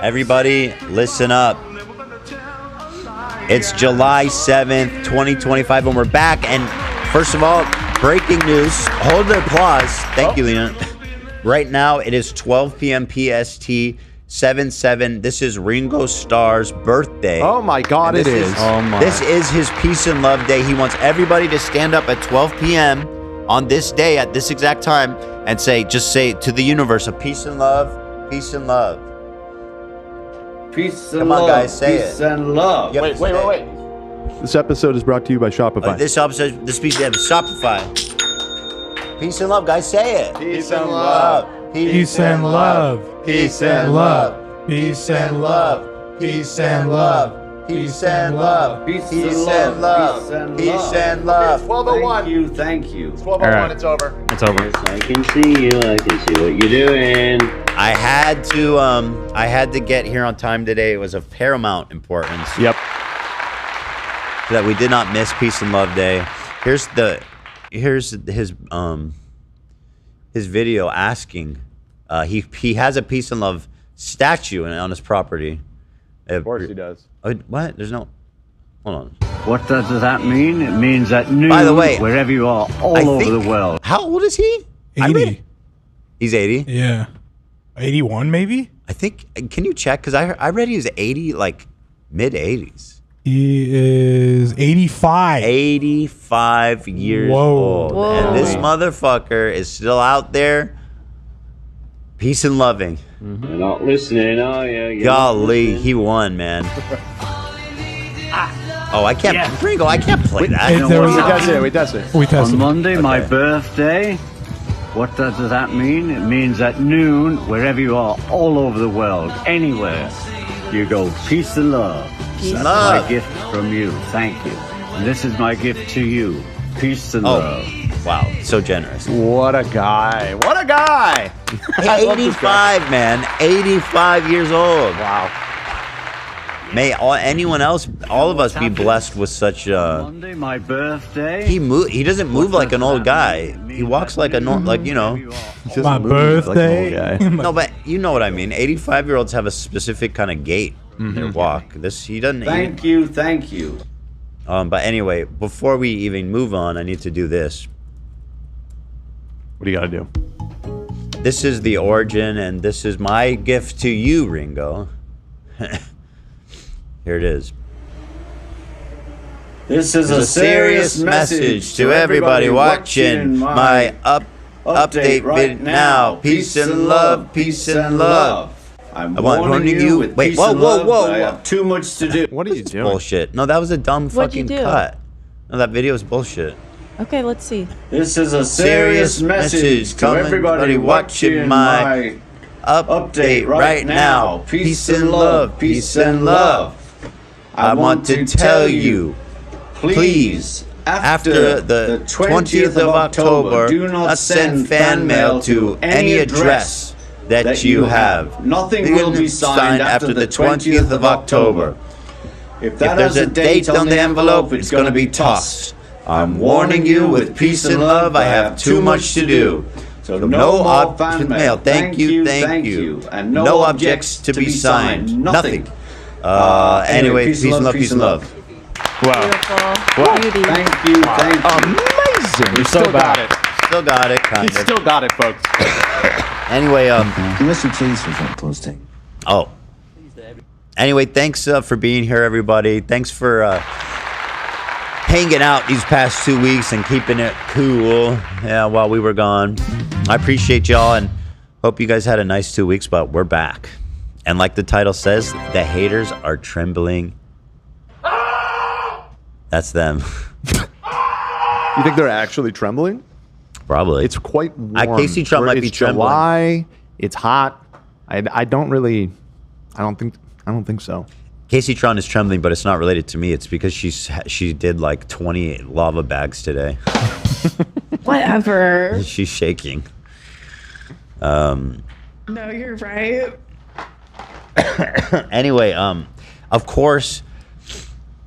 Everybody, listen up. It's July 7th, 2025, and we're back. And first of all, breaking news. Hold the applause. Thank you, Lena. Right now, it is 12 p.m. PST, 7/7. This is Ringo Starr's birthday. Oh my God, it is. This is his peace and love day. He wants everybody to stand up at 12 p.m. on this day at this exact time and just say to the universe, a peace and love, peace and love. Peace and Come love. on, guys, say peace it. and love. Yep, Wait. This episode is brought to you by Shopify. This episode, this piece of Shopify. Peace and love, guys, say it. Peace and love. Peace and love. Peace and love. Peace and love. Peace and love. Peace and love. Peace and love. Peace and love. 12:01. Thank you. It's 12:01. It's over. It's over. Yes, I can see you. I can see what you're doing. I had to get here on time today. It was of paramount importance. Yep. So that we did not miss Peace and Love Day. Here's his video asking. He has a Peace and Love statue on his property. Of course he does. What? There's no. Hold on. What does that mean? It means that noon, By the way, wherever you are, all over the world. How old is he? 80. He's 80. Yeah. 81 maybe? I think. Can you check? Because I read he was 80, like mid 80s. He is 85. 85 years Whoa. old. And this motherfucker is still out there. Peace and loving. You're not listening, are you? You're Golly, he won, man. Oh, I can't. Yeah. Ringo, I can't play that. Hey, there was We a- test it. We test it. We tested. On Monday, my Okay. birthday. What does that mean? It means at noon, wherever you are, all over the world, anywhere, you go, peace and love. Peace and That's love. my gift from you. Thank you. And this is my gift to you. Peace and love. Wow, so generous. What a guy. What a guy. I love this guy. 85, man. 85 years old. Wow. May anyone else, all of us, be blessed with such. Monday, my birthday. He doesn't move like an old guy. He walks like a you know. He doesn't My move like an old birthday. guy. No, but you know what I mean. 85-year-olds have a specific kind of gait in their walk. He doesn't. Thank you, thank you. But anyway, before we even move on, I need to do this. What do you got to do? This is the origin, and this is my gift to you, Ringo. Here it is. This is a serious message to everybody watching my update right now. Peace and love, peace and love. I'm warning you with Wait, peace whoa, and whoa, love, whoa, but I whoa. have too much to do. What are you doing? Bullshit. No, that was a dumb What'd you fucking do? cut. No, that video is bullshit. Okay, let's see. This is a serious message to coming, everybody watching my update right now. Peace and love, peace and love. I want to tell you, please, after the 20th of October, do not send fan mail to any address that you have. Nothing will be signed after the 20th of October. If that There's has a date on the envelope, it's going to be tossed. I'm warning you with peace and love, I have too much to do. So no more fan mail. Thank you, thank you. And no objects to be signed. Nothing. Anyway, peace and love, peace and love. Wow. Beautiful. Beauty. Thank you, thank you. Amazing. You're still so got bad. it. Still got it, kind He of. still got it, folks. Anyway, Unless you please for that posting. oh. Anyway, thanks for being here, everybody. Thanks for hanging out these past 2 weeks and keeping it cool while we were gone. I appreciate y'all and hope you guys had a nice 2 weeks, but we're back. And like the title says, the haters are trembling. That's them. You think they're actually trembling? Probably. It's quite warm. Casey Trump might be it's trembling. July. It's hot. I don't think so. Casey Tron is trembling, but it's not related to me. It's because she did like 20 lava bags today. Whatever. She's shaking. No, you're right. Anyway, of course,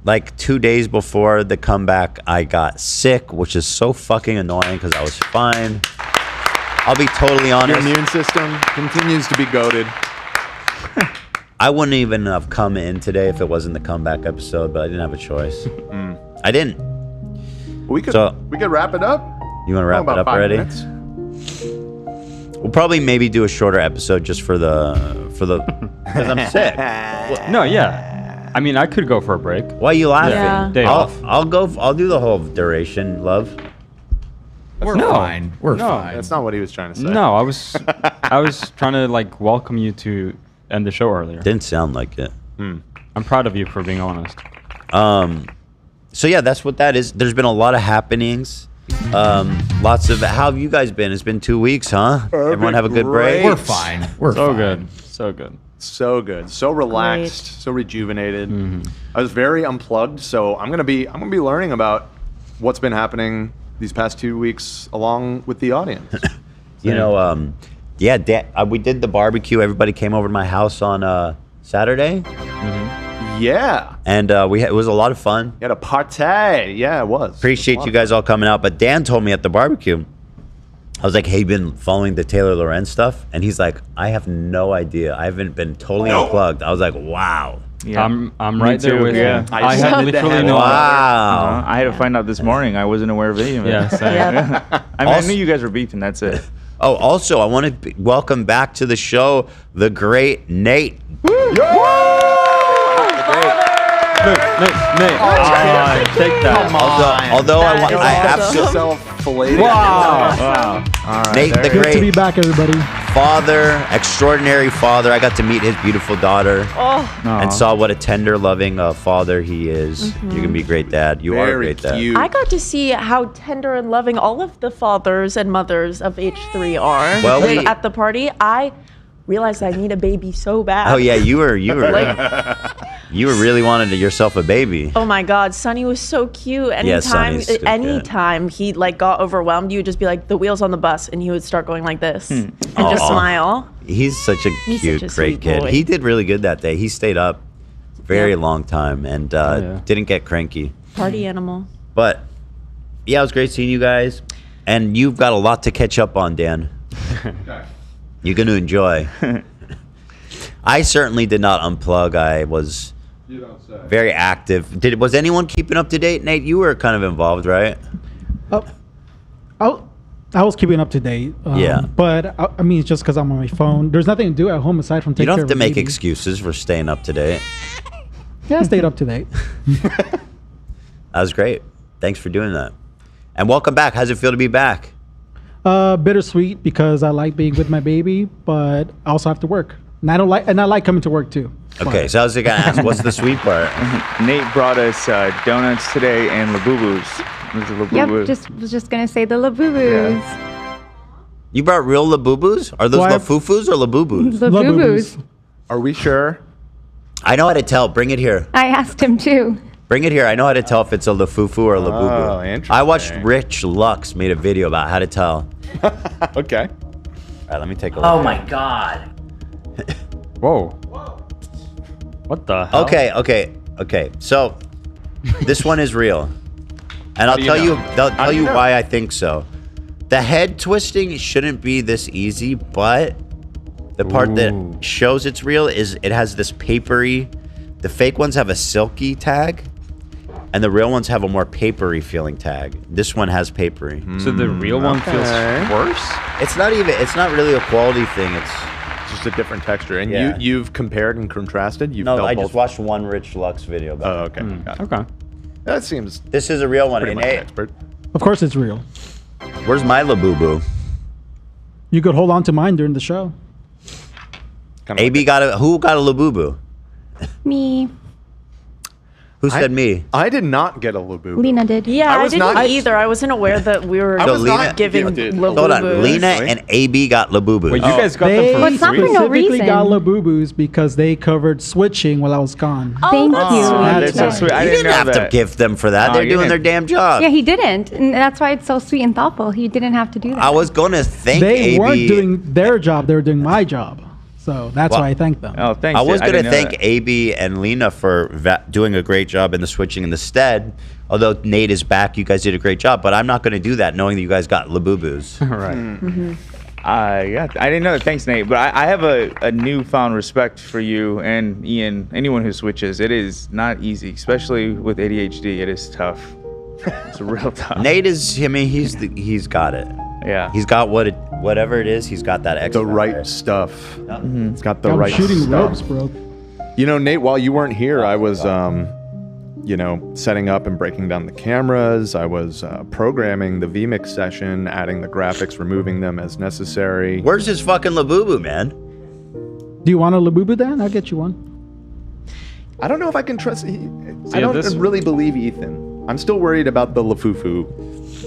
like 2 days before the comeback, I got sick, which is so fucking annoying because I was fine. I'll be totally Your honest. immune system continues to be goated. I wouldn't even have come in today if it wasn't the comeback episode, but I didn't have a choice. I didn't. We could So- wrap it up. You want to wrap it About up 5 already? minutes. We'll probably maybe do a shorter episode just for the because I'm sick. No, yeah. I mean, I could go for a break. Why are you laughing? Yeah. Day off. I'll go. I'll do the whole duration, love. We're No. fine. We're No. fine. That's not what he was trying to say. No, I was trying to like welcome you to end the show earlier. Didn't sound like it. I'm proud of you for being honest. So yeah, that's what that is. There's been a lot of happenings. Lots of. How have you guys been? It's been 2 weeks, huh? Everyone have a good break. We're fine. We're So fine. good. So good. So good, so relaxed, so rejuvenated. I was very unplugged, so I'm gonna be learning about what's been happening these past 2 weeks along with the audience. You know, yeah, we did the barbecue. Everybody came over to my house on Saturday, Yeah, and it was a lot of fun. you had a party. Yeah, it was. Appreciate you guys all coming out. But Dan told me at the barbecue, I was like, hey, you been following the Taylor Lorenz stuff? And he's like, I have no idea. I haven't been totally unplugged. I was like, wow. Yeah. I'm right there too, with yeah. you. I I had sent it to literally him. no idea. Wow. I had to find out this morning. I wasn't aware of it. Even. Yeah, same. Yeah. I mean, I Also- knew you guys were beefing. That's it. Oh, also, I want to welcome back to the show the great Nate. Nate, take that. Although I That is absolutely awesome. Self-filleted. Wow. All right, Nate the Good to be great back, everybody. father, extraordinary father. I got to meet his beautiful daughter Oh, and saw what a tender, loving father he is. You're gonna be a great dad. You are a Very great dad. cute. I got to see how tender and loving all of the fathers and mothers of H3 are. Well, we- at the party, I realized I need a baby so bad. Oh yeah, you were Like, you were really wanting yourself a baby. oh my God, Sonny was so cute. Yeah, Sonny's so cute. Anytime he like got overwhelmed, you would just be like, the wheels on the bus, and he would start going like this and just Aw. smile. He's such a He's cute, such a great sweet kid. boy. He did really good that day. He stayed up very Yeah. long time and yeah. didn't get cranky. Party animal. But yeah, it was great seeing you guys. And you've got a lot to catch up on, Dan. You're going to enjoy. I certainly did not unplug. I was very active. Was anyone keeping up to date? Nate, you were kind of involved, right? I was keeping up to date. Yeah. But I mean, it's just because I'm on my phone. There's nothing to do at home aside from You take don't care have to of a make baby. excuses for staying up to date. Yeah, I stayed up to date. That was great. Thanks for doing that. And welcome back. How's it feel to be back? Bittersweet because I like being with my baby, but I also have to work. And I like coming to work too. Okay, But so I was going to ask, what's the sweet part? Nate brought us donuts today and Labubus. Yep, was just gonna say the Labubus. You brought real Labubus? Are those Why- Lafufus or Labubus? Labubus. Are we sure? I know how to tell. Bring it here. I asked him too. Bring it here. I know how to tell if it's a Lafufu or a Labubu. Oh, interesting. I watched Rich Lux made a video about how to tell. Okay. All right, let me take a look. Oh my god. Whoa. What the hell? Okay. So this one is real. And I'll do you tell you, know? I'll How tell do you you know? why I think so. The head twisting shouldn't be this easy, but the part Ooh. that shows it's real is it has this papery. The fake ones have a silky tag, and the real ones have a more papery feeling tag. This one has papery. So the real one feels Okay. worse? It's not really a quality thing. It's It's just a different texture. And Yeah. you've compared and contrasted? You've no, felt I both? just watched one Rich Lux video Oh, about it. okay. Got it. Okay. That seems This is a real one. pretty And much an hey, expert. of course, it's real. where's my Labubu? You could hold on to mine during the show. Kinda AB like got a who got a Labubu? Me. Who said me? I did not get a Labubu. Lena did. Yeah, I I, was didn't not- either. I wasn't aware that we were I was Lena- not giving gifted. Labubus. Hold on, Lena and AB got Labubu. Wait, you guys got They them Well, it's for not free? for no specifically reason. got Labubus because they covered switching while I was gone. Thank that's you. sweet. That's so sweet. I You didn't didn't know have that. to gift them for that. No, They're you doing their didn't. damn job. Yeah, he didn't, and that's why it's so sweet and thoughtful. He didn't have to do that. I was going to thank They AB. weren't doing their job; they were doing my job. So that's Well, why I thanked them. Oh, thanks. I was dude. going to didn't know thank that. AB and Lena for doing a great job in the switching in the stead. Although Nate is back, you guys did a great job. But I'm not going to do that knowing that you guys got Labubus. Right. Yeah, I didn't know that. Thanks, Nate. But I have a newfound respect for you and Ian, anyone who switches. It is not easy, especially with ADHD. It is tough. It's real tough. Nate is, I mean, he's got it. Yeah. He's got whatever it is, he's got that extra. The right stuff. It's got the I'm right shooting stuff. ropes, bro. You know, Nate, while you weren't here, I was, setting up and breaking down the cameras. I was programming the vMix session, adding the graphics, removing them as necessary. Where's his fucking Labubu, man? Do you want a Labubu, Dan? I'll get you one. I don't know if I can trust. I yeah, don't this- really believe Ethan. I'm still worried about the Lafufu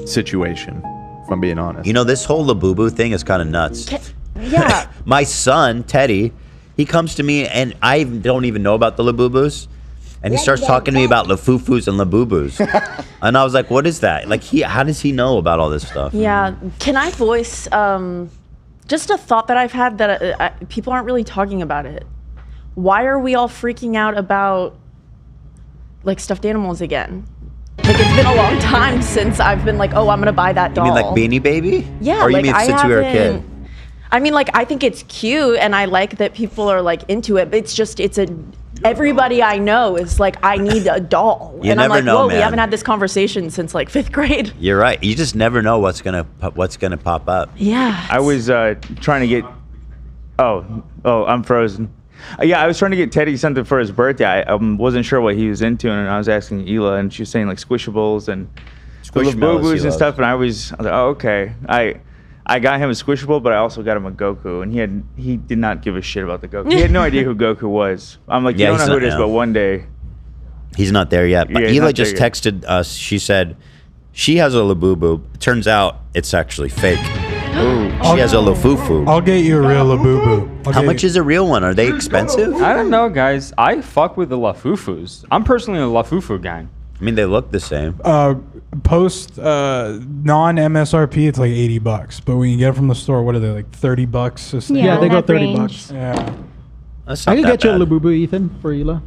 situation, if I'm being honest. You know, this whole Labubu thing is kind of nuts. Yeah. My son, Teddy, he comes to me and I don't even know about the Labubus. And he starts talking to me about Lafufus and Labubus. And I was like, what is that? Like, how does he know about all this stuff? Yeah. Can I voice just a thought that I've had that people aren't really talking about it? Why are we all freaking out about like stuffed animals again? Like, it's been a long time since I've been like, oh, I'm gonna buy that doll. You mean like Beanie Baby? Yeah. Or you like, mean since you were a kid? haven't- I mean, like, I think it's cute and I like that people are like into it, but everybody I know is like, I need a doll. You and I'm never like, know, whoa, man. we haven't had this conversation since like 5th grade. You're right. You just never know what's gonna pop up. Yeah. I was trying to get. Oh, I'm frozen. Yeah, I was trying to get Teddy something for his birthday. I wasn't sure what he was into, and I was asking Hila, and she was saying like Squishables and Squishmallows he Boo-Boos and loves. stuff. And I was like, oh, okay. I got him a Squishable, but I also got him a Goku, and he did not give a shit about the Goku. He had no idea who Goku was. I'm like, you Yeah, don't know he's who it not is, now. but one day. He's not there yet. But Yeah, he's Hila not just there yet. texted us. She said she has a Labubu. Turns out it's actually fake. She has a Lafufu. I'll get you a real Labubu. How much is a real one? Are they expensive? I don't know, guys. I fuck with the Lafufus. I'm personally a Lafufu guy. I mean, they look the same. Post non-MSRP, it's like $80. But when you get them from the store, what are they, like $30? Or something? Yeah, they go that 30 range. bucks. Yeah. That's I not can that get you a bad. Labubu, Ethan, for Hila.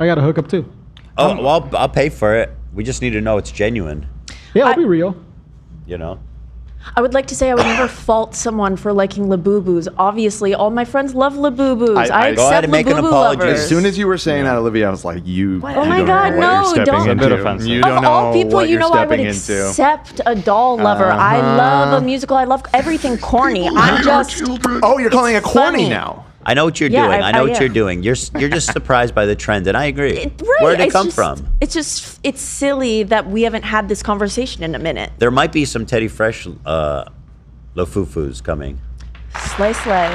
I got a hookup too. Oh, well, I'll pay for it. We just need to know it's genuine. Yeah, I'll be real. You know? I would like to say I would never fault someone for liking Labubus. Obviously, all my friends love Labubus. I Go ahead accept and make an Labubu apology. lovers. As soon as you were saying that, Olivia, I was like, you. Oh you my don't God, know what no, you're stepping don't. into. A bit offensive. You Of don't know all people, what you you're know I would stepping into. accept a doll lover. I love a musical. I love everything corny. I'm just Oh, you're calling it corny funny. now. I know what you're Yeah, doing. I know I what you're am. doing. You're just surprised by the trend, and I agree. right. Where did it it's come just- from? It's silly that we haven't had this conversation in a minute. There might be some Teddy Fresh Lafufus coming. Slay, slay.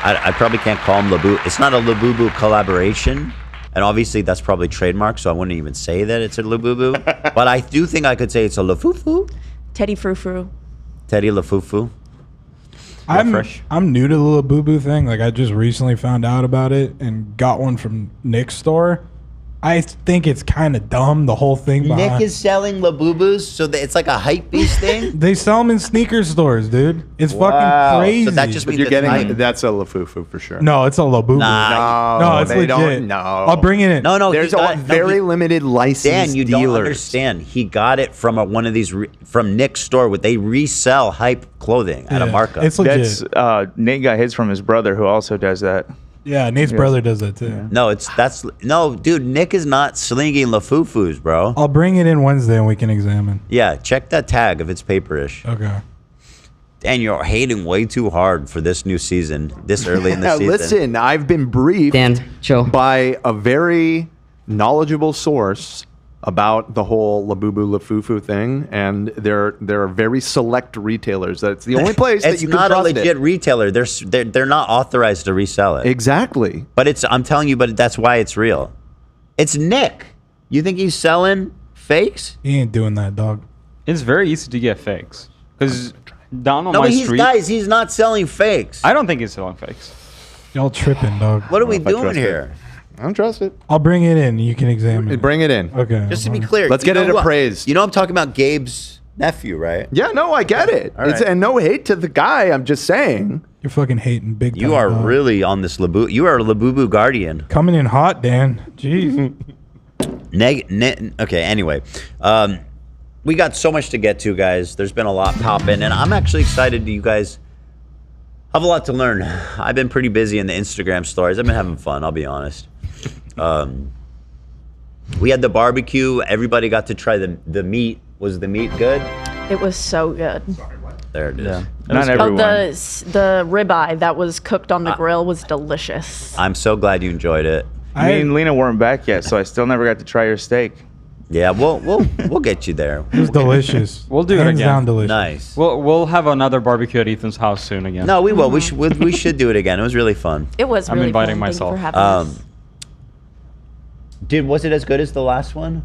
I probably can't call them Labu. It's not a Labubu collaboration, and obviously that's probably trademark, so I wouldn't even say that it's a Labubu. But I do think I could say it's a Lafufu. Teddy Frou Frou. Teddy Lafufu. I'm new to the Labubu thing. Like, I just recently found out about it and got one from Nick's store. I think it's kind of dumb, the whole thing behind. Nick is selling Labubus, so that it's like a hype beast thing. They sell them in sneaker stores, dude. It's Wow. fucking crazy. So that just But means you're it's getting hype. that's a Lafufu for sure. No, it's a Labubu. Nah, No, it's they legit. don't. No, I'll bring it in. No, There's he got- a very he- limited licensed Dan, you dealers. don't understand. He got it from one of these from Nick's store, where they resell hype clothing at a Yeah, markup. It's legit. That's Nate got his from his brother, who also does that. Yeah, Nate's brother does that too. No, dude. Nick is not slinging Lafufus, bro. I'll bring it in Wednesday and we can examine. Yeah, check that tag if it's paperish. Okay. Dan, you're hating way too hard for this new season, this early in the season. Listen, I've been briefed by a very knowledgeable source about the whole Labubu Lafufu thing, and there are very select retailers that it's the only place that It's you can not a trust legit it. retailer. They're not authorized to resell it. Exactly. But I'm telling you, but that's why it's real. It's Nick. You think he's selling fakes? He ain't doing that, dog. It's very easy to get fakes. Because down on No, my but street... he's not selling fakes. I don't think he's selling fakes. Y'all tripping, dog. What are we if I doing trust it. here? I don't trust it. I'll bring it in. You can examine it. Bring it in. Okay. Just to be clear, Let's you get know it who- appraised. You know I'm talking about Gabe's nephew, right? Yeah, no, I get it. All right. And no hate to the guy. I'm just saying. You're fucking hating big time. You are dog. really on this Labubu. You are a Labubu guardian. Coming in hot, Dan. Jeez. Okay, anyway. We got so much to get to, guys. There's been a lot popping, and I'm actually excited to you guys I have a lot to learn. I've been pretty busy in the Instagram stories. I've been having fun, I'll be honest. We had the barbecue. Everybody got to try the meat. Was the meat good? It was so good. There it is. Yeah. Not everyone. The ribeye that was cooked on the grill was delicious. I'm so glad you enjoyed it. Me and Lena weren't back yet, so I still never got to try your steak. Yeah, we'll get you there. It was delicious. We'll do it Hands again. down delicious. Nice. We'll have another barbecue at Ethan's house soon again. No, we will. We should do it again. It was really fun. It was I'm really inviting fun. Thank you myself. for having us. Was it as good as the last one?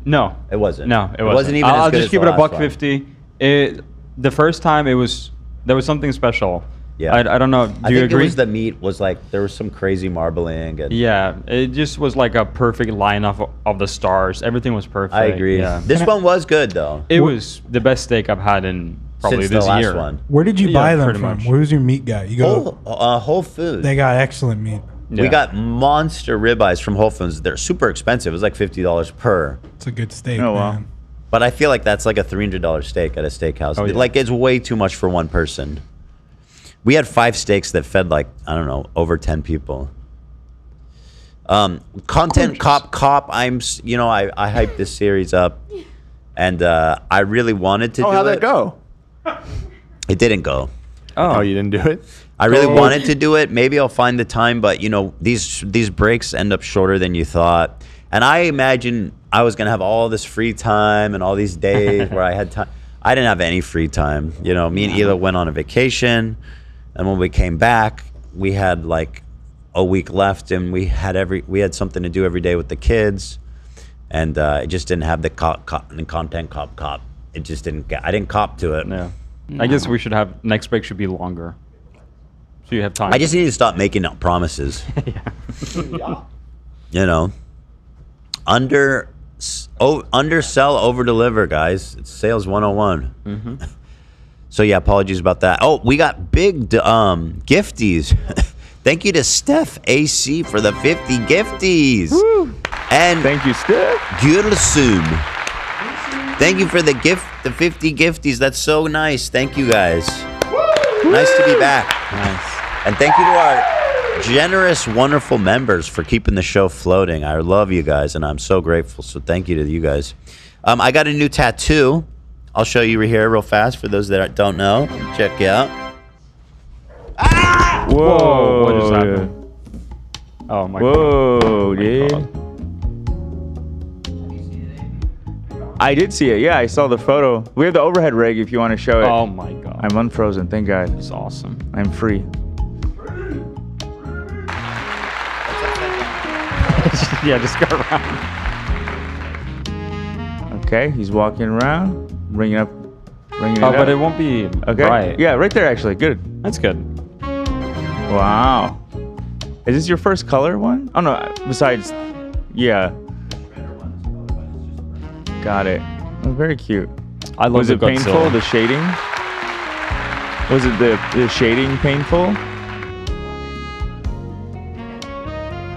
No, It wasn't. No, it wasn't. wasn't even as I'll good just as keep the it a last $1.50. The first time there was something special. Yeah. I don't know. Do I you think agree? it was the meat was like there was some crazy marbling and Yeah, it just was like a perfect line of the stars. Everything was perfect. I agree. Yeah. This one was good though. It was the best steak I've had in probably Since this the last year. one. Where did you Yeah, buy them pretty from? much. Where's your meat guy? You go. Whole Foods. They got excellent meat. We Yeah. got monster ribeyes from Whole Foods. They're super expensive. It was like $50 per. It's a good steak, Oh, wow. man. But I feel like that's like a $300 steak at a steakhouse. Oh, yeah. Like it's way too much for one person. We had 5 steaks that fed like, I don't know, over 10 people. Content Cop. I hyped this series up, and I really wanted to do it. How'd that go? It didn't go. Oh, you didn't do it? I really wanted to do it. Maybe I'll find the time, but these breaks end up shorter than you thought. And I imagine I was gonna have all this free time and all these days where I had time. I didn't have any free time. Me and Hila went on a vacation, and when we came back, we had like a week left, and we had something to do every day with the kids, and it just didn't have the content cop. It just didn't. I didn't cop to it. Yeah. I guess we should have next break should be longer, so you have time. I just need to stop making out promises. Undersell, over deliver, guys. It's sales 101. Mm-hmm. So yeah, apologies about that. Oh, we got big gifties. Thank you to Steph AC for the 50 gifties. Woo. And thank you, Steph. Gülsüm. Thank you for the 50 gifties. That's so nice. Thank you guys. Nice to be back. Nice. And thank you to our generous, wonderful members for keeping the show floating. I love you guys, and I'm so grateful. So thank you to you guys. I got a new tattoo. I'll show you here real fast for those that don't know. Check it out. Ah! Whoa! What just happened? Oh my god. Whoa, dude. I did see it. Yeah, I saw the photo. We have the overhead rig if you want to show it. Oh my god. I'm unfrozen. Thank God. That's awesome. I'm free. Yeah, just go around. Okay, he's walking around, bringing it up. Oh, but it won't be okay. bright. Yeah, right there actually. Good. That's good. Wow. Is this your first color one? Oh no, besides, yeah. Got it. Oh, very cute. I love Was the it painful? GloZell. The shading? Was it the shading painful?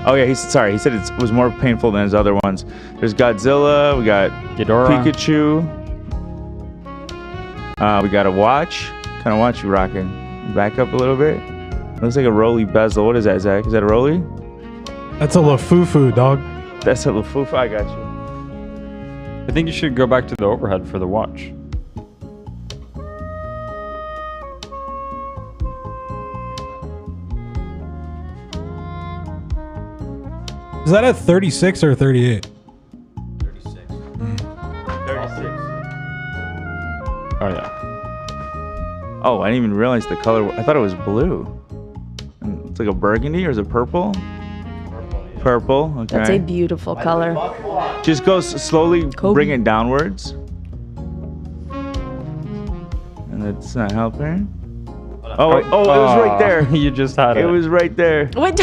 Oh yeah, he said it was more painful than his other ones. There's Godzilla. We got Ghidorah. Pikachu. We got a watch. What kind of watch you rocking? Back up a little bit. Looks like a Rolly bezel. What is that, Zach? Is that a Rolly? That's a Lafufu, dog. That's a Lafufa. I got you. I think you should go back to the overhead for the watch. Is that at 36 or 38? 36. 36. Oh yeah. Oh, I didn't even realize the color. I thought it was blue. It's like a burgundy, or is it purple? Purple. Okay. That's a beautiful color. Just go slowly, bring it downwards. And that's not helping. Oh, it was right there. You just had it. It was right there. Wait.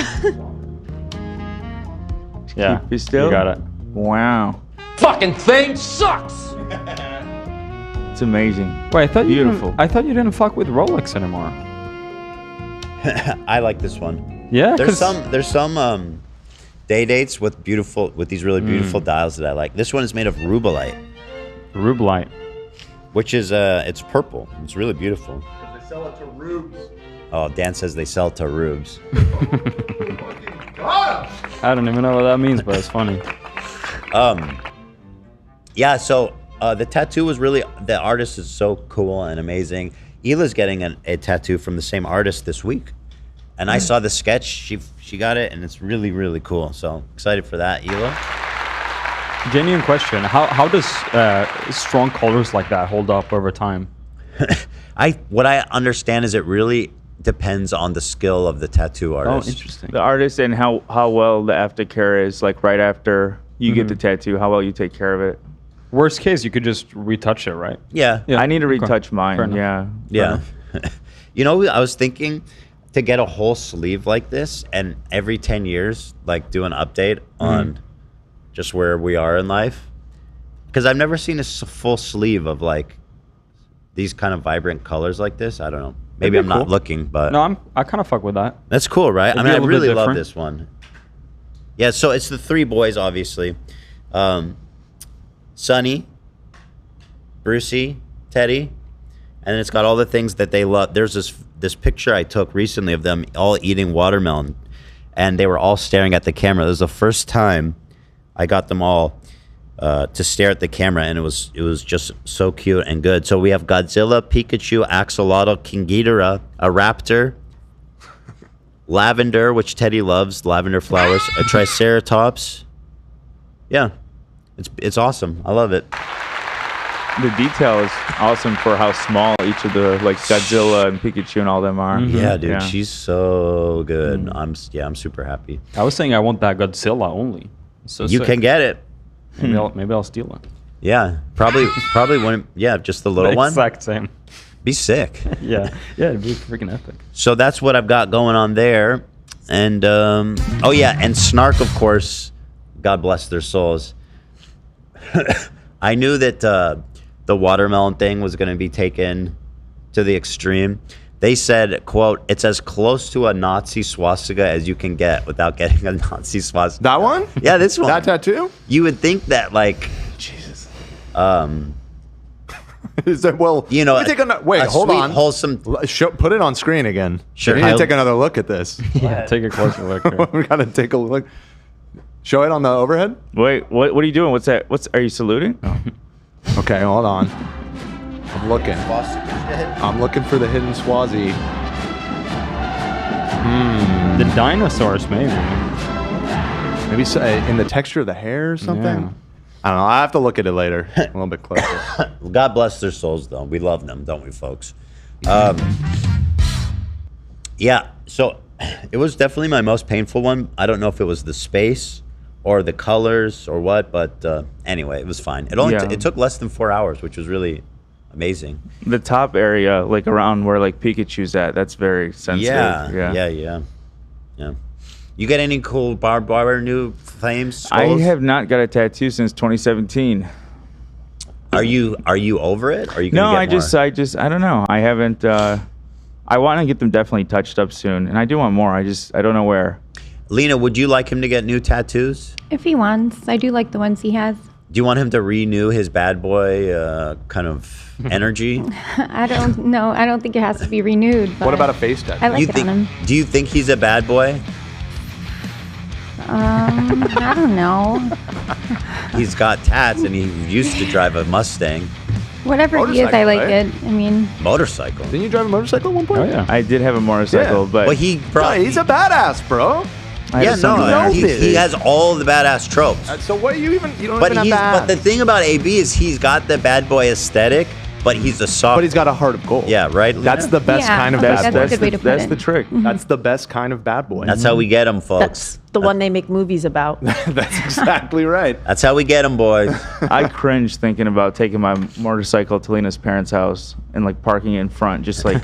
Yeah. Keep it still. You got it. Wow. Fucking thing sucks. It's amazing. Wait, I thought Beautiful. I thought you didn't fuck with Rolex anymore. I like this one. Yeah. There's some day dates with these really beautiful dials that I like. This one is made of rubellite. Rubellite. Which is it's purple. It's really beautiful. They sell it to rubes. Oh, Dan says they sell to rubes. I don't even know what that means, but it's funny. Yeah, so the tattoo was really, the artist is so cool and amazing. Hila's getting a tattoo from the same artist this week. And I saw the sketch, she got it, and it's really, really cool. So excited for that, Hila. Genuine question. How does strong colors like that hold up over time? What I understand is it really depends on the skill of the tattoo artist. Oh, interesting. The artist and how well the aftercare is, like right after you get the tattoo, how well you take care of it. Worst case, you could just retouch it, right? Yeah. I need to retouch mine. Yeah. Yeah. You know, I was thinking to get a whole sleeve like this and every 10 years, like do an update on just where we are in life. Because I've never seen a full sleeve of like these kind of vibrant colors like this. I don't know. Maybe I'm not looking, but no, I kind of fuck with that. that's cool, right? It'd I be mean, a I little bit really love different. this one. Yeah, so it's the three boys, obviously. Sonny, Brucey, Teddy, and it's got all the things that they love. There's this picture I took recently of them all eating watermelon, and they were all staring at the camera. This was the first time I got them all to stare at the camera, and it was just so cute and good. So we have Godzilla, Pikachu, Axolotl, King Ghidorah, a raptor, lavender, which Teddy loves, lavender flowers, a triceratops. Yeah, it's awesome. I love it. The detail is awesome for how small each of the like Godzilla and Pikachu and all them are. Yeah, dude, she's so good. I'm super happy. I was saying I want that Godzilla only. So You sick. can get it. Maybe I'll steal it. Yeah, probably one. Yeah, just the little one. Exact same. Be sick. Yeah, it'd be freaking epic. So that's what I've got going on there. And oh yeah, and Snark, of course. God bless their souls. I knew that the watermelon thing was going to be taken to the extreme. They said, quote, it's as close to a Nazi swastika as you can get without getting a Nazi swastika. That one? Yeah, this one. That tattoo? You would think that, like, Jesus. Is that, well, you know, wait, hold sweet, on. Wholesome. Put it on screen again. Sure. We need to take another look at this. Yeah, take a closer look. Here. We gotta take a look. Show it on the overhead. Wait, what are you doing? What's that? Are you saluting? Oh. Okay, hold on. I'm looking. I'm looking for the hidden Swazi. The dinosaurs, maybe. Maybe in the texture of the hair or something. Yeah. I don't know. I have to look at it later. A little bit closer. God bless their souls, though. We love them, don't we, folks? Yeah, so it was definitely my most painful one. I don't know if it was the space or the colors or what, but anyway, it was fine. It only it took less than 4 hours, which was really amazing. The top area, like around where like Pikachu's at, that's very sensitive. Yeah. You got any cool barbed wire new flames? I have not got a tattoo since 2017. Are you over it? Or are you No, gonna I get more? I don't know. I haven't. I want to get them definitely touched up soon, and I do want more. I don't know where. Lena, would you like him to get new tattoos? If he wants, I do like the ones he has. Do you want him to renew his bad boy kind of energy? I don't know. I don't think it has to be renewed. What but about a face tattoo? I like it on him. Do you think he's a bad boy? I don't know. He's got tats and he used to drive a Mustang. Whatever he is, I like it. I mean, motorcycle. Didn't you drive a motorcycle at one point? Oh yeah, I did have a motorcycle, but well, he's a badass, bro. He has all the badass tropes. So what you don't even have But the thing about AB is he's got the bad boy aesthetic, but he's a soft. But he's got a heart of gold. Yeah, right. That's the best kind of okay, bad boy. that's a good way to put That's it. the trick. That's the best kind of bad boy. That's how we get him, folks. That's the one they make movies about. That's exactly right. That's how we get him, boys. I cringe thinking about taking my motorcycle to Lena's parents' house and like parking it in front, just like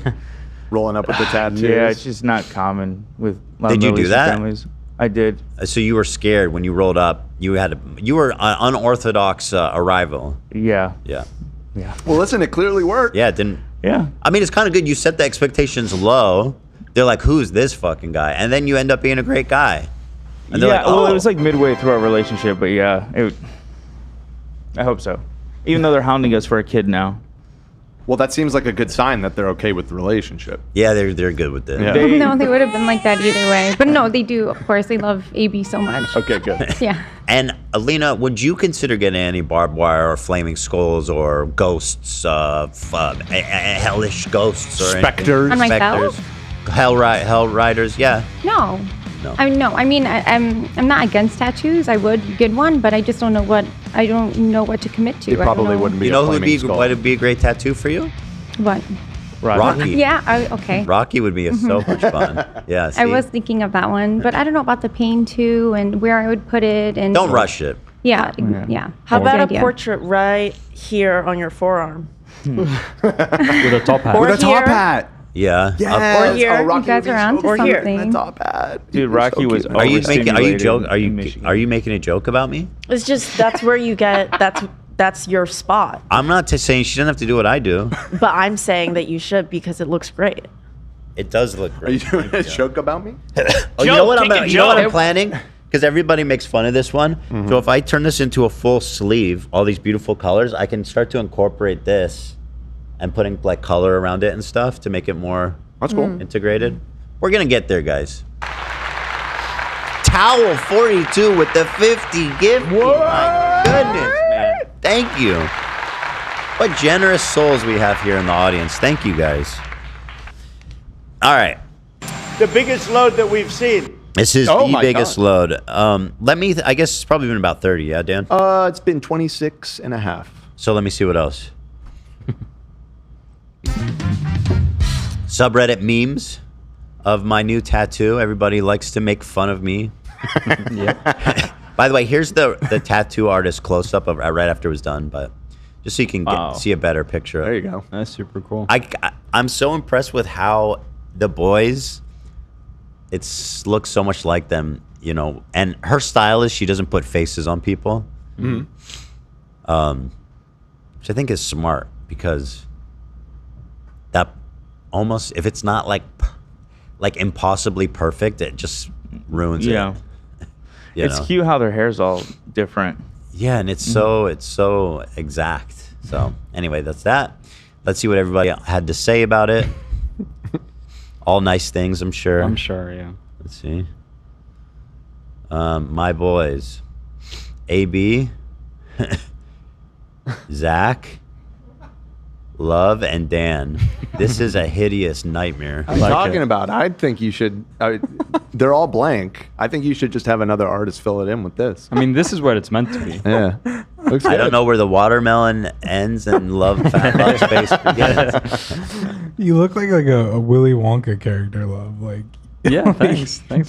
rolling up with the tattoos. Yeah, it's just not common with a lot of Did you do Middle Eastern that? families. I did. So you were scared when you rolled up. You were an unorthodox arrival. Yeah. Yeah. Well, listen, it clearly worked. Yeah, it didn't. Yeah. I mean, it's kind of good. You set the expectations low. They're like, "Who's this fucking guy?" And then you end up being a great guy. And they're Yeah. like, "Oh." Well, it was like midway through our relationship, but yeah, I hope so. Even though they're hounding us for a kid now. Well, that seems like a good sign that they're okay with the relationship. Yeah, they're good with it. Yeah. No, they would have been like that either way. But no, they do. Of course, they love AB so much. Okay, good. Yeah. And Alina, would you consider getting any barbed wire or flaming skulls or ghosts, hellish ghosts or Specters? On myself? Hell riders? Yeah. No. No. I mean, I'm not against tattoos. I would get one, but I just don't know what to commit to. It probably wouldn't be. You know who would be a great tattoo for you? What? Rocky. Yeah. Okay. Rocky would be so much fun. Yeah. See? I was thinking of that one, but I don't know about the pain too, and where I would put it. And don't rush it. Yeah. How That's about the a idea. portrait right here on your forearm? With a top hat. Or With a top here. hat. Yeah. Or here. Oh, Rocky You guys would be are onto so cute. something. The top hat. Dude, Rocky was. Are you making overstimulated are you making a joke about me? It's just that's where you get that's your spot. I'm not saying she doesn't have to do what I do. But I'm saying that you should because it looks great. It does look great. Are you doing a joke about me? Oh, you know what I'm planning? Because everybody makes fun of this one. So if I turn this into a full sleeve, all these beautiful colors, I can start to incorporate this and putting like color around it and stuff to make it more integrated. We're gonna get there, guys. Towel 42 with the 50 gift. My goodness, man. Thank you. What generous souls we have here in the audience. Thank you, guys. All right. The biggest load that we've seen. This is the biggest load. I guess it's probably been about 30, yeah, Dan? It's been 26 and a half. So let me see what else. Subreddit memes of my new tattoo. Everybody likes to make fun of me. Yeah. By the way, here's the tattoo artist close up of right after it was done, but just so you can see a better picture. There you go. That's super cool. I'm so impressed with how the boys. Looks so much like them, you know. And her style is she doesn't put faces on people, which I think is smart because that almost if it's not like impossibly perfect, it just ruins it. Yeah. It's cute how their hair's all different. Yeah, and it's so exact. So anyway, that's that. Let's see what everybody had to say about it. All nice things, I'm sure. I'm sure, yeah. Let's see. My boys. AB, Zach, Love, and Dan. This is a hideous nightmare. What are you talking about? I think you should. They're all blank. I think you should just have another artist fill it in with this. I mean, this is what it's meant to be. Yeah. Looks I good. don't know where the watermelon ends and love space begins. You look like a Willy Wonka character, Love. Like Yeah, thanks, man.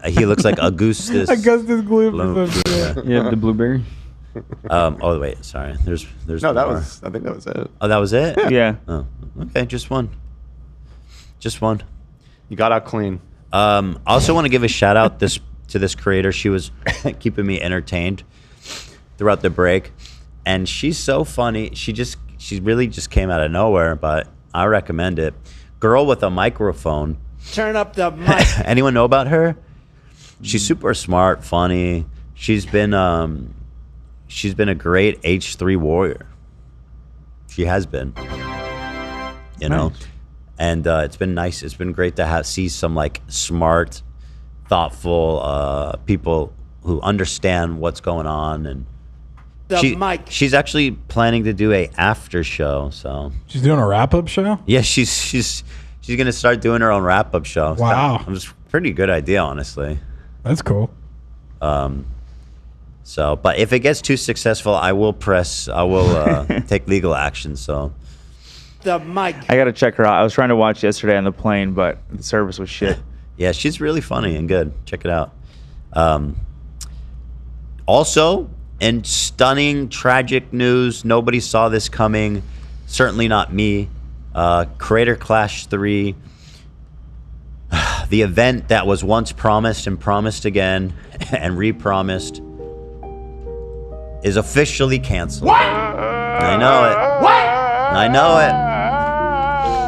He looks like Augustus. Augustus Gloop. Yeah, the blueberry. Oh wait, sorry. There's No, that more. was. I think that was it. Oh, that was it. Yeah. Oh, okay, just one. Just one. You got out clean. I also want to give a shout out to this creator. She was keeping me entertained throughout the break, and she's so funny. She really just came out of nowhere, but I recommend it. Girl with a microphone. Turn up the mic. Anyone know about her? She's super smart, funny. She's been a great H3 warrior. She has been. You know. And it's been nice. It's been great to see some like smart, thoughtful people who understand what's going on. And she's actually planning to do a after show. So She's doing a wrap-up show? yeah, she's gonna start doing her own wrap-up show. Wow. It was a pretty good idea, honestly. That's cool. So, but if it gets too successful, I will take legal action. So. The mic. I gotta check her out. I was trying to watch yesterday on the plane, but the service was shit. Yeah, she's really funny and good. Check it out. Also, in stunning, tragic news, nobody saw this coming. Certainly not me. Creator Clash 3, the event that was once promised and promised again and re-promised, is officially canceled. What? I know it. What? I know it.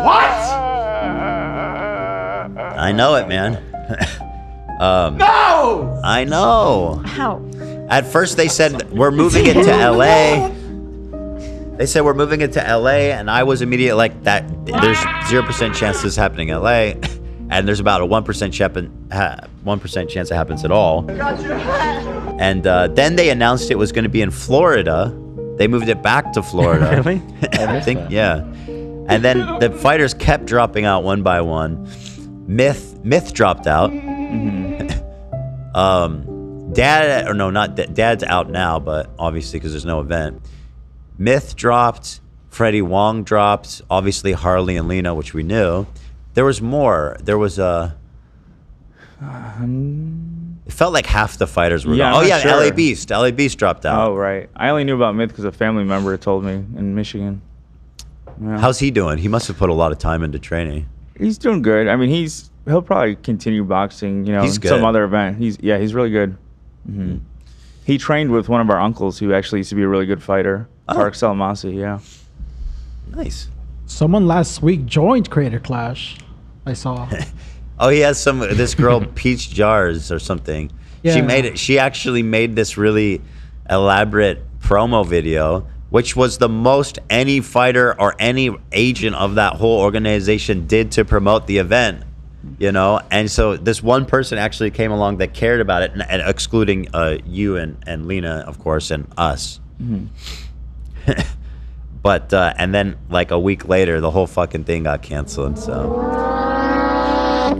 What? I know it, man. No! I know. How? At first they said we're moving it to LA. They said we're moving it to LA, and I was immediately like that. There's 0% chance this is happening in LA, and there's about a 1% chance it happens at all. And then they announced it was going to be in Florida. They moved it back to Florida. Really? I think, yeah. And then the fighters kept dropping out one by one. Myth dropped out. Dad's out now, but obviously because there's no event. Myth dropped. Freddie Wong dropped. Obviously Harley and Lena, which we knew. There was more. There was a. It felt like half the fighters were gone. Oh yeah, sure. LA Beast. LA Beast dropped out. Oh right. I only knew about Myth because a family member told me in Michigan. Yeah. How's he doing? He must have put a lot of time into training. He's doing good. I mean, he'll probably continue boxing. You know, he's good. Some other event. He's really good. Mm-hmm. He trained with one of our uncles who actually used to be a really good fighter, Tarek Salmasi. Yeah. Nice. Someone last week joined Creator Clash. I saw. Oh, he has this girl Peach Jars or something. Yeah. She actually made this really elaborate promo video, which was the most any fighter or any agent of that whole organization did to promote the event, you know. And so this one person actually came along that cared about it, and excluding you and Lena, of course, and us. Mm-hmm. But and then like a week later, the whole fucking thing got canceled. So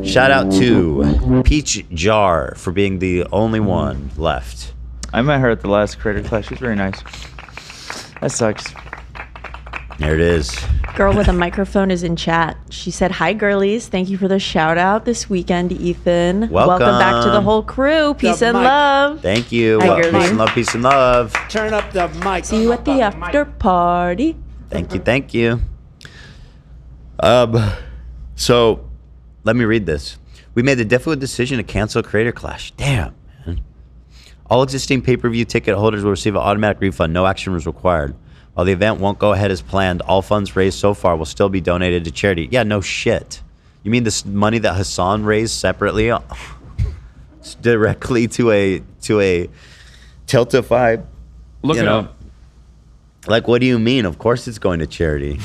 shout out to Peach Jar for being the only one left. I met her at the last Creator Clash. She's very nice. That sucks. There it is. Girl with a microphone is in chat. She said, "Hi, girlies. Thank you for the shout out this weekend, Ethan. Welcome back to the whole crew. Peace and love." Thank you. Hi, peace and love. Peace and love. Turn up the mic. See you at the after party. Thank you. Thank you. So, let me read this. We made the difficult decision to cancel Creator Clash. Damn, man. All existing pay-per-view ticket holders will receive an automatic refund. No action was required. While the event won't go ahead as planned, all funds raised so far will still be donated to charity. Yeah, no shit. You mean this money that Hassan raised separately directly to a Tiltify? Look it up. Like, what do you mean? Of course it's going to charity.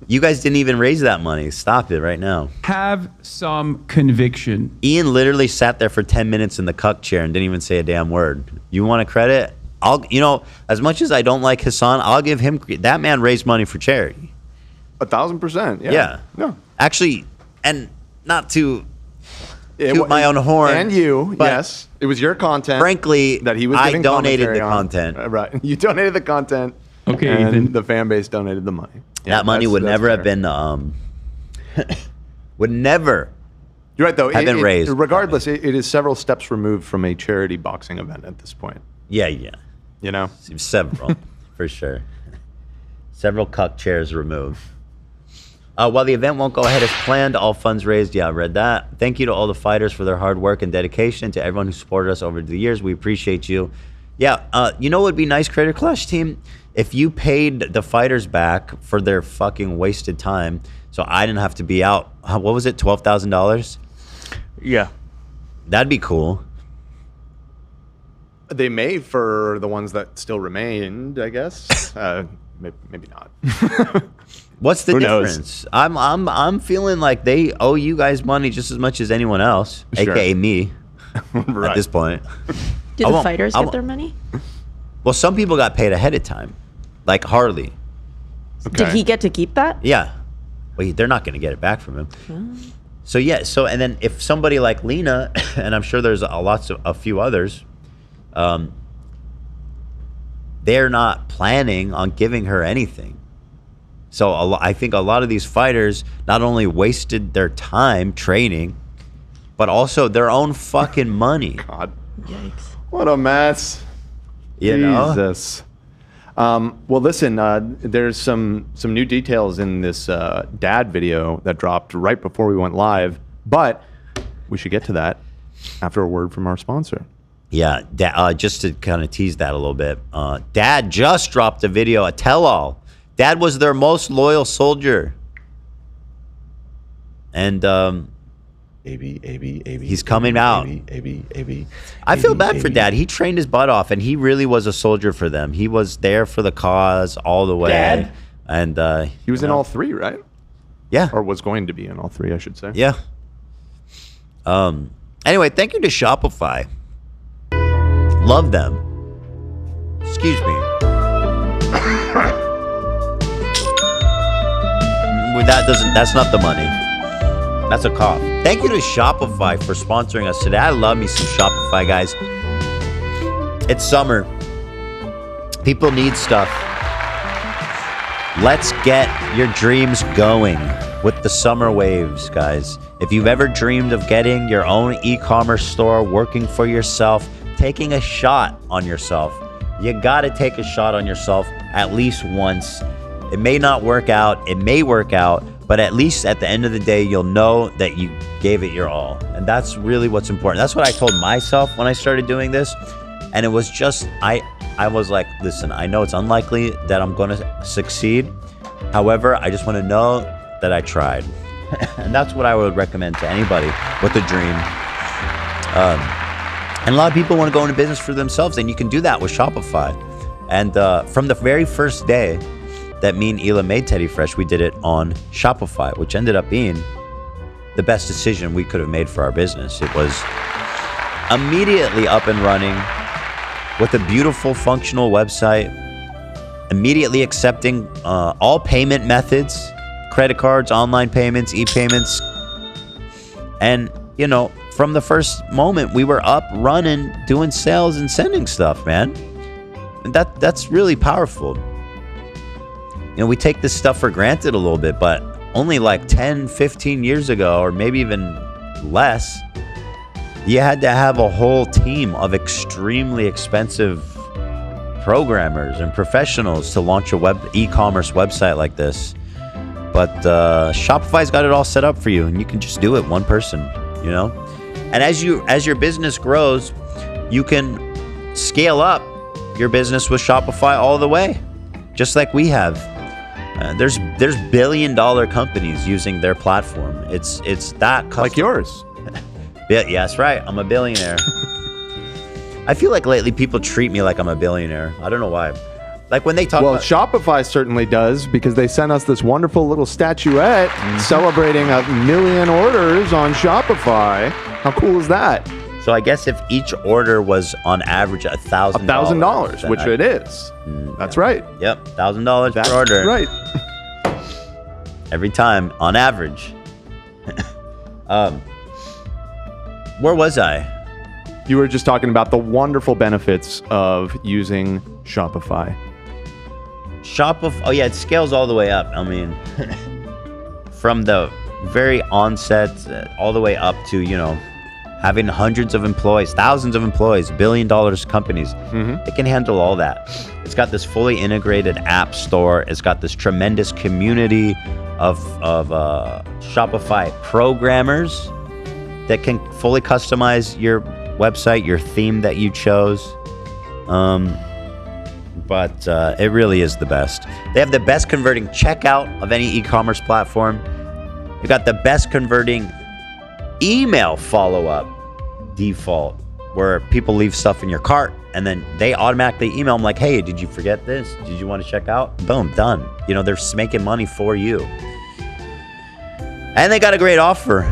You guys didn't even raise that money. Stop it right now. Have some conviction. Ian literally sat there for 10 minutes in the cuck chair and didn't even say a damn word. You want to credit? As much as I don't like Hassan, I'll give him, that man raised money for charity. 1,000%. Yeah. No. Actually, and not to toot my own horn. And you, yes. It was your content. Frankly, that he was I giving donated the content. content. Right. You donated the content. Okay, and Ethan. The fan base donated the money. Yeah, that money would never have been, would never You're right, though. have been raised. Regardless, it is several steps removed from a charity boxing event at this point. Yeah. You know? Several, for sure. Several cuck chairs removed. While the event won't go ahead as planned, all funds raised. Yeah, I read that. Thank you to all the fighters for their hard work and dedication. To everyone who supported us over the years, we appreciate you. Yeah, you know what would be nice, Creator Clash team? If you paid the fighters back for their fucking wasted time, so I didn't have to be out. What was it, $12,000? Yeah. That'd be cool. They may for the ones that still remained, I guess. Maybe not. What's the difference? I'm feeling like they owe you guys money just as much as anyone else, aka me. Right. At this point. Do the fighters get their money? Well, some people got paid ahead of time, like Harley. Okay. Did he get to keep that? Yeah. Well, they're not going to get it back from him. So yeah. So and then if somebody like Lena, and I'm sure there's a few others, they're not planning on giving her anything. So I think a lot of these fighters not only wasted their time training, but also their own fucking money. God. Yikes. What a mess. You know? Jesus. Well, listen, there's some new details in this dad video that dropped right before we went live, but we should get to that after a word from our sponsor. Yeah, just to kind of tease that a little bit. Dad just dropped a video, a tell-all. Dad was their most loyal soldier. And He's coming out. I feel bad for Dad. He trained his butt off, and he really was a soldier for them. He was there for the cause all the way. Dad? And he was in all three, right? Yeah. Or was going to be in all three, I should say. Yeah. Anyway, thank you to Shopify. Love them. Excuse me. That's not the money. That's a cough. Thank you to Shopify for sponsoring us today. I love me some Shopify, guys. It's summer. People need stuff. Let's get your dreams going with the summer waves, guys. If you've ever dreamed of getting your own e-commerce store, working for yourself, taking a shot on yourself, you gotta take a shot on yourself at least once. It may not work out, it may work out, but at least at the end of the day, you'll know that you gave it your all. And that's really what's important. That's what I told myself when I started doing this. And it was just, I was like, listen, I know it's unlikely that I'm gonna succeed. However, I just wanna know that I tried. And that's what I would recommend to anybody with a dream. And a lot of people want to go into business for themselves, and you can do that with Shopify. And from the very first day that me and Hila made Teddy Fresh, we did it on Shopify, which ended up being the best decision we could have made for our business. It was immediately up and running with a beautiful, functional website, immediately accepting all payment methods, credit cards, online payments, e-payments. And, you know, from the first moment, we were up, running, doing sales and sending stuff, man. And that's really powerful. You know, we take this stuff for granted a little bit, but only like 10, 15 years ago, or maybe even less, you had to have a whole team of extremely expensive programmers and professionals to launch a e-commerce website like this. But Shopify's got it all set up for you, and you can just do it, one person, you know? And as your business grows, you can scale up your business with Shopify all the way, just like we have. There's billion-dollar companies using their platform. It's that custom. Like yours. Yeah, that's right. I'm a billionaire. I feel like lately people treat me like I'm a billionaire. I don't know why. Like when they talk about... Shopify certainly does, because they sent us this wonderful little statuette celebrating 1 million orders on Shopify. How cool is that? So I guess if each order was on average $1,000. $1,000, which it is. That's right. Yep, $1,000 per order. Right. Every time, on average. Where was I? You were just talking about the wonderful benefits of using Shopify. Oh yeah, it scales all the way up. I mean, from the very onset all the way up to, you know, having hundreds of employees, thousands of employees, $1 billion companies. It can handle all that. It's got this fully integrated app store. It's got this tremendous community of Shopify programmers that can fully customize your website, your theme that you chose. But it really is the best. They have the best converting checkout of any e-commerce platform. They've got the best converting email follow-up default, where people leave stuff in your cart and then they automatically email them like, hey, did you forget this? Did you want to check out? Boom, done. You know, they're making money for you. And they got a great offer.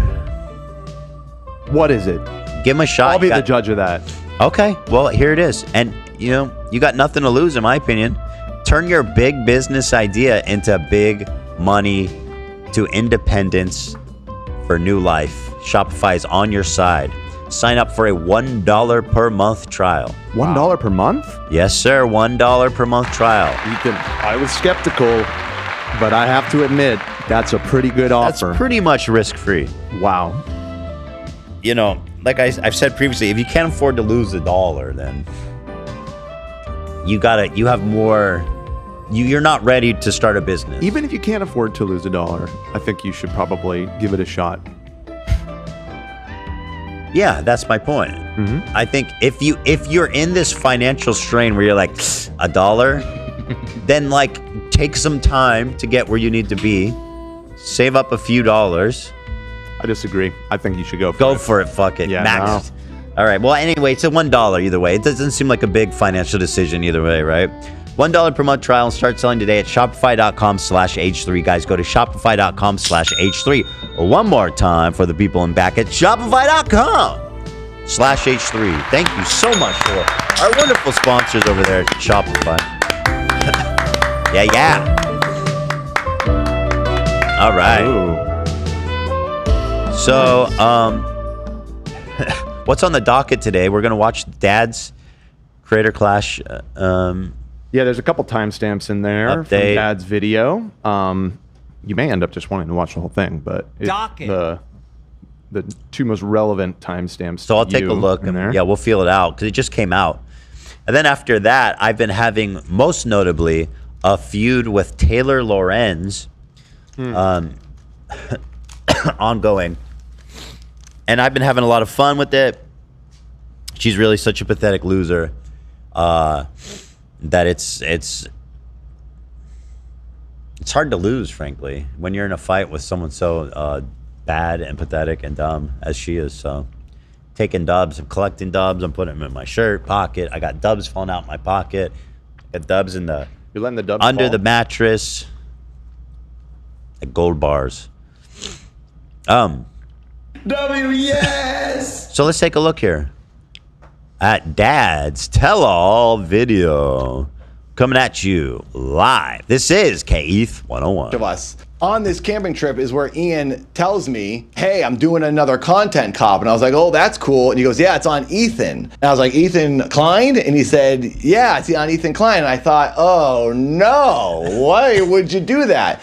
What is it? Give them a shot. I'll be the judge of that. Okay, well, here it is. And, you know, you got nothing to lose, in my opinion. Turn your big business idea into big money, to independence for new life. Shopify is on your side. Sign up for a $1 per month trial. $1 per month? Yes, sir. $1 per month trial. Ethan, I was skeptical, but I have to admit, that's a pretty good offer. That's pretty much risk-free. Wow. You know, like I've said previously, if you can't afford to lose $1, then you have more. You're not ready to start a business. Even if you can't afford to lose $1, I think you should probably give it a shot. Yeah, that's my point. I think if you're in this financial strain where you're like $1, then like take some time to get where you need to be, save up a few dollars, I disagree. I think you should go for Go it. for it. Fuck it. Yeah, Max. All right. Well, anyway, it's a $1 either way. It doesn't seem like a big financial decision either way, right? $1 per month trial and start selling today at Shopify.com/H3. Guys, go to Shopify.com/H3. One more time for the people in back at Shopify.com/H3. Thank you so much for our wonderful sponsors over there at Shopify. yeah. All right. Ooh. So, what's on the docket today? We're going to watch Dad's Creator Clash. Yeah, there's a couple timestamps in there from Update. Dad's video. You may end up just wanting to watch the whole thing, but the two most relevant timestamps. So I'll take a look in and there. yeah, we'll feel it out because it just came out. And then after that, I've been having most notably a feud with Taylor Lorenz ongoing. And I've been having a lot of fun with it. She's really such a pathetic loser that it's hard to lose, frankly, when you're in a fight with someone so bad and pathetic and dumb as she is. So taking dubs, I'm collecting dubs, I'm putting them in my shirt pocket. I got dubs falling out my pocket. Got dubs in the You're letting the dubs under fall? the mattress. Like gold bars. yes! So let's take a look here at Dad's Tell-All video. Coming at you live. This is KETH 101. Of us on this camping trip is where Ian tells me, hey, I'm doing another content cop. And I was like, oh, that's cool. And he goes, yeah, it's on Ethan. And I was like, Ethan Klein? And he said, yeah, it's on Ethan Klein. And I thought, oh, no, why would you do that?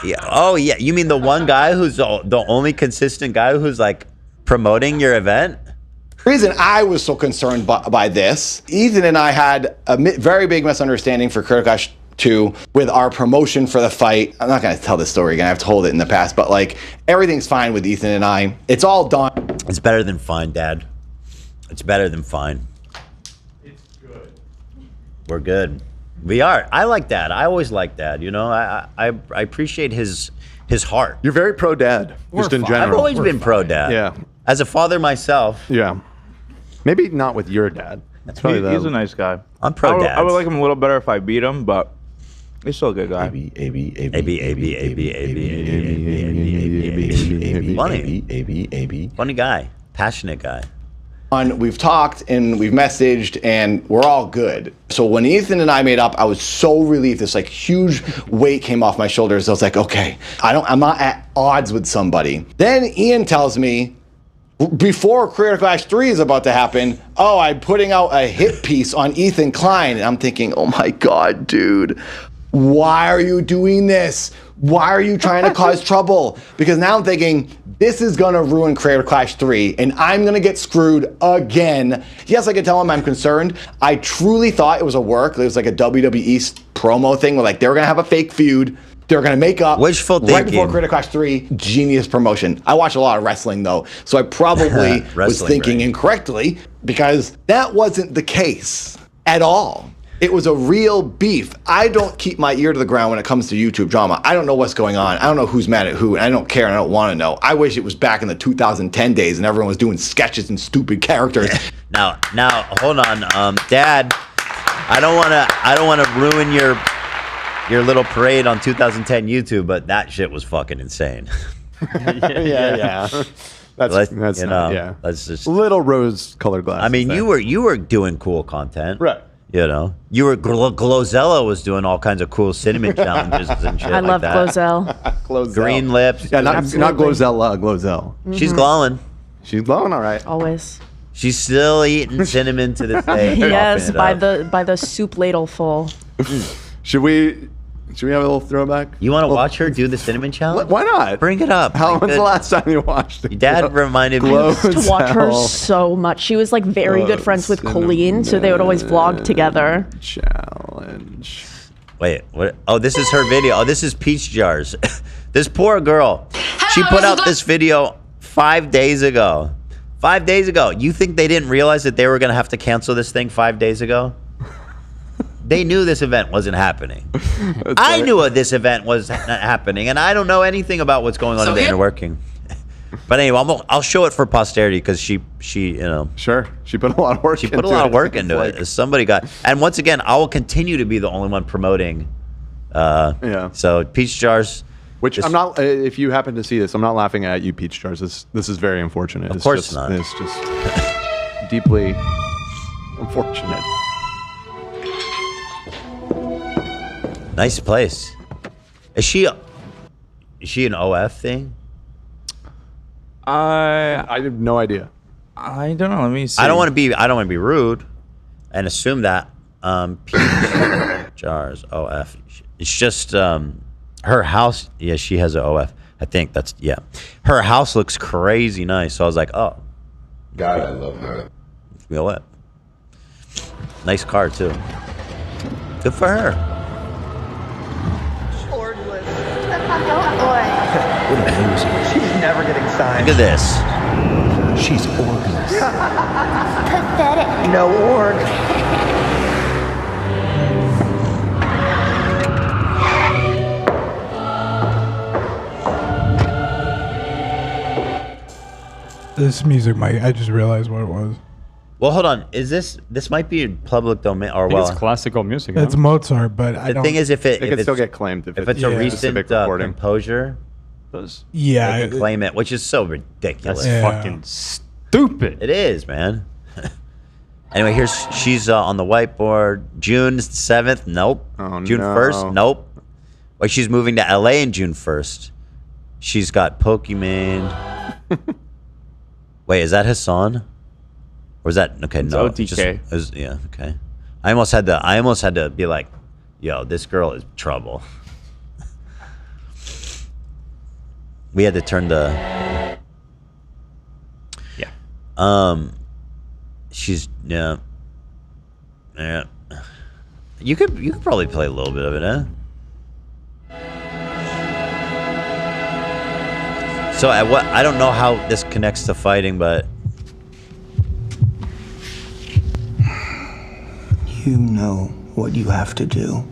Yeah. Oh, yeah. You mean the one guy who's the only consistent guy who's like promoting your event? The reason I was so concerned by this, Ethan and I had a very big misunderstanding for Critical Clash 2 with our promotion for the fight. I'm not going to tell this story again. I've told it in the past, but like everything's fine with Ethan and I. It's all done. It's better than fine, Dad. It's better than fine. It's good. We're good. We are. I like Dad. I always like Dad. You know, I appreciate his heart. You're very pro Dad, just in general. I've always been pro Dad. Yeah. As a father myself. Yeah. Maybe not with your dad. That's probably He's a nice guy. I'm pro Dad. I would like him a little better if I beat him, but he's still a good guy. Funny guy. Passionate guy. We've talked and we've messaged and we're all good. So when Ethan and I made up, I was so relieved. This like huge weight came off my shoulders. I was like, okay, I'm not at odds with somebody. Then Ian tells me, before Creator Clash 3 is about to happen, oh, I'm putting out a hit piece on Ethan Klein. And I'm thinking, oh my God, dude, why are you doing this? Why are you trying to cause trouble? Because now I'm thinking, this is gonna ruin Creator Clash 3 and I'm gonna get screwed again. Yes, I can tell him I'm concerned. I truly thought it was a work. It was like a WWE promo thing where like they were gonna have a fake feud. They're going to make up wishful right thinking. before Creator Clash 3. Genius promotion. I watch a lot of wrestling, though, so I probably was thinking incorrectly because that wasn't the case at all. It was a real beef. I don't keep my ear to the ground when it comes to YouTube drama. I don't know what's going on. I don't know who's mad at who, and I don't care, and I don't want to know. I wish it was back in the 2010 days and everyone was doing sketches and stupid characters. Now, hold on, Dad. I don't want to ruin your little parade on 2010 YouTube, but that shit was fucking insane. yeah. That's just little rose-colored glasses. I mean, you were doing cool content, right? You know, you were GloZell was doing all kinds of cool cinnamon challenges and shit. I love GloZell. GloZell. Green lips. Yeah, not GloZell. GloZell. She's glowing. She's glowing, all right. Always. She's still eating cinnamon to this day. Yes, by the soup ladle full. Should we have a little throwback? You want to watch her do the cinnamon challenge? Why not? Bring it up. When's the last time you watched it? Your dad reminded me. I used to watch her so much. She was like very good friends with Colleen, so they would always vlog together. Challenge. Wait, what? Oh, this is her video. Oh, this is Peach Jars. This poor girl. She put out this video 5 days ago. 5 days ago. You think they didn't realize that they were going to have to cancel this thing 5 days ago? They knew this event wasn't happening. I knew this event was not happening, and I don't know anything about what's going on in the inner working. But anyway, I'll show it for posterity because she you know. Sure. She put a lot of work. She put a lot of work into it. Somebody got, and once again, I will continue to be the only one promoting. Yeah. So Peach Jars. Which I'm not. If you happen to see this, I'm not laughing at you, Peach Jars. This is very unfortunate. Of course not. It's just deeply unfortunate. Nice place. Is she an OF thing? I have no idea. I don't know. Let me see. I don't want to be rude, and assume that Peach Jars OF. It's just her house. Yeah, she has an OF. I think that's Her house looks crazy nice. So I was like, oh, God, I love her. OF. Nice car too. Good for her. She's never getting signed. Look at this. She's orgless. Pathetic. No org. This music might. I just realized what it was. Well, hold on. Is this might be public domain or It's classical music. It's Mozart, but I the don't. thing is, if It it's can still get claimed if it's a recent specific recording. composure, Yeah, they can claim it, which is so ridiculous. That's fucking stupid. It is, man. Anyway, she's on the whiteboard. June 7th, nope. Oh, June no. 1st, nope. Well, she's moving to LA in June 1st. She's got Pokemon. Wait, is that Hassan? Or is that okay? It's No, OTK. Yeah, okay. I almost had to be like, yo, this girl is trouble. We had to turn the. She's yeah. You could probably play a little bit of it, huh? So I don't know how this connects to fighting, but You know what you have to do.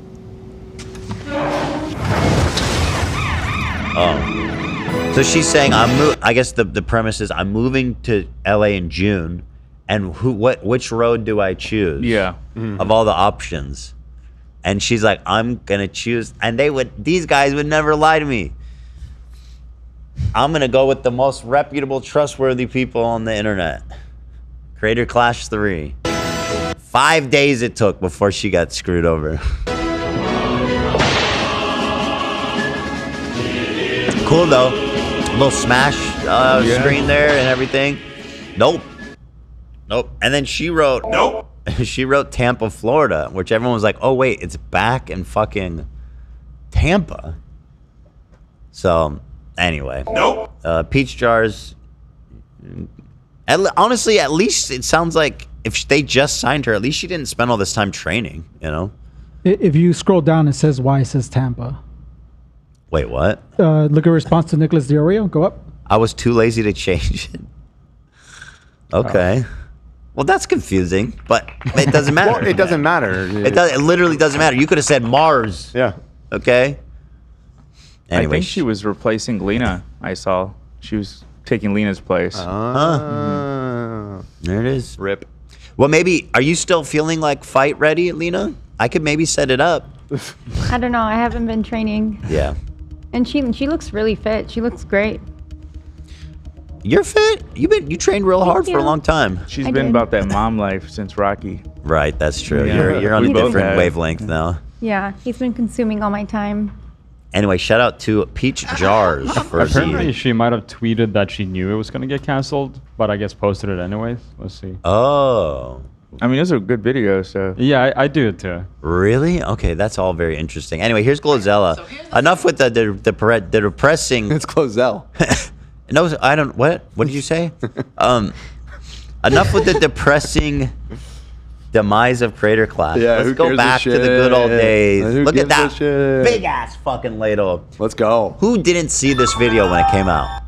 oh, so she's saying I guess the premise is I'm moving to LA in June, and which road do I choose? Yeah. Of all the options, and she's like, I'm gonna choose, and these guys would never lie to me. I'm gonna go with the most reputable, trustworthy people on the internet. Creator Clash 3. 5 days it took before she got screwed over. Cool though. Little smash screen there and everything. Nope. And then she wrote she wrote Tampa, Florida, which everyone was like, oh wait, it's back in fucking Tampa. So anyway. Peach Jars. Honestly, at least it sounds like if they just signed her, at least she didn't spend all this time training, you know? If you scroll down, it says why it says Tampa. Wait, what? Look at response to Nicholas Diorio. Go up. I was too lazy to change it. Okay. Well, that's confusing, but it doesn't matter. Well, it doesn't matter. It literally doesn't matter. You could have said Mars. Yeah. Okay. Anyway, I think she was replacing Lena. I saw she was taking Lena's place. There it is. Rip. Well, maybe, are you still feeling like fight ready, Lena? I could maybe set it up. I don't know. I haven't been training. Yeah. And she looks really fit. She looks great. You're fit. You trained real hard for a long time. She's been about that mom life since Rocky. Right, that's true. Yeah. You're on a We both different have. wavelength now. Yeah, he's been consuming all my time. Anyway, shout out to Peach Jars for Apparently, she might have tweeted that she knew it was going to get canceled, but I guess posted it anyways. Let's see. Oh. I mean, those are good videos, so. Yeah, I do it too. Really? Okay, that's all very interesting. Anyway, here's GloZell. Enough with the depressing. It's GloZell. No, I don't. What? What did you say? Enough with the depressing demise of Creator Clash. Yeah, Let's who go gives a back to the good old shit? days. Who Look at gives a that shit? big ass fucking ladle. Let's go. Who didn't see this video when it came out?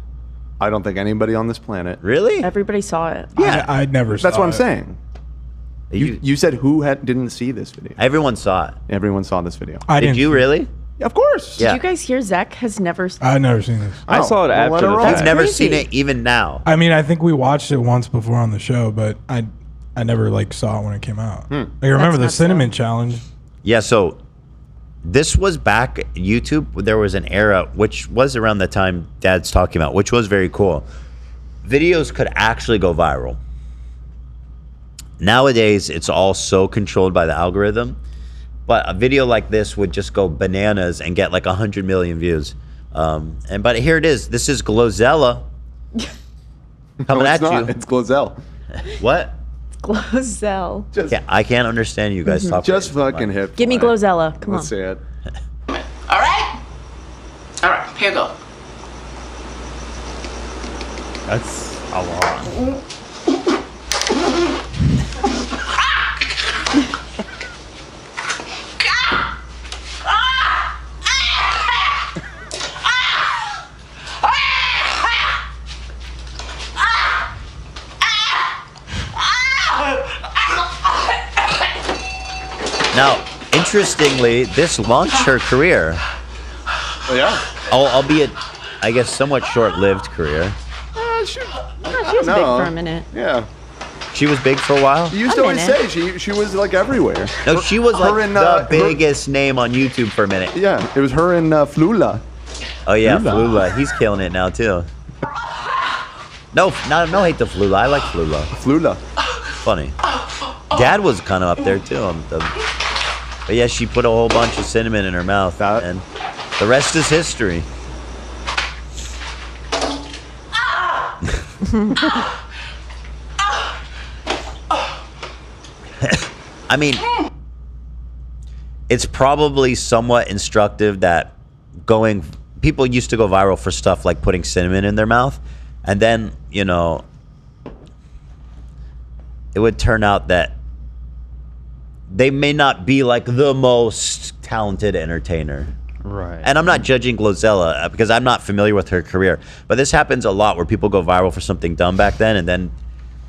I don't think anybody on this planet. Really? Everybody saw it. Yeah. I never saw That's what I'm it. saying. You said who didn't see this video? Everyone saw it. Everyone saw this video. I Did didn't you see it. really? Yeah, of course. Did you guys hear Zach has never? I've never seen this. I saw it after the I've fact. never seen it even now. I mean, I think we watched it once before on the show, but I never like saw it when it came out. Like, I remember the cinnamon challenge. Yeah, so this was back YouTube. There was an era, which was around the time Dad's talking about, which was very cool. Videos could actually go viral. Nowadays, it's all so controlled by the algorithm. But a video like this would just go bananas and get like 100 million views. But here it is. This is GloZell coming at you. It's GloZell. What? GloZell. I can't understand you guys talking. Just fucking hit. Give me GloZell. Come Let's see it. All right, here you go. That's a lot. Now, interestingly, this launched her career. Oh, yeah. Albeit, I guess, somewhat short-lived career. She was big for a minute. Yeah. She was big for a while? You used to always say she was like everywhere. No, she was like and, the biggest name on YouTube for a minute. Yeah, it was her and Flula. Oh yeah, Flula. He's killing it now too. No hate to Flula. I like Flula. Flula. Funny. Dad was kind of up there too. But yeah, she put a whole bunch of cinnamon in her mouth, and the rest is history. I mean, it's probably somewhat instructive that people used to go viral for stuff like putting cinnamon in their mouth, and then, you know, it would turn out that they may not be like the most talented entertainer. Right. And I'm not judging GloZell because I'm not familiar with her career, but this happens a lot where people go viral for something dumb back then, and then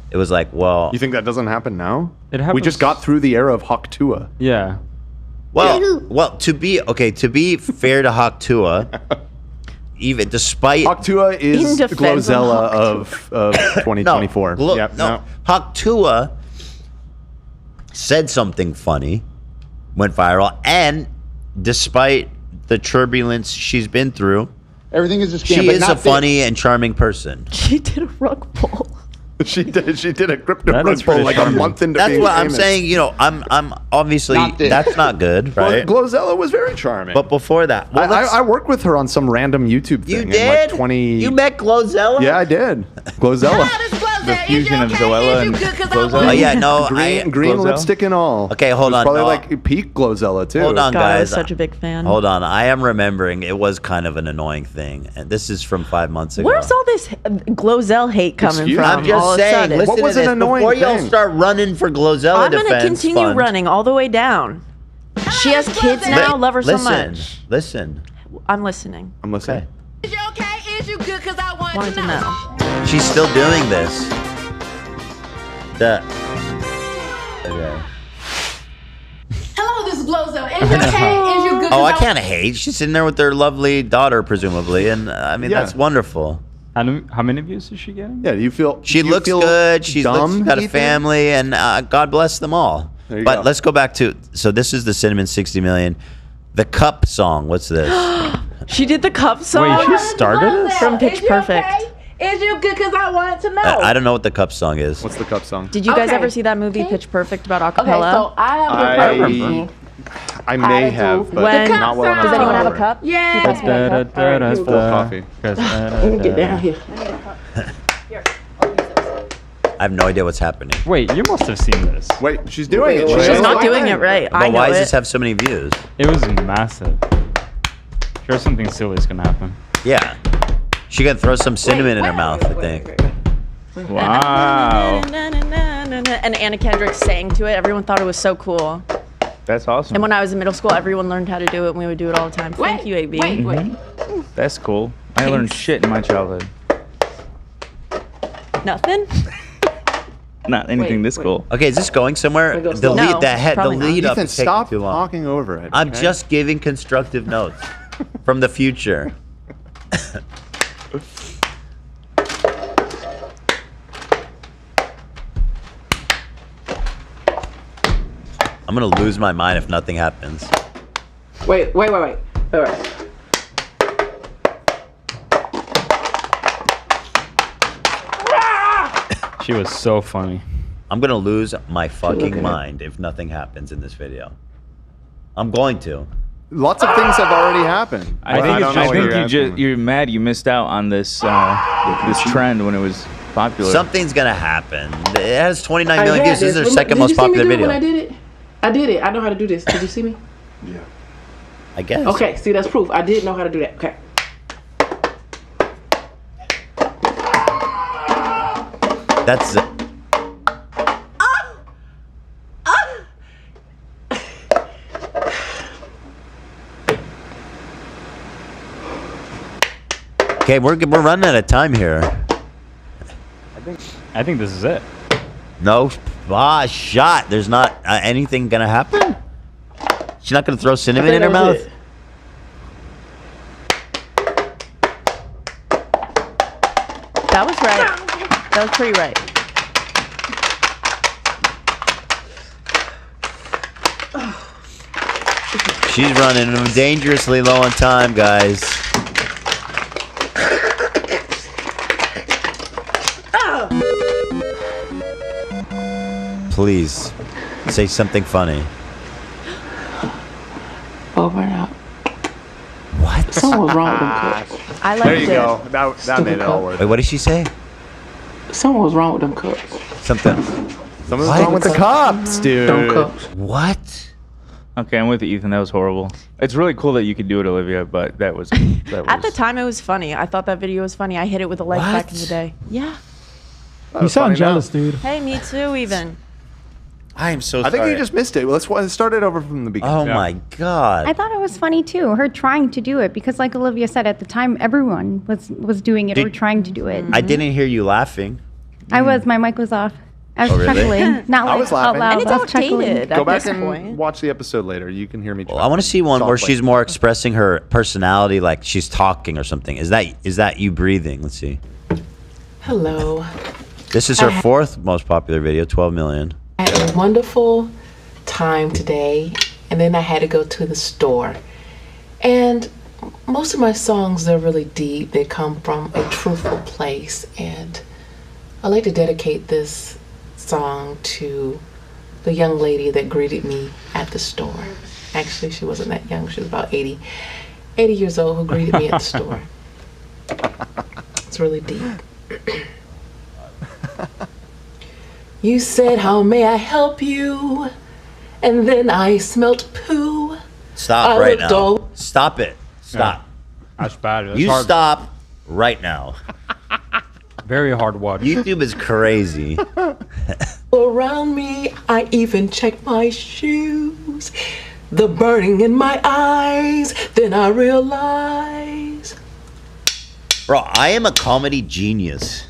it was like, well... You think that doesn't happen now? It happens. We just got through the era of Hawktua. Yeah. Well, to be fair to Hawktua, even despite... Hawktua is the GloZell of 2024. No, Hawktua said something funny, went viral, and despite the turbulence she's been through, everything is a scam. She is a funny and charming person. She did a rug pull. She did a crypto rug pull like a month into That's being what famous. I'm saying. You know, I'm obviously that's not good, right? Well, GloZell was very charming. But before that, I worked with her on some random YouTube thing. You in did? like 20. You met GloZell? Yeah, I did. GloZell. The fusion of Zoella and GloZell. Oh yeah, no, green GloZell? lipstick and all. Okay, hold on. Probably no. like peak GloZella too. Hold on, God, I was guys. such a big fan. Hold on, I am remembering it was kind of an annoying thing, and this is from 5 months ago. Where's all this GloZell hate coming Excuse from? I'm just all saying. Of a sudden? Listen What was to an this. annoying Before y'all thing? start running for GloZell I'm defense gonna continue fund. running all the way down. She has kids now. Love her so much. Listen. I'm listening. I'm listening. Is you okay? Is you good? Cause I want Wanted to know. She's still doing this. Okay. Hello, this is GloZell. Is you okay? Is you good? Oh, I can't hate. She's sitting there with her lovely daughter, presumably, and I mean that's wonderful. How many views is she getting? Yeah, do you feel She do you looks feel good. She's dumb, got a Ethan? family, and God bless them all. There you But go. let's go back to this is the Cinnamon 60 Million, the Cup song. What's this? She did the cup song. Wait, she started this? From Pitch Perfect. Is you good? Cause I want to know. I don't know what the Cup song is. What's the Cup song? Did you guys Okay. ever see that movie Pitch Perfect about Okay, acapella? so I have a question. I may have, but When- not well enough. Does to anyone have a remember. cup? Yeah. You guys have a cup? All right, here we go. Coffee. Let me get down here. I have no idea what's happening. Wait, you must have seen this. Wait, she's doing it. She's not doing it right. I But know why does it. this have so many views? It was massive. Sure, something silly is gonna happen. Yeah. She gonna throw some cinnamon in her mouth, I think. Wow. And Anna Kendrick sang to it. Everyone thought it was so cool. That's awesome. And when I was in middle school, everyone learned how to do it, and we would do it all the time. Thank you, AB. Wait. That's cool. I learned shit in my childhood. Nothing? Not anything this cool. Okay, is this going somewhere? It goes The slow. lead, No, the lead up Ethan, is taking stop too long. talking over it. I'm okay? just giving constructive notes from the future. I'm gonna lose my mind if nothing happens. Wait. All right. She was so funny. I'm gonna lose my fucking mind if nothing happens in this video. I'm going to. Lots of things have already happened. I think you're mad you missed out on this this trend when it was popular. Something's gonna happen. It has 29 million views. This is their second most popular video. When I did it. I know how to do this. Did you see me? Yeah. I guess. Okay, see, that's proof. I did know how to do that. Okay. That's it. Okay, we're running out of time here. I think this is it. No, shot. There's not anything gonna happen. She's not gonna throw cinnamon in her mouth. That was right. That was pretty right. She's running dangerously low on time, guys. Please, say something funny. Over and out. What? Something was wrong with them cups. I liked There you it. go. That made it all worth Wait, it. what did she say? Something was wrong with them cups. Something. Something's wrong with the cups, dude. Them cups. What? Okay, I'm with you, Ethan. That was horrible. It's really cool that you could do it, Olivia, but that was At the time, it was funny. I thought that video was funny. I hit it with a like back in the day. Yeah. You sound jealous, dude. Hey, me too, even. I am so I sorry. think you just missed it. Let's start it over from the beginning. Oh my God. I thought it was funny too, her trying to do it, because like Olivia said, at the time everyone was doing it or trying to do it. I didn't hear you laughing. I was, my mic was off. I was Oh, really? chuckling. Not I like was laughing. out loud. And it's I was chuckling. outdated Go at back this and point. watch the episode later. You can hear me. Well, I want to see one where softly. she's more expressing her personality, like she's talking or something. Is that you breathing? Let's see. Hello. This is her fourth most popular video, 12 million. I had a wonderful time today, and then I had to go to the store. And most of my songs, they're really deep. They come from a truthful place. And I like to dedicate this song to the young lady that greeted me at the store. Actually, she wasn't that young. She was about 80 years old, who greeted me at the store. It's really deep. You said, how may I help you? And then I smelt poo. Stop right now. Stop it. Stop. That's bad. That's You hard. stop right now. Very hard watch. YouTube is crazy. Around me, I even checked my shoes. The burning in my eyes, then I realized. Bro, I am a comedy genius.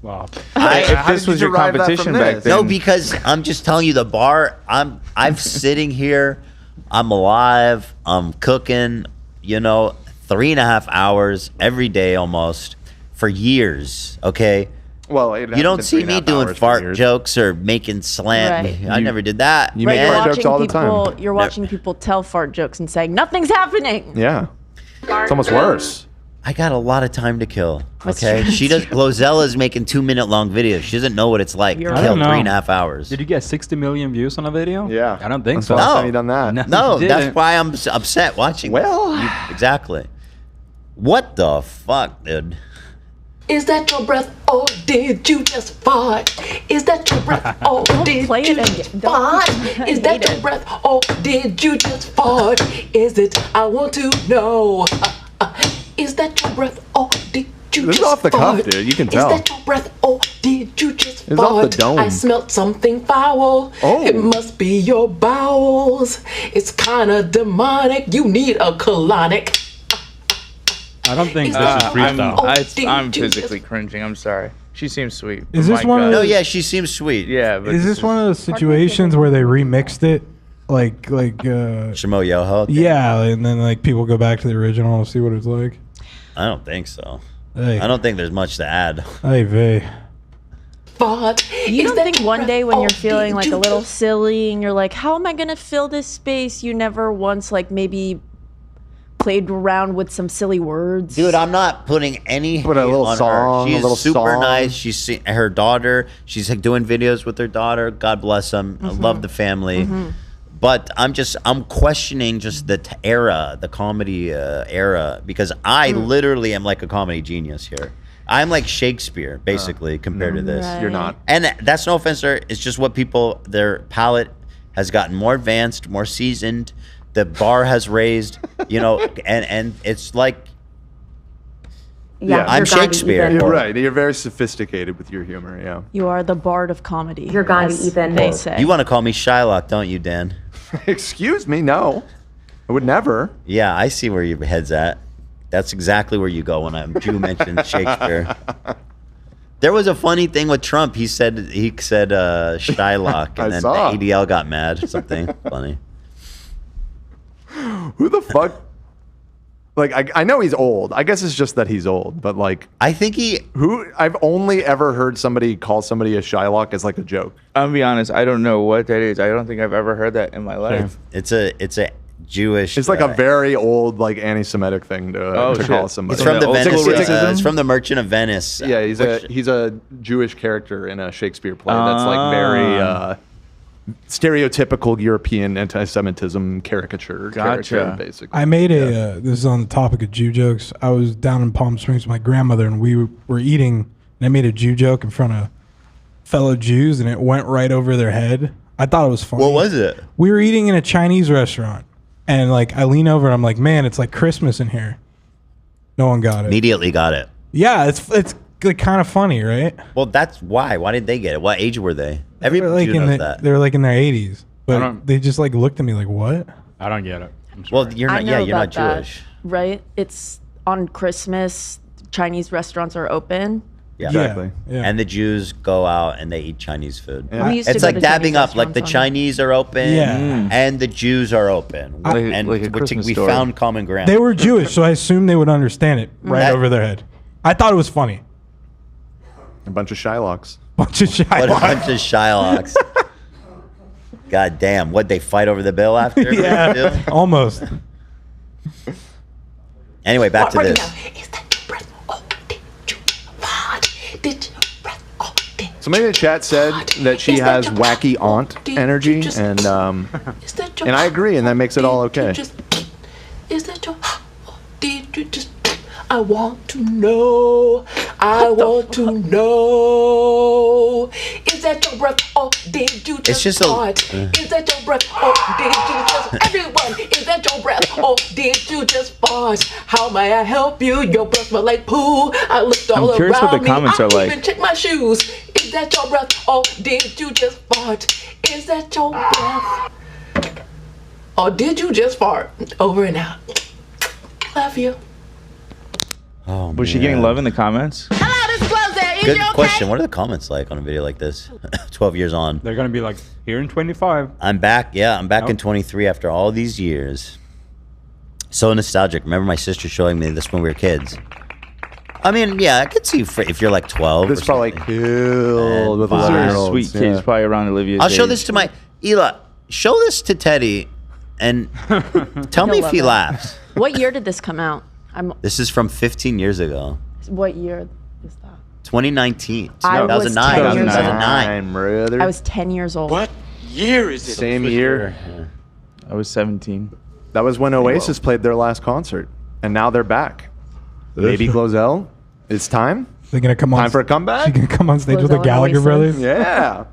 Wow. If this was your competition back then. No, because I'm just telling you the bar. I'm sitting here. I'm alive. I'm cooking. 3.5 hours every day almost for years. Okay. Well, you don't see me doing fart jokes or making slant. Right. I never did that. You make fart jokes all the time. You're watching people tell fart jokes and saying nothing's happening. Yeah. It's almost worse. I got a lot of time to kill. That's Okay. true. She does. GloZell is making 2-minute long videos. She doesn't know what it's like to I kill don't know. 3.5 hours. Did you get 60 million views on a video? Yeah. I don't think so. Last time you done that. No, you that's didn't. why I'm upset watching. Well, exactly. What the fuck, dude? Is that your breath, or did you just fart? Is that your breath, or did play you it just again. fart? I Is that hate your it. breath, or did you just fart? Is it? I want to know. Is that your breath, or did you This just is off the cuff, fart? dude. You can tell. Is that your breath, or did you just It's off fart? the dome. I smelt something foul. Oh. It must be your bowels. It's kind of demonic. You need a colonic. I don't think Is this that is your breath, freestyle. or did I'm you physically cringing. I'm sorry. She seems sweet. Is Oh this my one of God. No, those- yeah, she seems sweet. Yeah, but Is this one of those situations where they remixed it, like Shimo Yoho? yeah, and then like people go back to the original and see what it's like? I don't think so. Hey. I don't think there's much to add. Hey, Vay. You don't think one day when you're feeling like a little silly and you're like, how am I gonna fill this space? You never once like maybe played around with some silly words. Dude, I'm not putting any Put a hate little on song, her. a She's little super song. nice. She's her daughter. She's like, doing videos with her daughter. God bless them. I love the family. But I'm questioning just the era, the comedy era, because I literally am like a comedy genius here. I'm like Shakespeare, basically, compared to this. You're not. And that's no offense to her. It's just what people, their palate has gotten more advanced, more seasoned. The bar has raised, you know, and it's like, Yeah, I'm you're Gandhi, Shakespeare. Ethan. You're right. You're very sophisticated with your humor. Yeah. You are the bard of comedy. You're Gandhi, as Ethan. They say. You want to call me Shylock, don't you, Dan? Excuse me. No, I would never. Yeah, I see where your head's at. That's exactly where you go when you mentioned Shakespeare. There was a funny thing with Trump. He said Shylock, I and then saw. the ADL got mad. Something funny. Who the fuck? Like, I know he's old. I guess it's just that he's old. But like, I think I've only ever heard somebody call somebody a Shylock as like a joke. I'll be honest. I don't know what that is. I don't think I've ever heard that in my life. It's a Jewish. It's like a very old, like anti-Semitic thing to shit. call somebody. It's from the old Venice. school It's from the Merchant of Venice. Yeah, he's a Jewish character in a Shakespeare play that's like very stereotypical European anti-Semitism caricature character, basically. I made this is on the topic of Jew jokes. I was down in Palm Springs with my grandmother, and we were eating, and I made a Jew joke in front of fellow Jews, and it went right over their head. I thought it was funny. What was it? We were eating in a Chinese restaurant, and like I lean over and I'm like, man, it's like Christmas in here. No one got it. Immediately got it. Yeah, it's like kind of funny, right? Well, that's why. Why did they get it? What age were they? Everybody Like knows that. they were like in their 80s, I but don't- they just like looked at me like, what? I don't get it. Well, you're I not. know Yeah, you're not about that, Jewish. right? It's on Christmas. Chinese restaurants are open. Yeah. Exactly. Yeah. And the Jews go out and they eat Chinese food. Yeah. We used to It's go like to dabbing Chinese up. Like the restaurants Chinese are open, Yeah. and the Jews are open, and like a which Christmas we story. found common ground. They were Jewish, so I assumed they would understand it right That- over their head. I thought it was funny. A bunch of Shylocks. Bunch of shy. What a bunch of Shylocks. God damn! What'd they fight over the bill after? Yeah, almost. Anyway, back to this. Somebody in the chat said that she has wacky aunt energy, and I agree, and that makes it all okay. Is that your? Did you just? I want to know. I want to know. Is that your breath? Or did you just just a- fart? Is that your breath? Or did you just? Everyone, is that your breath? Or did you just fart? How may I help you? Your breath smell like poo. I looked all I'm curious around what the comments me. are I like. even checked my shoes. Is that your breath? Or did you just fart? Is that your breath? Or did you just fart? Over and out. Love you. Oh, Was she getting love in the comments? Hello, this is GloZell. Is Good you okay? question. What are the comments like on a video like this? 12 years on. They're gonna be like, here in 25. I'm back. Yeah, I'm back in Nope. 23 after all these years. So nostalgic. Remember my sister showing me this when we were kids. I mean, yeah, I could see if you're like 12. This or probably something. killed with Wow. These are 11-year-olds. sweet kids, probably around Olivia's I'll show age. this to my Ela. Show this to Teddy, and tell me He'll if he love it. laughs. What year did this come out? This is from 15 years ago. What year is that? 2019. I was 2009. 10 years 2009. brother. I was 10 years old. What year is it? Same year. I was 17. That was when Oasis played their last concert, and now they're back. Baby GloZell, it's time. They're gonna come on. Time for a comeback. She gonna come on stage with the GloZell and Gallagher Oasis. brothers. Yeah.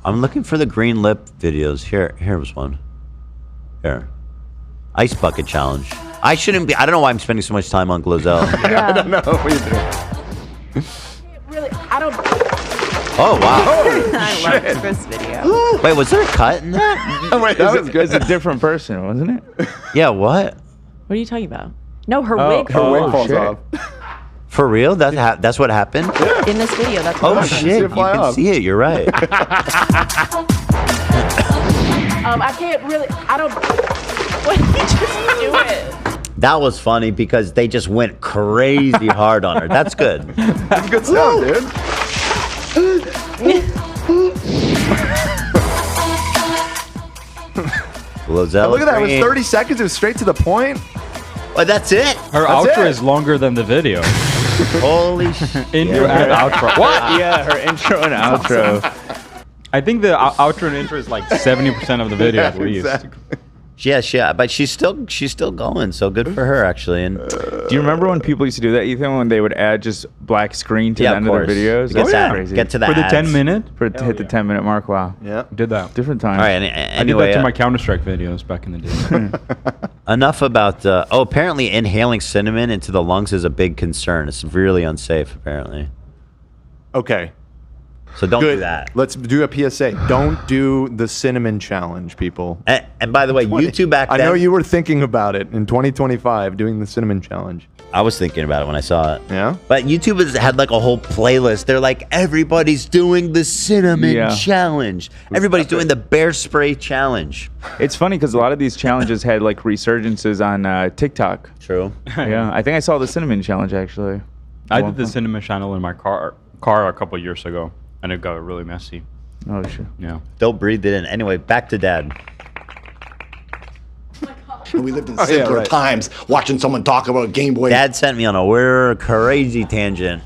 I'm looking for the green lip videos. Here was one. Here. Ice bucket challenge. I shouldn't be. I don't know why I'm spending so much time on GloZell. I don't know either. Really, I don't. Oh wow. I love this video. Wait, was there a cut in that? Wait, that was good. It's a different person, wasn't it? Yeah. What? What are you talking about? No, her Oh, wig. her Her Oh, wig falls shit. off. For real? That's what happened? In this video, that's Oh what shit! You can see it. You're right. I can't really. I don't. Why did he just do it? That was funny because they just went crazy hard on her. That's good. That's good stuff, dude. GloZell. Look at that. It was 30 seconds. It was straight to the point. Oh, that's it. Her outro is longer than the video. Holy shit. Intro and outro. What? Yeah, her intro and outro. I think the outro and intro is like 70% of the video at least. Exactly. Yeah, but she's still going. So good for her, actually. And Do you remember when people used to do that, Ethan, when they would add just black screen to Yeah, the of end of course. their videos? Get That's that- crazy. get to the For the ads. 10 minute? To hit the 10-minute mark. Wow. Yeah. Did that. Different times. all right. I did Anyway, that to my Counter-Strike videos back in the day. enough about. Apparently inhaling cinnamon into the lungs is a big concern. It's really unsafe, apparently. Okay. So don't Good. do that. Let's do a PSA. Don't do the cinnamon challenge, people. And by the way, YouTube back then. I know you were thinking about it in 2025, doing the cinnamon challenge. I was thinking about it when I saw it. Yeah? But YouTube has had like a whole playlist. They're like, everybody's doing the cinnamon Yeah. challenge. Everybody's doing the bear spray challenge. It's funny because a lot of these challenges had like resurgences on TikTok. True. Yeah, I think I saw the cinnamon challenge actually. I did the cinnamon channel in my car a couple years ago, and it got really messy. Oh shit. Yeah. Don't breathe it in. Anyway, back to Dad. We lived in simpler times watching someone talk about Game Boy Dad sent me on a crazy tangent.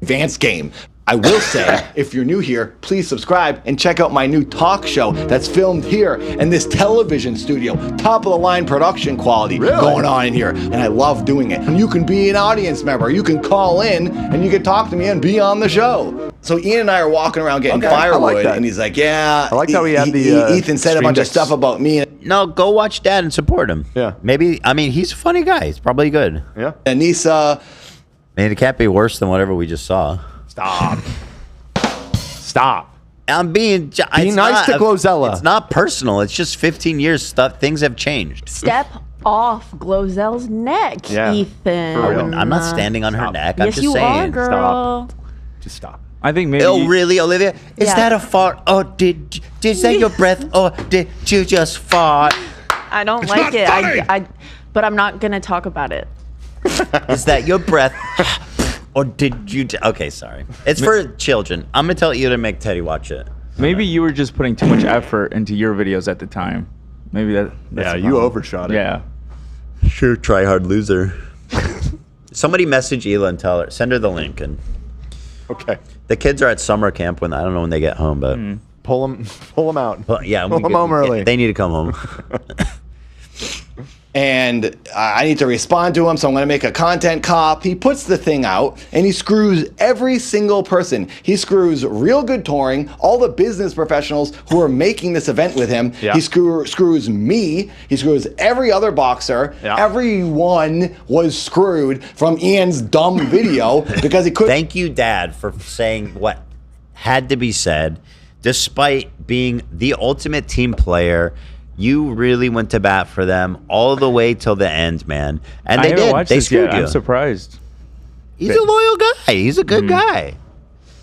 Advance game. I will say, if you're new here, please subscribe and check out my new talk show that's filmed here in this television studio. Top of the line production quality going on in here. And I love doing it. And you can be an audience member. You can call in and you can talk to me and be on the show. So Ian and I are walking around getting firewood, and he's like, yeah. I like how he had the Ethan said a bunch of stuff about me. No, go watch Dad and support him. Yeah. Maybe, I mean, he's a funny guy. He's probably good. Yeah. Anisa. Man, it can't be worse than whatever we just saw. Stop. Stop. I'm being... Be nice to GloZell. It's not personal. It's just 15 years. Things have changed. Step off GloZell's neck, Yeah. Ethan. I'm not standing on her neck. I'm Yes, just you saying. are, girl. Just stop. I think maybe. Oh, really, Olivia? Is Yeah. that a fart? Oh, did that your breath? Or did you just fart? I don't like it. But I'm not gonna talk about it. Is that your breath? Or did you... Okay, sorry. It's for children. I'm going to tell you to make Teddy watch it. Maybe you were just putting too much effort into your videos at the time. Maybe that's Yeah, the you problem. overshot it. Yeah. Sure, try hard loser. Somebody message Hila and tell her. Send her the link. And Okay. the kids are at summer camp I don't know when they get home, but... Pull them out. Yeah. Pull them home early. They need to come home. And I need to respond to him, so I'm going to make a content cop. He puts the thing out, and he screws every single person. He screws Real Good Touring, all the business professionals who are making this event with him. Yeah. He screws me. He screws every other boxer. Yeah. Everyone was screwed from Ian's dumb video because he couldn't. Thank you, Dad, for saying what had to be said. Despite being the ultimate team player, you really went to bat for them all the way till the end, man. And they did. They screwed you. I'm surprised. He's a loyal guy. He's a good guy.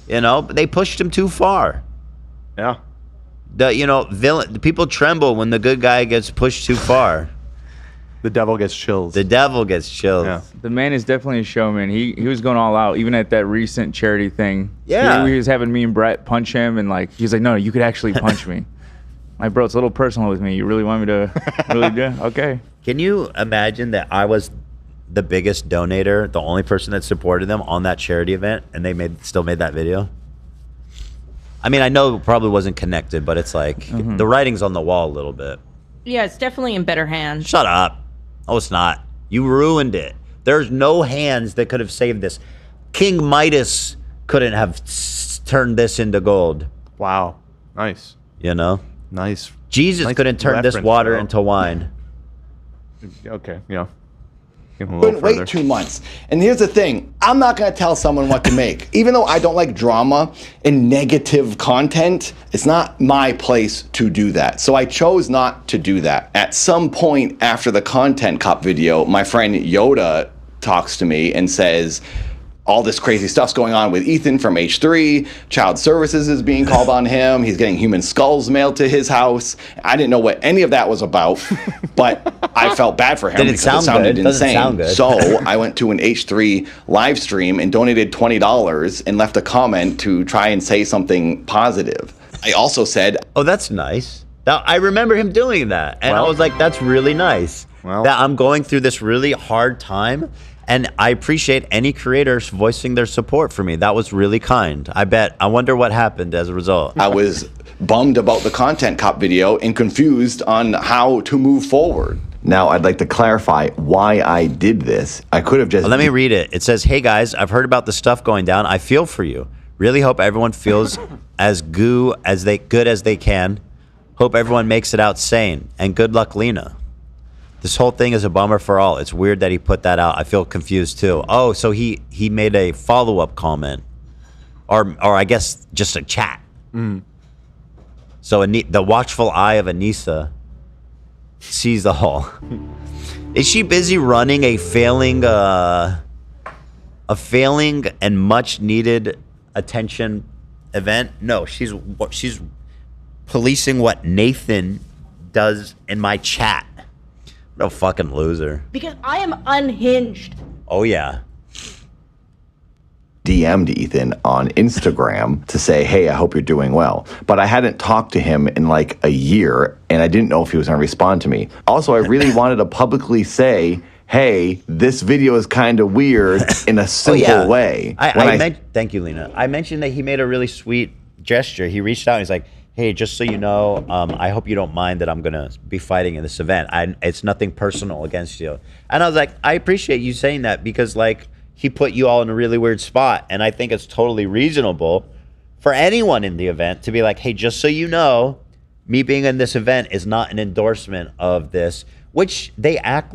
You know, but they pushed him too far. Yeah. The people tremble when the good guy gets pushed too far. The devil gets chills. The devil gets chills. Yeah. The man is definitely a showman. He was going all out, even at that recent charity thing. Yeah. He was having me and Brett punch him, and like he was like, "No, you could actually punch me." Like, bro, it's a little personal with me. You really want me to really do? Okay. Can you imagine that I was the biggest donator, the only person that supported them on that charity event, and they still made that video? I mean, I know it probably wasn't connected, but it's like the writing's on the wall a little bit. Yeah, it's definitely in better hands. Shut up. Oh, it's not. You ruined it. There's no hands that could have saved this. King Midas couldn't have turned this into gold. Wow. Nice. You know? Nice. Jesus Nice couldn't turn this reference, water bro. into wine. Okay. Yeah. Couldn't wait 2 months. And here's the thing, I'm not going to tell someone what to make. Even though I don't like drama and negative content, it's not my place to do that. So I chose not to do that. At some point after the Content Cop video, my friend Yoda talks to me and says, all this crazy stuff's going on with Ethan from H3. Child Services is being called on him. He's getting human skulls mailed to his house. I didn't know what any of that was about, but I felt bad for him Didn't because sound it sounded good. Doesn't insane. sound good. So I went to an H3 live stream and donated $20 and left a comment to try and say something positive. I also said, "Oh, that's nice." Now, I remember him doing that, and I was like, "That's really nice." Well, that I'm going through this really hard time. And I appreciate any creators voicing their support for me. That was really kind. I wonder what happened as a result. I was bummed about the Content Cop video and confused on how to move forward. Now, I'd like to clarify why I did this. I could have just... Let me read it. It says, "Hey guys, I've heard about the stuff going down. I feel for you. Really hope everyone feels as good as they can. Hope everyone makes it out sane. And good luck, Lena. This whole thing is a bummer for all. It's weird that he put that out. I feel confused too." Oh, so he made a follow-up comment, or I guess just a chat. So the watchful eye of Anisa sees the whole. Is she busy running a failing and much needed attention event? No, she's policing what Nathan does in my chat. What a fucking loser. Because I am unhinged. Oh, yeah. DM'd Ethan on Instagram to say, "Hey, I hope you're doing well." But I hadn't talked to him in like a year, and I didn't know if he was going to respond to me. Also, I really wanted to publicly say, "Hey, this video is kind of weird," in a simple way. Thank you, Lena. I mentioned that he made a really sweet gesture. He reached out and he's like, "Hey, just so you know, I hope you don't mind that I'm going to be fighting in this event. It's nothing personal against you." And I was like, I appreciate you saying that because, like, he put you all in a really weird spot. And I think it's totally reasonable for anyone in the event to be like, "Hey, just so you know, me being in this event is not an endorsement of this," which they act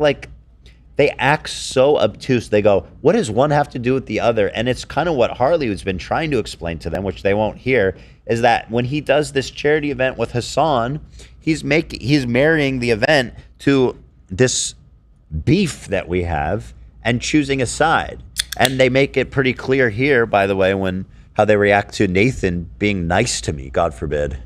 so obtuse. They go, "What does one have to do with the other?" And it's kind of what Harley has been trying to explain to them, which they won't hear, is that when he does this charity event with Hassan, he's marrying the event to this beef that we have and choosing a side. And they make it pretty clear here, by the way, how they react to Nathan being nice to me, God forbid.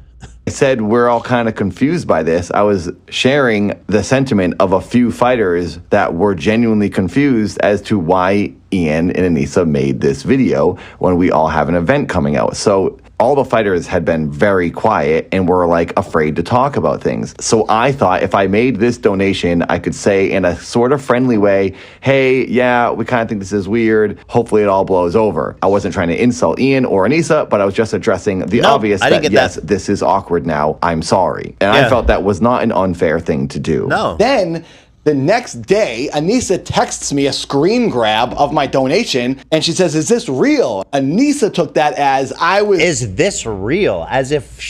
I said we're all kind of confused by this. I was sharing the sentiment of a few fighters that were genuinely confused as to why Ian and Anisa made this video when we all have an event coming out. So all the fighters had been very quiet and were like afraid to talk about things. So I thought if I made this donation, I could say in a sort of friendly way, "Hey, yeah, we kind of think this is weird. Hopefully it all blows over." I wasn't trying to insult Ian or Anisa, but I was just addressing the obvious that, yes, this is awkward now. I'm sorry. And I felt that was not an unfair thing to do. No. Then the next day, Anisa texts me a screen grab of my donation, and she says, "Is this real?" Anisa took that as Is this real? As if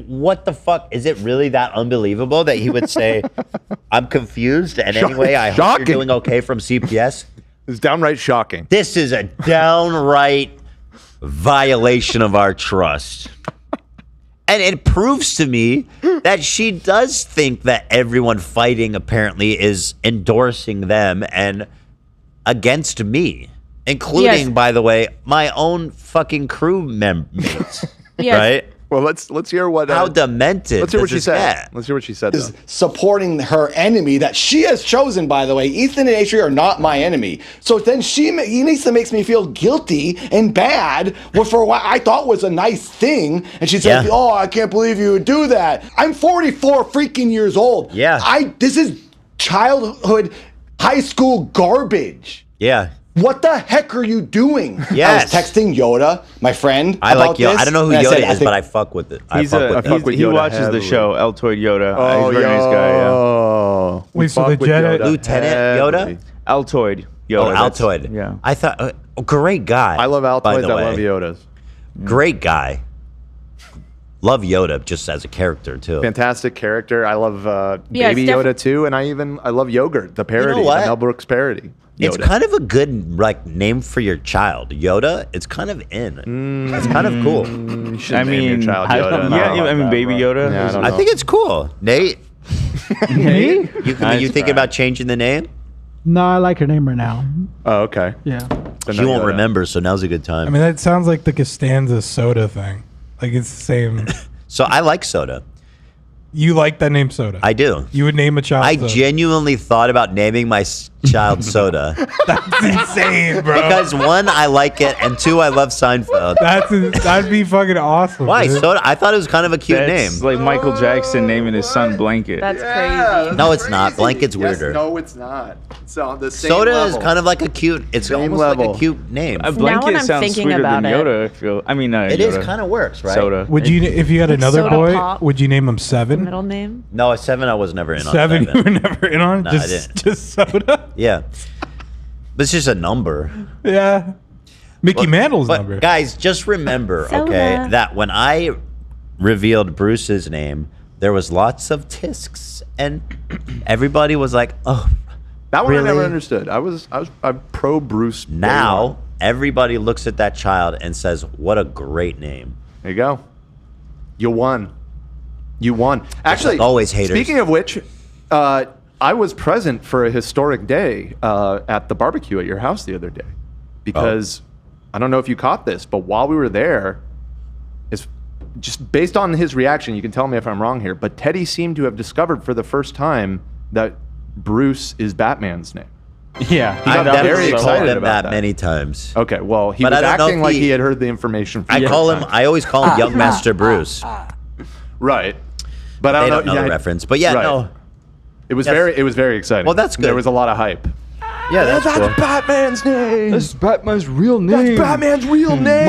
what the fuck? Is it really that unbelievable that he would say, "I'm confused, and anyway, I hope you're doing okay from CPS"? It's downright shocking. This is a downright violation of our trust. And it proves to me that she does think that everyone fighting apparently is endorsing them and against me, including, by the way, my own fucking crew mates. Right? Well, let's hear what. How demented. Let's hear what she said. Get? Let's hear what she said. Though. Is supporting her enemy that she has chosen, by the way. Ethan and H3 are not my enemy. So then Anisa makes me feel guilty and bad for what I thought was a nice thing. And she says, "Oh, I can't believe you would do that. I'm 44 freaking years old. Yeah. This is childhood, high school garbage. Yeah. What the heck are you doing?" Yes. I was texting Yoda, my friend. I like Yoda. This, I don't know who Yoda is, but I fuck with it. He watches the show, Altoid Yoda. Oh, he's a very nice guy, yeah. Wait, so the Jedi... Lieutenant Yoda? Altoid Yoda. Oh, Altoid. Yeah. I thought, great guy. I love Altoids. I love Yodas. Great guy. Love Yoda just as a character too. Fantastic character. I love Baby Yoda too, and I love Yogurt, the parody, the Mel Brooks parody. Yoda. It's kind of a good name for your child, Yoda. It's kind of in. It's kind of cool. I mean, your child Yoda. Baby Yoda. Yeah, I think it's cool. Nate, Nate, you thinking about changing the name? No, I like her name right now. Oh, okay. Yeah. So She now you won't gotta- remember, so now's a good time. I mean, that sounds like the Costanza soda thing. Like it's the same. So I like soda. You like that name soda? I do. You would name a child I soda. genuinely thought about naming my child soda. That's insane, bro. Because one, I like it, and two, I love Seinfeld. That'd be fucking awesome. Why dude. soda? I thought it was kind of a cute That's name. like Michael Jackson naming his son Blanket. That's crazy. No, it's not. Blanket's Yes, weirder. no, it's not. It's on the same Soda level. is kind of like a cute. It's Same almost level. like a cute name. A Blanket when I'm sounds thinking sweeter about than it. Yoda. I feel. I mean, It Yoda. is kind of works, right? Soda. Would you, if you had another Soda boy, pop. would you name him Seven? Middle name? No, a 7 I was never in on. Seven, you were never in on? No, I just, didn't. just soda? Yeah. But it's just a number. Yeah. Mickey Mantle's number. Guys, just remember, Soda. okay, that when I revealed Bruce's name, there was lots of tisks, and everybody was like, "Oh, That one really?" I never understood. I'm pro Bruce. Now everybody looks at that child and says, "What a great name!" There you go. You won. You won. Actually, like always haters. Speaking of which, I was present for a historic day at the barbecue at your house the other day, because I don't know if you caught this, but while we were there, is just based on his reaction, you can tell me if I'm wrong here, but Teddy seemed to have discovered for the first time that Bruce is Batman's name. Yeah, He got I've very definitely excited called him about that many times. Okay, well, he But was I don't know acting if like he- he had heard the information from I you. call him. I always call him Young Master Bruce. Right. But I They don't don't know the yeah, reference, but yeah, right. no. It was Yes. very exciting. Well, that's good. There was a lot of hype. Yeah, that's cool. Batman's name. That's Batman's real name. That's Batman's real name.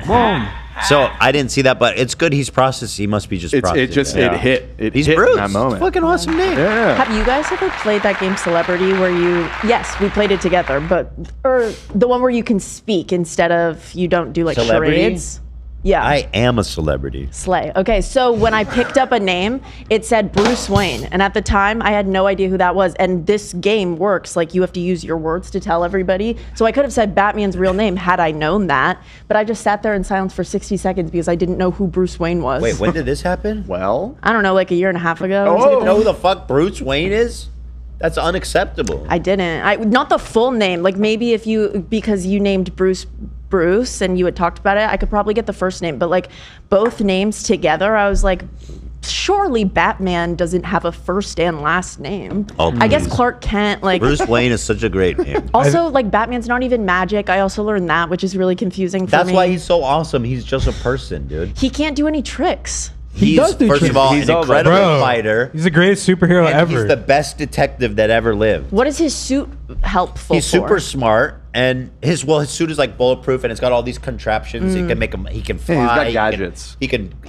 Mom. So I didn't see that, but it's good. He's processed. He must be just. It processing just it. it hit. It He's hit Bruce. in that moment. Fucking awesome name. Yeah. Have you guys ever played that game Celebrity where you, yes, we played it together, but, or the one where you can speak instead of, you don't do like Celebrity? charades? Yeah. I am a celebrity. Slay. Okay, so when I picked up a name, it said Bruce Wayne. And at the time, I had no idea who that was. And this game works. Like, you have to use your words to tell everybody. So I could have said Batman's real name had I known that. But I just sat there in silence for 60 seconds because I didn't know who Bruce Wayne was. Wait, when did this happen? Well, I don't know, like a year and a half ago. or You something. know who the fuck Bruce Wayne is? That's unacceptable. I didn't. Not the full name. Like maybe if you, because you named Bruce and you had talked about it, I could probably get the first name. But like both names together, I was like, surely Batman doesn't have a first and last name. Oh, I guess please. Clark Kent, like. Bruce Wayne is such a great name. Also, like Batman's not even magic. I also learned that, which is really confusing for That's me. why he's so awesome. He's just a person, dude. He can't do any tricks. He's, does do first tricks. of all, He's an all that. incredible Bro, fighter. he's the greatest superhero And ever. he's the best detective that ever lived. What is his suit helpful He's for? super smart, and his suit is like bulletproof, and it's got all these contraptions. He can make him. He can fly. Yeah, he's got he can- gadgets.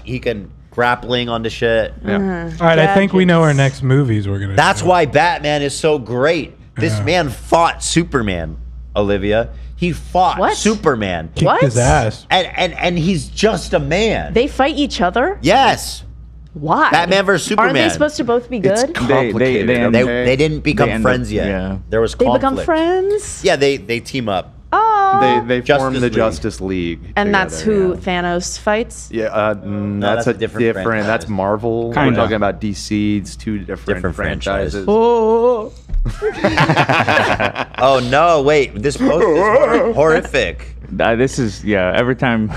He can grappling onto shit. yeah. All right, I think we know our Gadgets. next movies we're gonna. That's do. why Batman is so great. This man fought Superman, Olivia. He fought What? Superman. Kicked What? his ass. And he's just a man. They fight each other? Yes. Why? Batman versus Aren't they Superman. supposed to both be good? Complicated. They, okay? they didn't become They end friends up- yet. yeah. There was They conflict. become friends? Yeah, they team up. Oh. They Justice formed the League. Justice League. And that's together, who yeah. Thanos fights? Yeah, that's that's a a different franchise. That's Marvel. Kinda. We're talking about DC. It's two different franchises. Oh. Oh no! Wait, this post is horrific. This is every time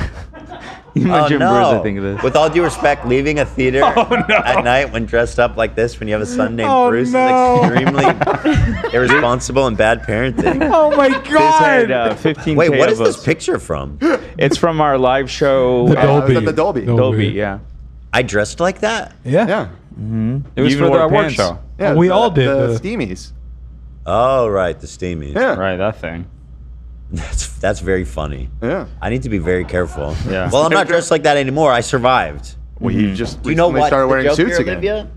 you Oh mention no! Bruce, I think of this. With all due respect, leaving a theater at night when dressed up like this, when you have a son named Bruce, is extremely irresponsible and bad parenting. Oh my This had god! 15K Wait, what is of this us. picture from? It's from our live show. The Dolby. the Dolby. Dolby, yeah. I dressed like that. Yeah. Yeah. It was You even for the wore award pants. show. Yeah, We all did The the- Steamies. Oh right, the steamies. Yeah. Right, that thing. That's very funny. Yeah. I need to be very careful. Yeah. Well, I'm not dressed like that anymore. I survived. Well, you just Do you know recently what? started the wearing joke suits here, again. Olivia?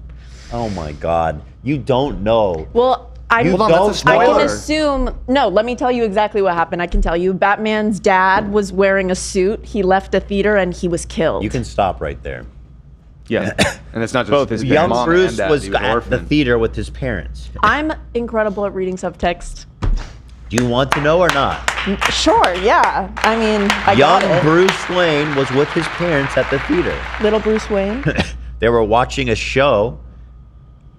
Oh my God! You don't know. Well, I You Hold on, that's a don't I spoiler. can assume. No, let me tell you exactly what happened. I can tell you. Batman's dad was wearing a suit. He left a theater and he was killed. You can stop right there. Yeah. And it's not just Both his Young mom Bruce and dad, was he was at the orphaned. theater with his parents. I'm incredible at reading subtext. Do you want to know or not? Sure, yeah. I mean, I Young got it. Bruce Wayne was with his parents at the theater. Little Bruce Wayne. They were watching a show,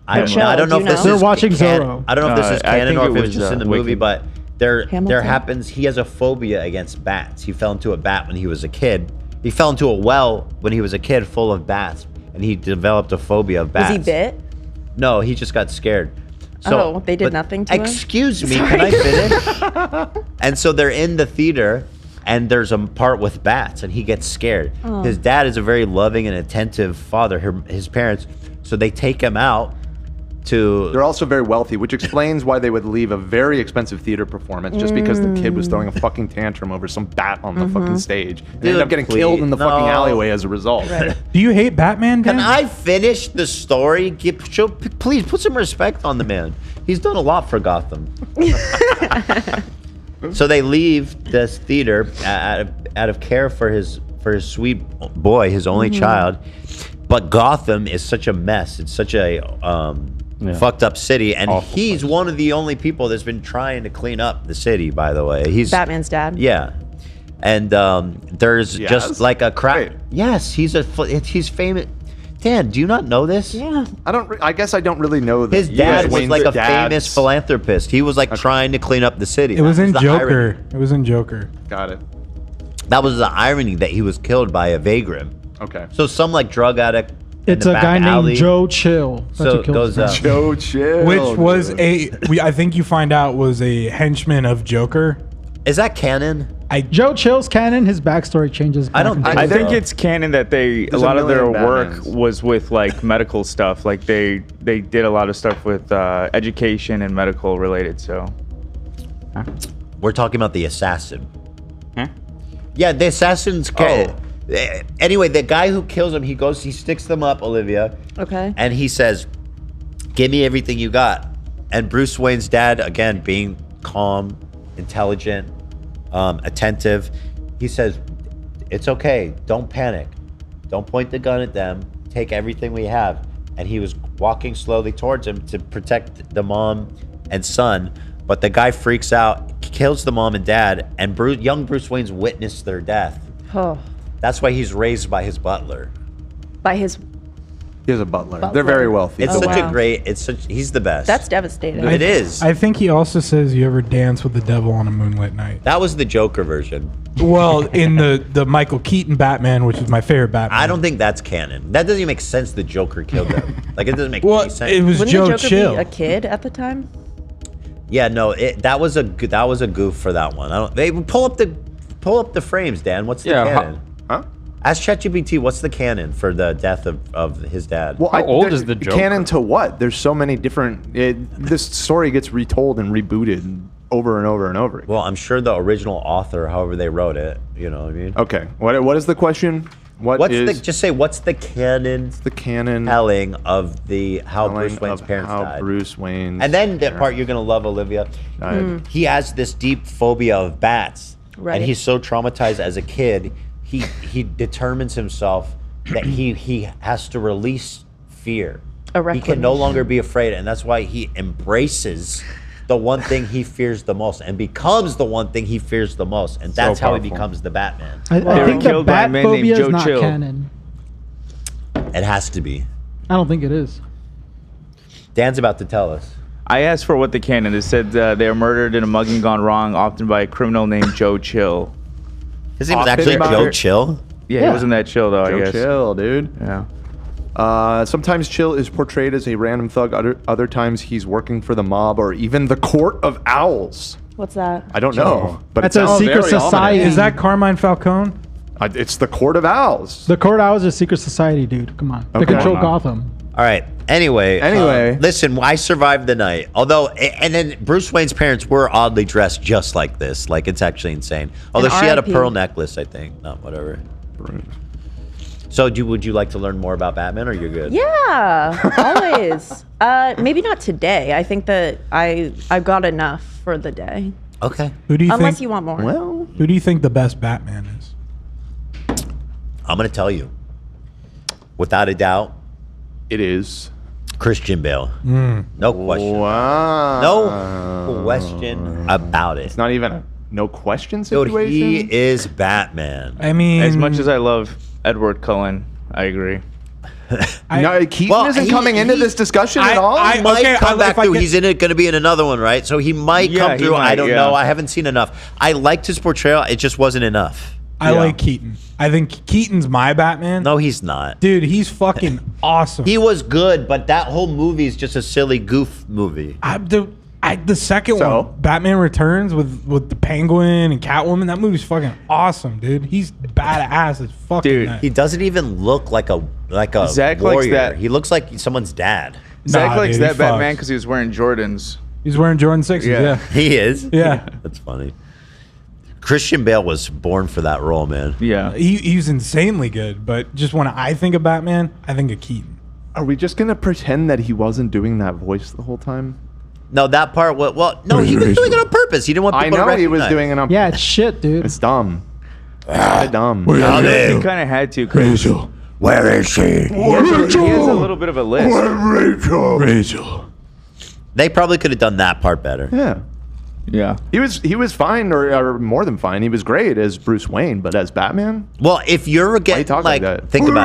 I don't know if this They're is watching canon. Zorro. I don't know if this is I canon think or if it it was was, just in the movie, Wicked. but there Hamilton? happens. He has a phobia against bats. He fell into a bat when he was a kid. He fell into a well when he was a kid full of bats, and he developed a phobia of bats. Was he bit? No, he just got scared. Oh, they did nothing to him? Excuse me, Sorry. can I finish? And so they're in the theater, and there's a part with bats, and he gets scared. Oh. His dad is a very loving and attentive father, his parents, so they take him out to... They're also very wealthy, which explains why they would leave a very expensive theater performance just because the kid was throwing a fucking tantrum over some bat on the fucking stage. And they ended up getting killed in the fucking alleyway as a result. Do you hate Batman, Dan? Can I finish the story? Please put some respect on the man. He's done a lot for Gotham. So they leave this theater out of care for his sweet boy, his only child. But Gotham is such a mess. It's such a fucked up city, and he's one of the only people that's been trying to clean up the city. By the way, he's Batman's dad. Yeah, and there's just like a crack. Yes, he's famous. Dan, do you not know this? Yeah, I guess I don't really know that. His dad was like a famous philanthropist. He was like trying to clean up the city. It was in the Joker. irony. It was in Joker. Got it. That was the irony that he was killed by a vagrant. Okay. So some like drug addict. It's a guy named Joe Chill. That's So who it killed goes him. up. Joe Chill. Which was I think you find out was a henchman of Joker. Is that canon? Joe Chill's canon. His backstory changes. I think it's canon that a There's lot a of their million work Batmans. was with like medical stuff. Like they did a lot of stuff with education and medical related. So We're talking about the assassin. Huh? Yeah, the assassin's. Anyway, the guy who kills him, he sticks them up, Olivia. Okay. And he says, "Give me everything you got." And Bruce Wayne's dad, again, being calm, intelligent, attentive, he says, "It's okay. Don't panic. Don't point the gun at them. Take everything we have." And he was walking slowly towards him to protect the mom and son. But the guy freaks out, kills the mom and dad, and young Bruce Wayne's witnessed their death. Oh. That's why he's raised by his butler. By his. He has a butler. They're very wealthy. It's he's the best. That's devastating. It is. I think he also says you ever dance with the devil on a moonlit night. That was the Joker version. Well, in the Michael Keaton Batman, which is my favorite Batman. I don't think that's canon. That doesn't even make sense. The Joker killed them. Like, it doesn't make any sense. it was Wouldn't Joe the Joker Chill. be a kid at the time? Yeah, no, that was a goof for that one. They pull up the frames, Dan. What's the canon? Huh? Ask ChatGPT, what's the canon for the death of his dad? Well, How old is the Joker? Canon to what? There's so many different. This story gets retold and rebooted over and over and over again. Well, I'm sure the original author, however they wrote it, you know what I mean? Okay. What is the question? Just say what's the canon? The canon telling of how Bruce Wayne's of parents how died. Bruce Wayne's And then the part you're gonna love, Olivia. He has this deep phobia of bats, Right. and he's so traumatized as a kid. He determines himself that he has to release fear. He can no longer be afraid, and that's why he embraces the one thing he fears the most and becomes the one thing he fears the most, and that's how he becomes the Batman. I think the bat phobia is not canon. It has to be. I don't think it is. Dan's about to tell us. I asked for what the canon is. Said they are murdered in a mugging gone wrong, often by a criminal named Joe Chill. His name was actually Joe Chill? Yeah, he wasn't that chill though. Joe I guess. Chill, dude. Yeah. Sometimes Chill is portrayed as a random thug. Other times he's working for the mob or even the Court of Owls. What's that? I don't know, but That's it a sounds secret very society. ominous. Is that Carmine Falcone? It's the Court of Owls. The Court Owls is a secret society, dude. Come on. They Okay. control Gotham. All right. Anyway, listen, I survived the night. Although, and then Bruce Wayne's parents were oddly dressed just like this. Like, it's actually insane. Although she had a RIP. pearl necklace, I think. Not whatever. So, would you like to learn more about Batman, or you're good? Yeah, always. Maybe not today. I think that I've got enough for the day. Okay. Who do you Unless think? you want more. Well, who do you think the best Batman is? I'm going to tell you. Without a doubt, it is Christian Bale. No question. Wow. No question about it. It's not even a no question Dude, situation. he is Batman. I mean, as much as I love Edward Cullen, I agree. No, Keaton isn't coming into this discussion at all. He might come back through. He's going to be in another one, right? So he might come through. I don't know. I haven't seen enough. I liked his portrayal. It just wasn't enough. I like Keaton. I think Keaton's my Batman. No, he's not. Dude, he's fucking awesome. He was good, but that whole movie is just a silly goof movie. The second one, Batman Returns with the Penguin and Catwoman, that movie's fucking awesome, dude. He's badass as fucking. He doesn't even look like a Zach warrior. likes that. He looks like someone's dad. Zach likes that Batman because he was wearing Jordans. He's wearing Jordan 6s, yeah. He is? Yeah. That's funny. Christian Bale was born for that role, man. Yeah. He's insanely good, but just when I think of Batman, I think of Keaton. Are we just going to pretend that he wasn't doing that voice the whole time? No, that part. Well, no, he was doing it on purpose. He didn't want people to recognize. He was doing it on. Yeah, it's shit, dude. It's dumb. It's dumb. He kind of had to. Rachel, where is she? He has a little bit of a list. Rachel. They probably could have done that part better. Yeah. Yeah. He was fine, or more than fine. He was great as Bruce Wayne, but as Batman. Well, if you're think about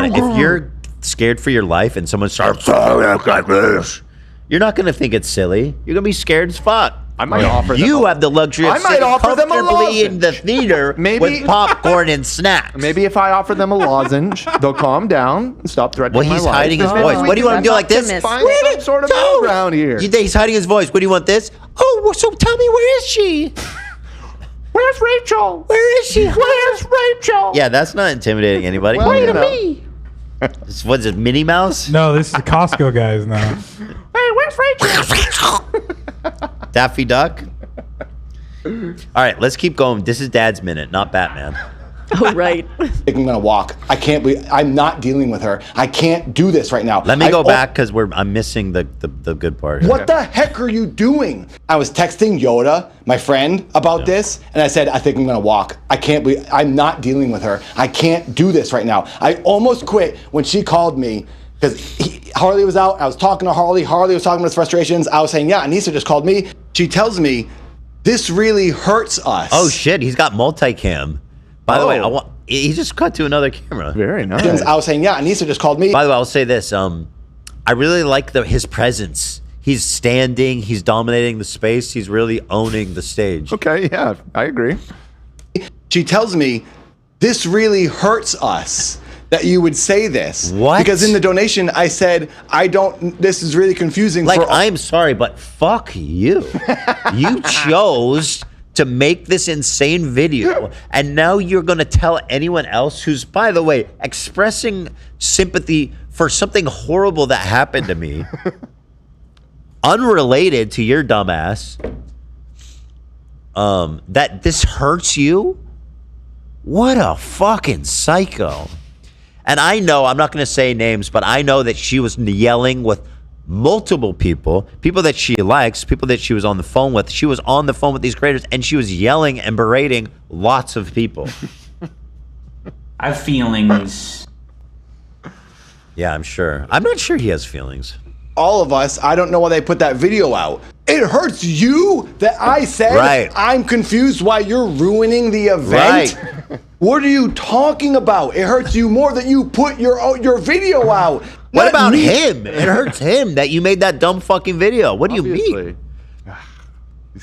it. If you're scared for your life and someone starts like this, you're not going to think it's silly. You're going to be scared as fuck. I might offer them. You have the luxury of sitting comfortably lozenge. in the theater with popcorn and snacks. Maybe if I offer them a lozenge, they'll calm down and stop threatening my life. Well, he's hiding his voice. What do you want him to do like this? Find some sort of middle ground here. He's hiding his voice. What do you want this? Oh, so tell me, where is she? Where's Rachel? Where is she? Where's Rachel? Yeah, that's not intimidating anybody. Well, Wait a me. What's it, Minnie Mouse? No, this is the Costco guys now. Hey, where's Rachel? Daffy Duck? All right, let's keep going. This is Dad's Minute, not Batman. Oh, right. I'm gonna walk. I can't believe I'm not dealing with her. I can't do this right now. Let me go back because I'm missing the good part. What the heck are you doing? I was texting Yoda, my friend, about this, and I said, I think I'm gonna walk. I can't believe I'm not dealing with her. I can't do this right now. I almost quit when she called me because Harley was out. I was talking to Harley. Harley was talking about his frustrations. I was saying, yeah, Anisa just called me. She tells me, this really hurts us. Oh shit, he's got multicam. By the way, he just cut to another camera. Very nice. I was saying, yeah, Anisa just called me. By the way, I'll say this. I really like his presence. He's standing. He's dominating the space. He's really owning the stage. Okay, yeah, I agree. She tells me, this really hurts us that you would say this. What? Because in the donation, I said, this is really confusing. Like, I'm sorry, but fuck you. You chose to make this insane video, and now you're going to tell anyone else who's, by the way, expressing sympathy for something horrible that happened to me, unrelated to your dumbass, that this hurts you? What a fucking psycho. And I know, I'm not going to say names, but I know that she was yelling with multiple people that she likes, people that she was on the phone with. She was on the phone with these creators, and she was yelling and berating lots of people. I have feelings. Yeah, I'm sure. I'm not sure he has feelings. All of us, I don't know why they put that video out. It hurts you that I said I'm confused why you're ruining the event. Right. What are you talking about? It hurts you more that you put your video out. What about him? It hurts him that you made that dumb fucking video. What do you mean?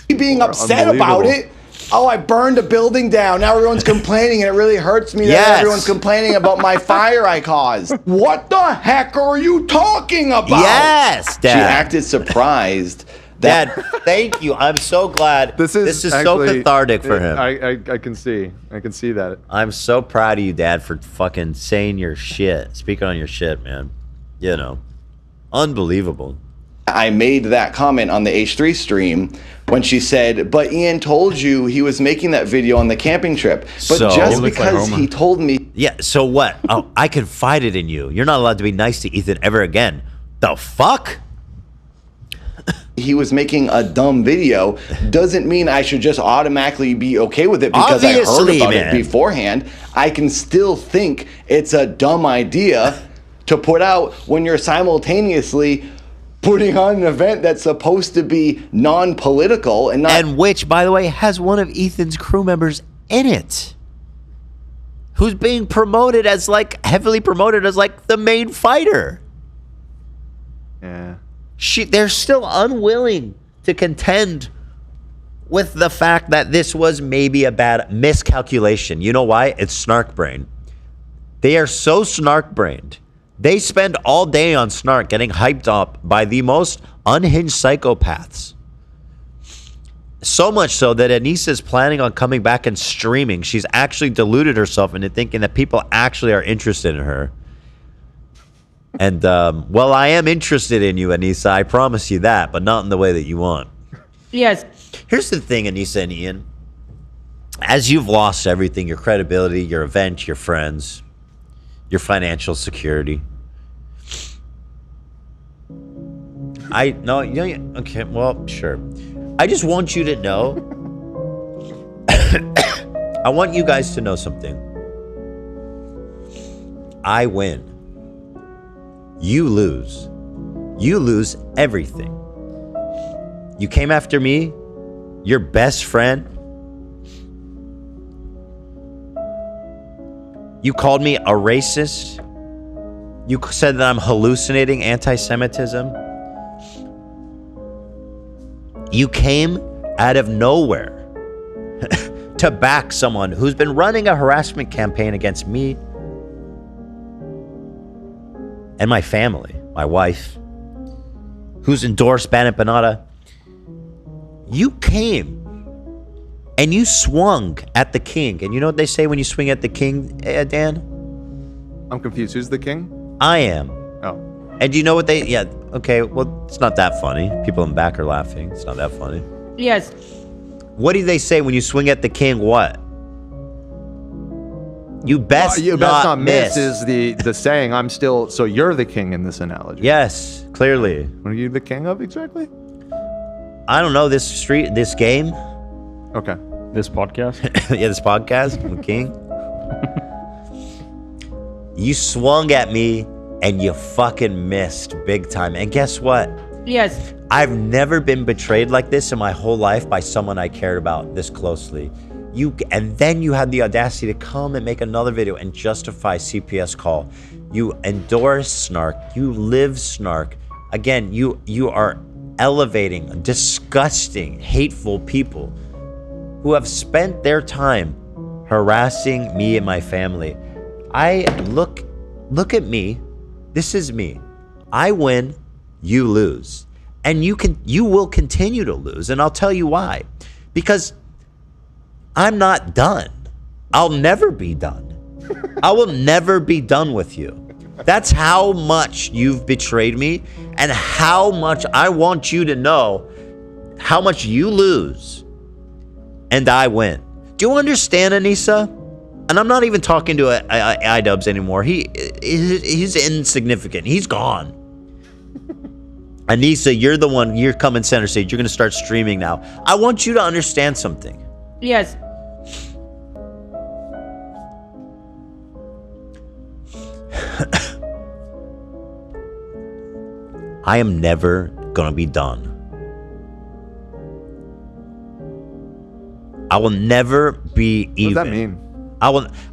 Being upset about it. Oh, I burned a building down. Now everyone's complaining, and it really hurts me that everyone's complaining about my fire I caused. What the heck are you talking about? Yes, Dad. She acted surprised. Dad, thank you. I'm so glad. This is so cathartic for him. I can see that. I'm so proud of you, Dad, for fucking saying your shit, speaking on your shit, man. You know, unbelievable. I made that comment on the H3 stream when she said, but Ian told you he was making that video on the camping trip. But so, just because he told me. Yeah, so what? Oh, I confided in you. You're not allowed to be nice to Ethan ever again. The fuck? He was making a dumb video doesn't mean I should just automatically be okay with it because I heard about it beforehand. I can still think it's a dumb idea to put out when you're simultaneously putting on an event that's supposed to be non-political and not... And which, by the way, has one of Ethan's crew members in it. who's being promoted as like heavily promoted as like the main fighter. Yeah. They're still unwilling to contend with the fact that this was maybe a bad miscalculation. You know why? It's snark brain. They are so snark brained. They spend all day on snark getting hyped up by the most unhinged psychopaths. So much so that Anisa is planning on coming back and streaming. She's actually deluded herself into thinking that people actually are interested in her. And, well, I am interested in you, Anisa. I promise you that, but not in the way that you want. Yes. Here's the thing, Anisa and Ian. As you've lost everything, your credibility, your event, your friends, your financial security. Okay, well, sure. I just want you to know. I want you guys to know something. I win. You lose. You lose everything. You came after me, your best friend. You called me a racist. You said that I'm hallucinating anti-Semitism. You came out of nowhere to back someone who's been running a harassment campaign against me and my family, my wife, who's endorsed Ban and Panada. You came and you swung at the king. And you know what they say when you swing at the king, Dan? I'm confused. Who's the king? I am. Oh. And do you know what they... Yeah, okay, well, it's not that funny. People in the back are laughing. It's not that funny. Yes. What do they say when you swing at the king? What? You best not miss is the saying. I'm still... So you're the king in this analogy. Yes, clearly. What are you the king of exactly? I don't know. This game. Okay. This podcast? Yeah, this podcast. I'm king. You swung at me and you fucking missed big time. And guess what? Yes. I've never been betrayed like this in my whole life by someone I cared about this closely. And then you had the audacity to come and make another video and justify CPS call. You endorse snark. You live snark. Again, you are elevating disgusting, hateful people who have spent their time harassing me and my family. Look at me. This is me. I win, you lose. And you will continue to lose. And I'll tell you why. Because I'm not done. I'll never be done. I will never be done with you. That's how much you've betrayed me and how much I want you to know how much you lose and I win. Do you understand, Anisa? And I'm not even talking to iDubbbz anymore. He's insignificant. He's gone. Anisa, you're the one. You're coming center stage. You're going to start streaming now. I want you to understand something. Yes. I am never going to be done. I will never be even. What does that mean?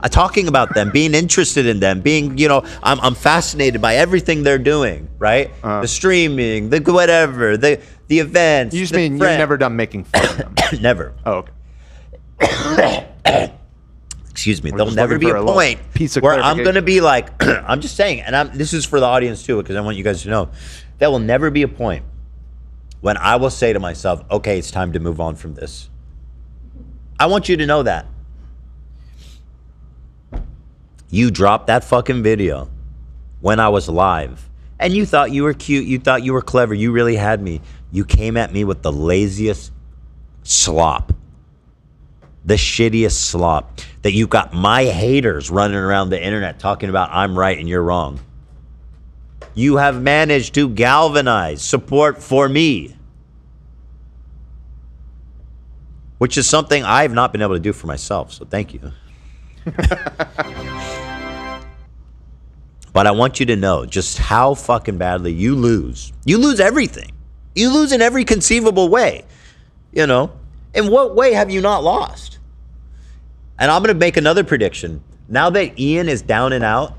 Talking about them, being interested in them, being, I'm fascinated by everything they're doing, right? The streaming, the whatever, the events. You just mean you're never done making fun of them? Never. Oh, okay. Excuse me. There'll never be a point where I'm going to be like, I'm just saying, and this is for the audience too, because I want you guys to know, there will never be a point when I will say to myself, okay, it's time to move on from this. I want you to know that. You dropped that fucking video when I was live. And you thought you were cute. You thought you were clever. You really had me. You came at me with the laziest slop. The shittiest slop. That you got my haters running around the internet talking about I'm right and you're wrong. You have managed to galvanize support for me. Which is something I've not been able to do for myself. So thank you. But I want you to know just how fucking badly you lose. You lose everything. You lose in every conceivable way. In what way have you not lost? And I'm going to make another prediction. Now that Ian is down and out,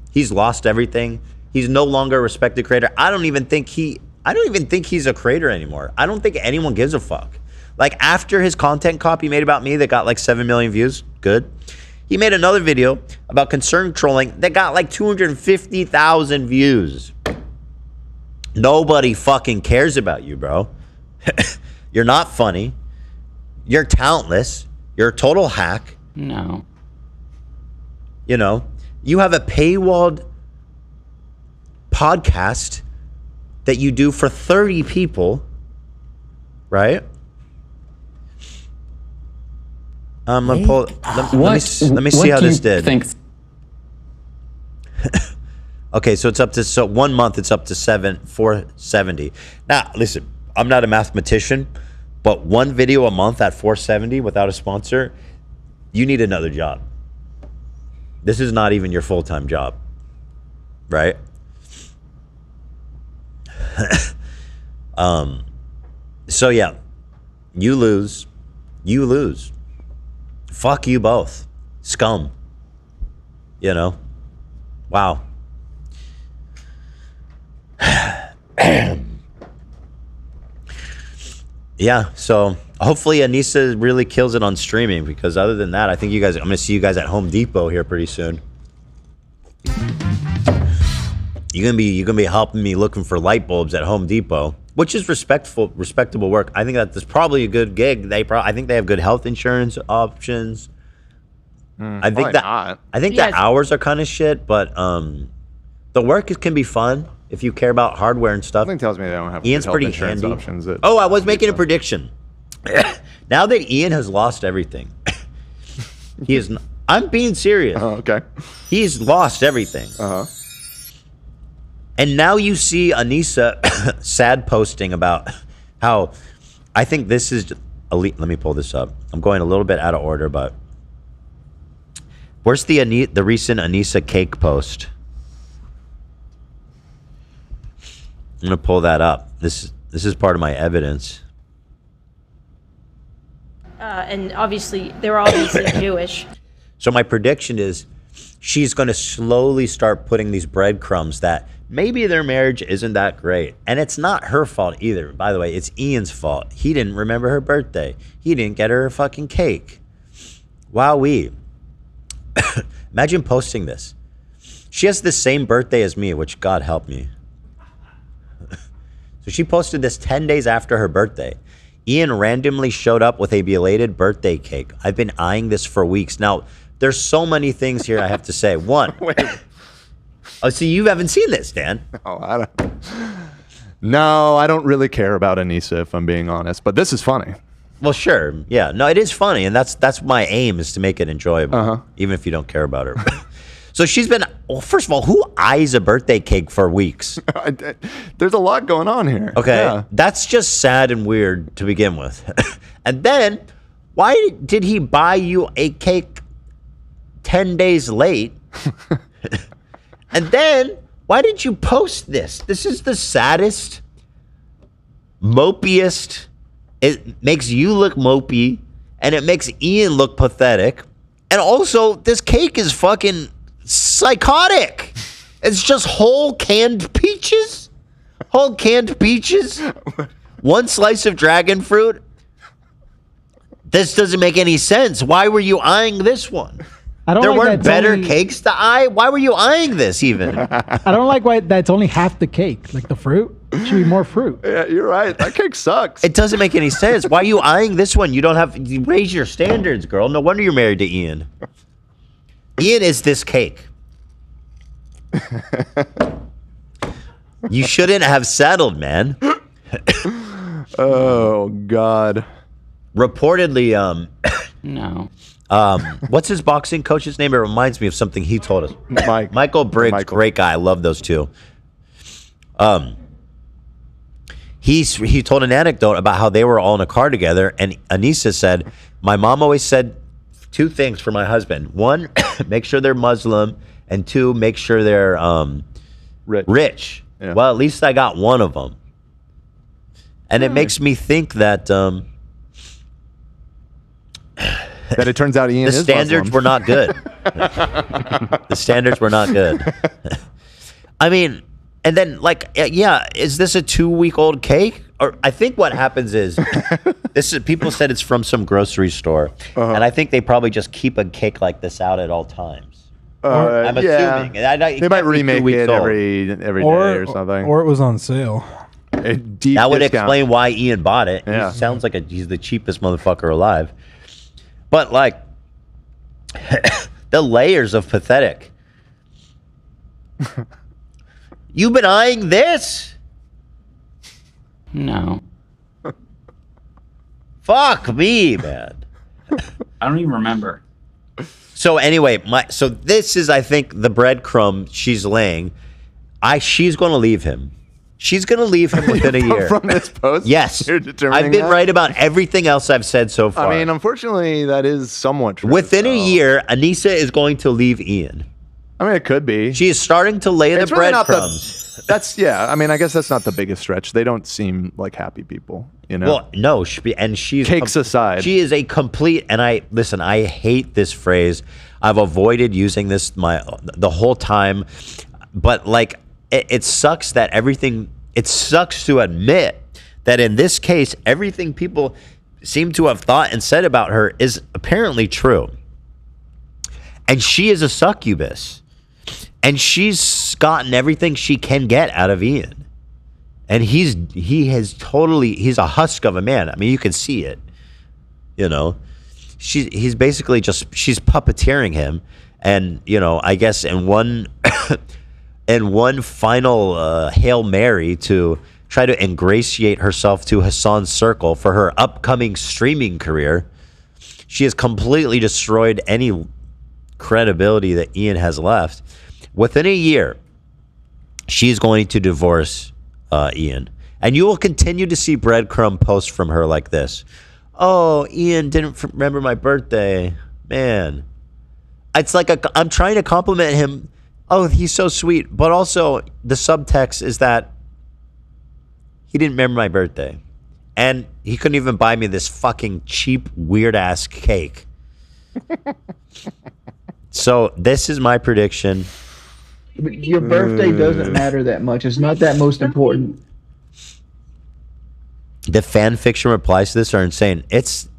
he's lost everything. He's no longer a respected creator. I don't even think he's a creator anymore. I don't think anyone gives a fuck. Like, after his content copy made about me that got like 7 million views, good. He made another video about concerned trolling that got like 250,000 views. Nobody fucking cares about you, bro. You're not funny. You're talentless. You're a total hack. No. You know, you have a paywalled podcast that you do for 30 people, right? Let me see how this did. Okay, so it's up to 1 month. It's up to 470. Now, listen, I'm not a mathematician, but one video a month at 470 without a sponsor, you need another job. This is not even your full-time job, right? So yeah, you lose. Fuck you both. Scum. You know? Wow. Yeah, so hopefully Anisa really kills it on streaming, because other than that, I think I'm gonna see you guys at Home Depot here pretty soon. You're gonna be helping me looking for light bulbs at Home Depot, which is respectable work. I think that's probably a good gig. I think they have good health insurance options. I think the hours are kind of shit, but the work can be fun if you care about hardware and stuff. Something tells me they don't have Ian's good health pretty insurance handy. options. Oh, I was making a prediction. Now that Ian has lost everything, he is. I'm being serious. Okay. He's lost everything. And now you see Anisa sad posting about how I think this is elite. Let me pull this up. I'm going a little bit out of order, but where's the recent Anisa cake post? I'm gonna pull that up. This is part of my evidence. And obviously, they're obviously Jewish. So my prediction is she's going to slowly start putting these breadcrumbs that maybe their marriage isn't that great. And it's not her fault either. By the way, it's Ian's fault. He didn't remember her birthday. He didn't get her a fucking cake. Wowee. Imagine posting this. She has the same birthday as me, which God help me. So she posted this 10 days after her birthday. Ian randomly showed up with a belated birthday cake. I've been eyeing this for weeks. Now, there's so many things here I have to say. One. Wait. Oh, see, you haven't seen this, Dan. No, I don't really care about Anisa, if I'm being honest. But this is funny. Well, sure. Yeah. No, it is funny. And that's my aim, is to make it enjoyable. Even if you don't care about her. So she's been, well, first of all, who eyes a birthday cake for weeks? There's a lot going on here. Okay. Yeah. That's just sad and weird to begin with. And then, why did he buy you a cake 10 days late? And then, why did you post this? This is the saddest, mopiest. It makes you look mopey, and it makes Ian look pathetic. And also, this cake is fucking psychotic. It's just whole canned peaches. One slice of dragon fruit. This doesn't make any sense. Why were you eyeing this one? There weren't better cakes to eye? Why were you eyeing this even? I don't like why that's only half the cake. Like the fruit should be more fruit. Yeah, you're right. That cake sucks. It doesn't make any sense. Why are you eyeing this one? You raise your standards, girl. No wonder you're married to Ian. Ian is this cake. You shouldn't have settled, man. Oh, God. Reportedly, No. What's his boxing coach's name? It reminds me of something he told us. Michael Briggs, great guy. I love those two. He told an anecdote about how they were all in a car together, and Anisa said, my mom always said 2 things for my husband. 1, make sure they're Muslim, and 2, make sure they're rich. Yeah. Well, at least I got one of them. And it makes me think that that it turns out Ian the is standards Muslim. were not good. The standards were not good. I mean, and then like, yeah, is this a 2-week-old cake? Or I think what happens is, people said it's from some grocery store, and I think they probably just keep a cake like this out at all times. I'm assuming. They might remake it every day or something. Or it was on sale. That would explain why Ian bought it. Yeah. He sounds like he's the cheapest motherfucker alive. But like, the layers of pathetic. You've been eyeing this? No. Fuck me, man. I don't even remember. So anyway, so this is, I think, the breadcrumb she's laying. She's going to leave him. She's going to leave him within a year. From this post? Yes. You're determining I've been that? right about everything else I've said so far. I mean, unfortunately, that is somewhat true. Within a year, Anisa is going to leave Ian. I mean, it could be. She is starting to lay the breadcrumbs. I mean, I guess that's not the biggest stretch. They don't seem like happy people, you know? Well, no, she's cakes aside. She is a complete, and I hate this phrase. I've avoided using this the whole time, but like it sucks that it sucks to admit that in this case, everything people seem to have thought and said about her is apparently true. And she is a succubus. And she's gotten everything she can get out of Ian. And he's a husk of a man. I mean, you can see it. You know, she's basically she's puppeteering him. And, you know, I guess in one final Hail Mary to try to ingratiate herself to Hassan's circle for her upcoming streaming career, she has completely destroyed any credibility that Ian has left. Within a year, she's going to divorce Ian. And you will continue to see breadcrumb posts from her like this. Oh, Ian didn't remember my birthday. Man. It's like I'm trying to compliment him. Oh, he's so sweet. But also, the subtext is that he didn't remember my birthday. And he couldn't even buy me this fucking cheap, weird-ass cake. So, this is my prediction. Your birthday doesn't matter that much. It's not that most important. The fan fiction replies to this are insane. It's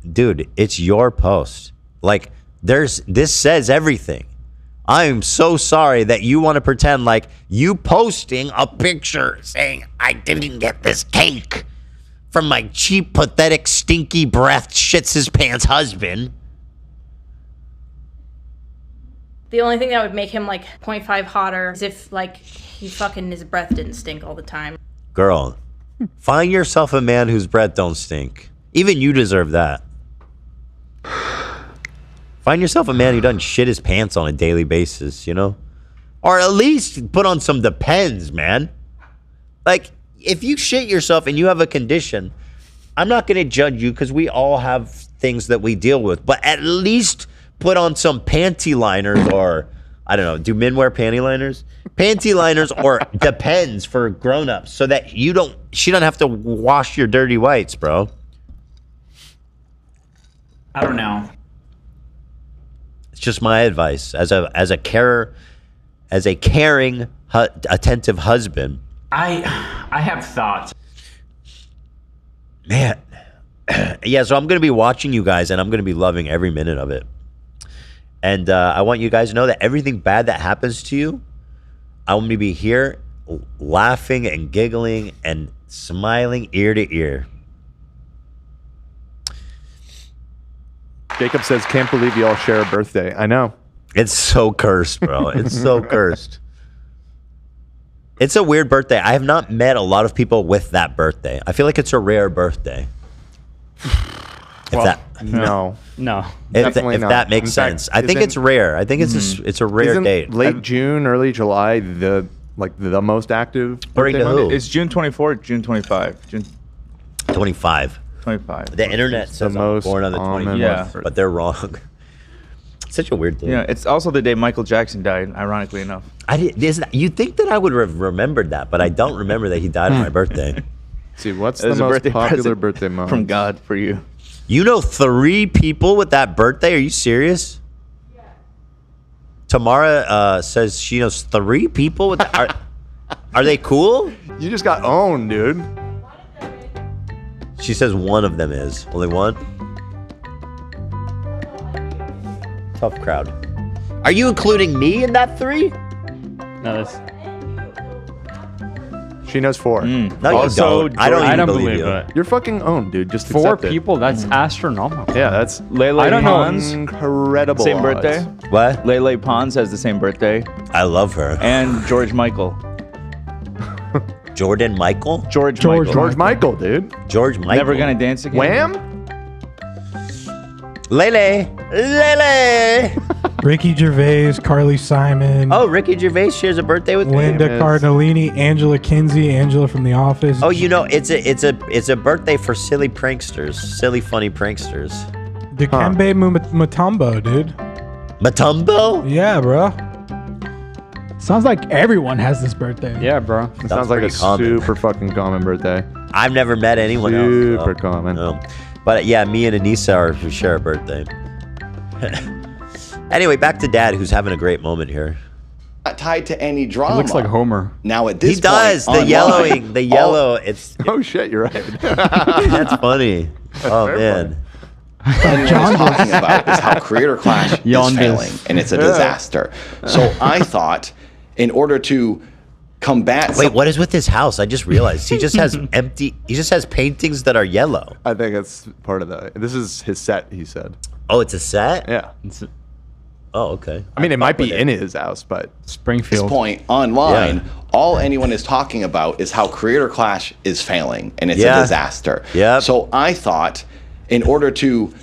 your post. Like, this says everything. I'm so sorry that you want to pretend like you posting a picture saying I didn't get this cake from my cheap, pathetic, stinky breath, shits his pants husband. The only thing that would make him like 0.5 hotter is if like his breath didn't stink all the time. Girl, find yourself a man whose breath don't stink. Even you deserve that. Find yourself a man who doesn't shit his pants on a daily basis, you know? Or at least put on some Depends, man. Like, if you shit yourself and you have a condition, I'm not going to judge you because we all have things that we deal with. But at least put on some panty liners or, I don't know, do men wear panty liners? Panty liners or Depends for grown-ups so that she don't have to wash your dirty whites, bro. I don't know. It's just my advice as a caring, attentive husband. I have thoughts. Man. Yeah, so I'm going to be watching you guys, and I'm going to be loving every minute of it. And I want you guys to know that everything bad that happens to you, I'm going to be here laughing and giggling and smiling ear to ear. Jacob says, can't believe you all share a birthday. I know. It's so cursed, bro. It's so cursed. It's a weird birthday. I have not met a lot of people with that birthday. I feel like it's a rare birthday. No. If that makes sense. I think it's rare. I think it's a rare date. Late June, early July, the most active. According to who? It's June 24th, June 25. June 25. 25. The internet says I'm born on the 24th, but they're wrong. It's such a weird thing. Yeah, it's also the day Michael Jackson died, ironically enough. You'd think that I would have remembered that, but I don't remember that he died on my birthday. Let's see, what's the most popular birthday moment? From God for you. You know 3 people with that birthday? Are you serious? Tamara says she knows 3 people with are they cool? You just got owned, dude. She says one of them is. Only one? Tough crowd. Are you including me in that 3? No, that's. She knows 4. No, you don't. I don't believe you. it. You're fucking owned, dude. Just 4 accept it. people? That's astronomical. Yeah, that's Lele I don't know. Pons, incredible. same odds. birthday. What? Lele Pons has the same birthday. I love her. And George Michael. Jordan Michael? George Michael. George Michael, dude. George Michael. Never Gonna Dance Again. Wham? Lele. Ricky Gervais, Carly Simon. Oh, Ricky Gervais shares a birthday with Linda me. Cardellini, Angela Kinsey, Angela from The Office. Oh, you know, it's a birthday for silly pranksters, silly funny pranksters. Dikembe Mutombo, dude. Mutombo? Yeah, bro. Sounds like everyone has this birthday. Yeah, bro. It sounds like a super fucking common birthday. I've never met anyone Super else. common. No. But yeah, me and Anisa we share a birthday. Anyway, back to Dad, who's having a great moment here. Not tied to any drama. He looks like Homer. Now at this He does. point, The yellowing. The yellow. It's. Oh shit, you're right. That's funny. Oh man. What John's talking about is how Creator Clash is failing, and it's a disaster. So I thought, in order to combat. Wait, what is with his house? I just realized he just has empty. He just has paintings that are yellow. I think that's part of the. This is his set. He said. Oh, it's a set. Yeah. Oh, okay. I mean, it might be in his house, but Springfield. At this point online, all anyone is talking about is how Creator Clash is failing, and it's a disaster. Yeah. So I thought, in order to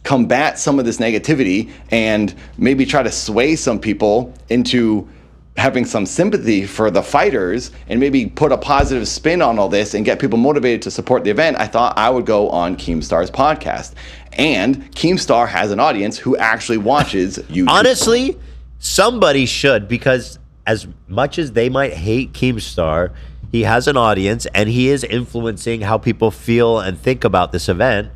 combat some of this negativity and maybe try to sway some people into having some sympathy for the fighters and maybe put a positive spin on all this and get people motivated to support the event, I thought I would go on Keemstar's podcast. And Keemstar has an audience who actually watches YouTube. Honestly, somebody should, because as much as they might hate Keemstar, he has an audience and he is influencing how people feel and think about this event.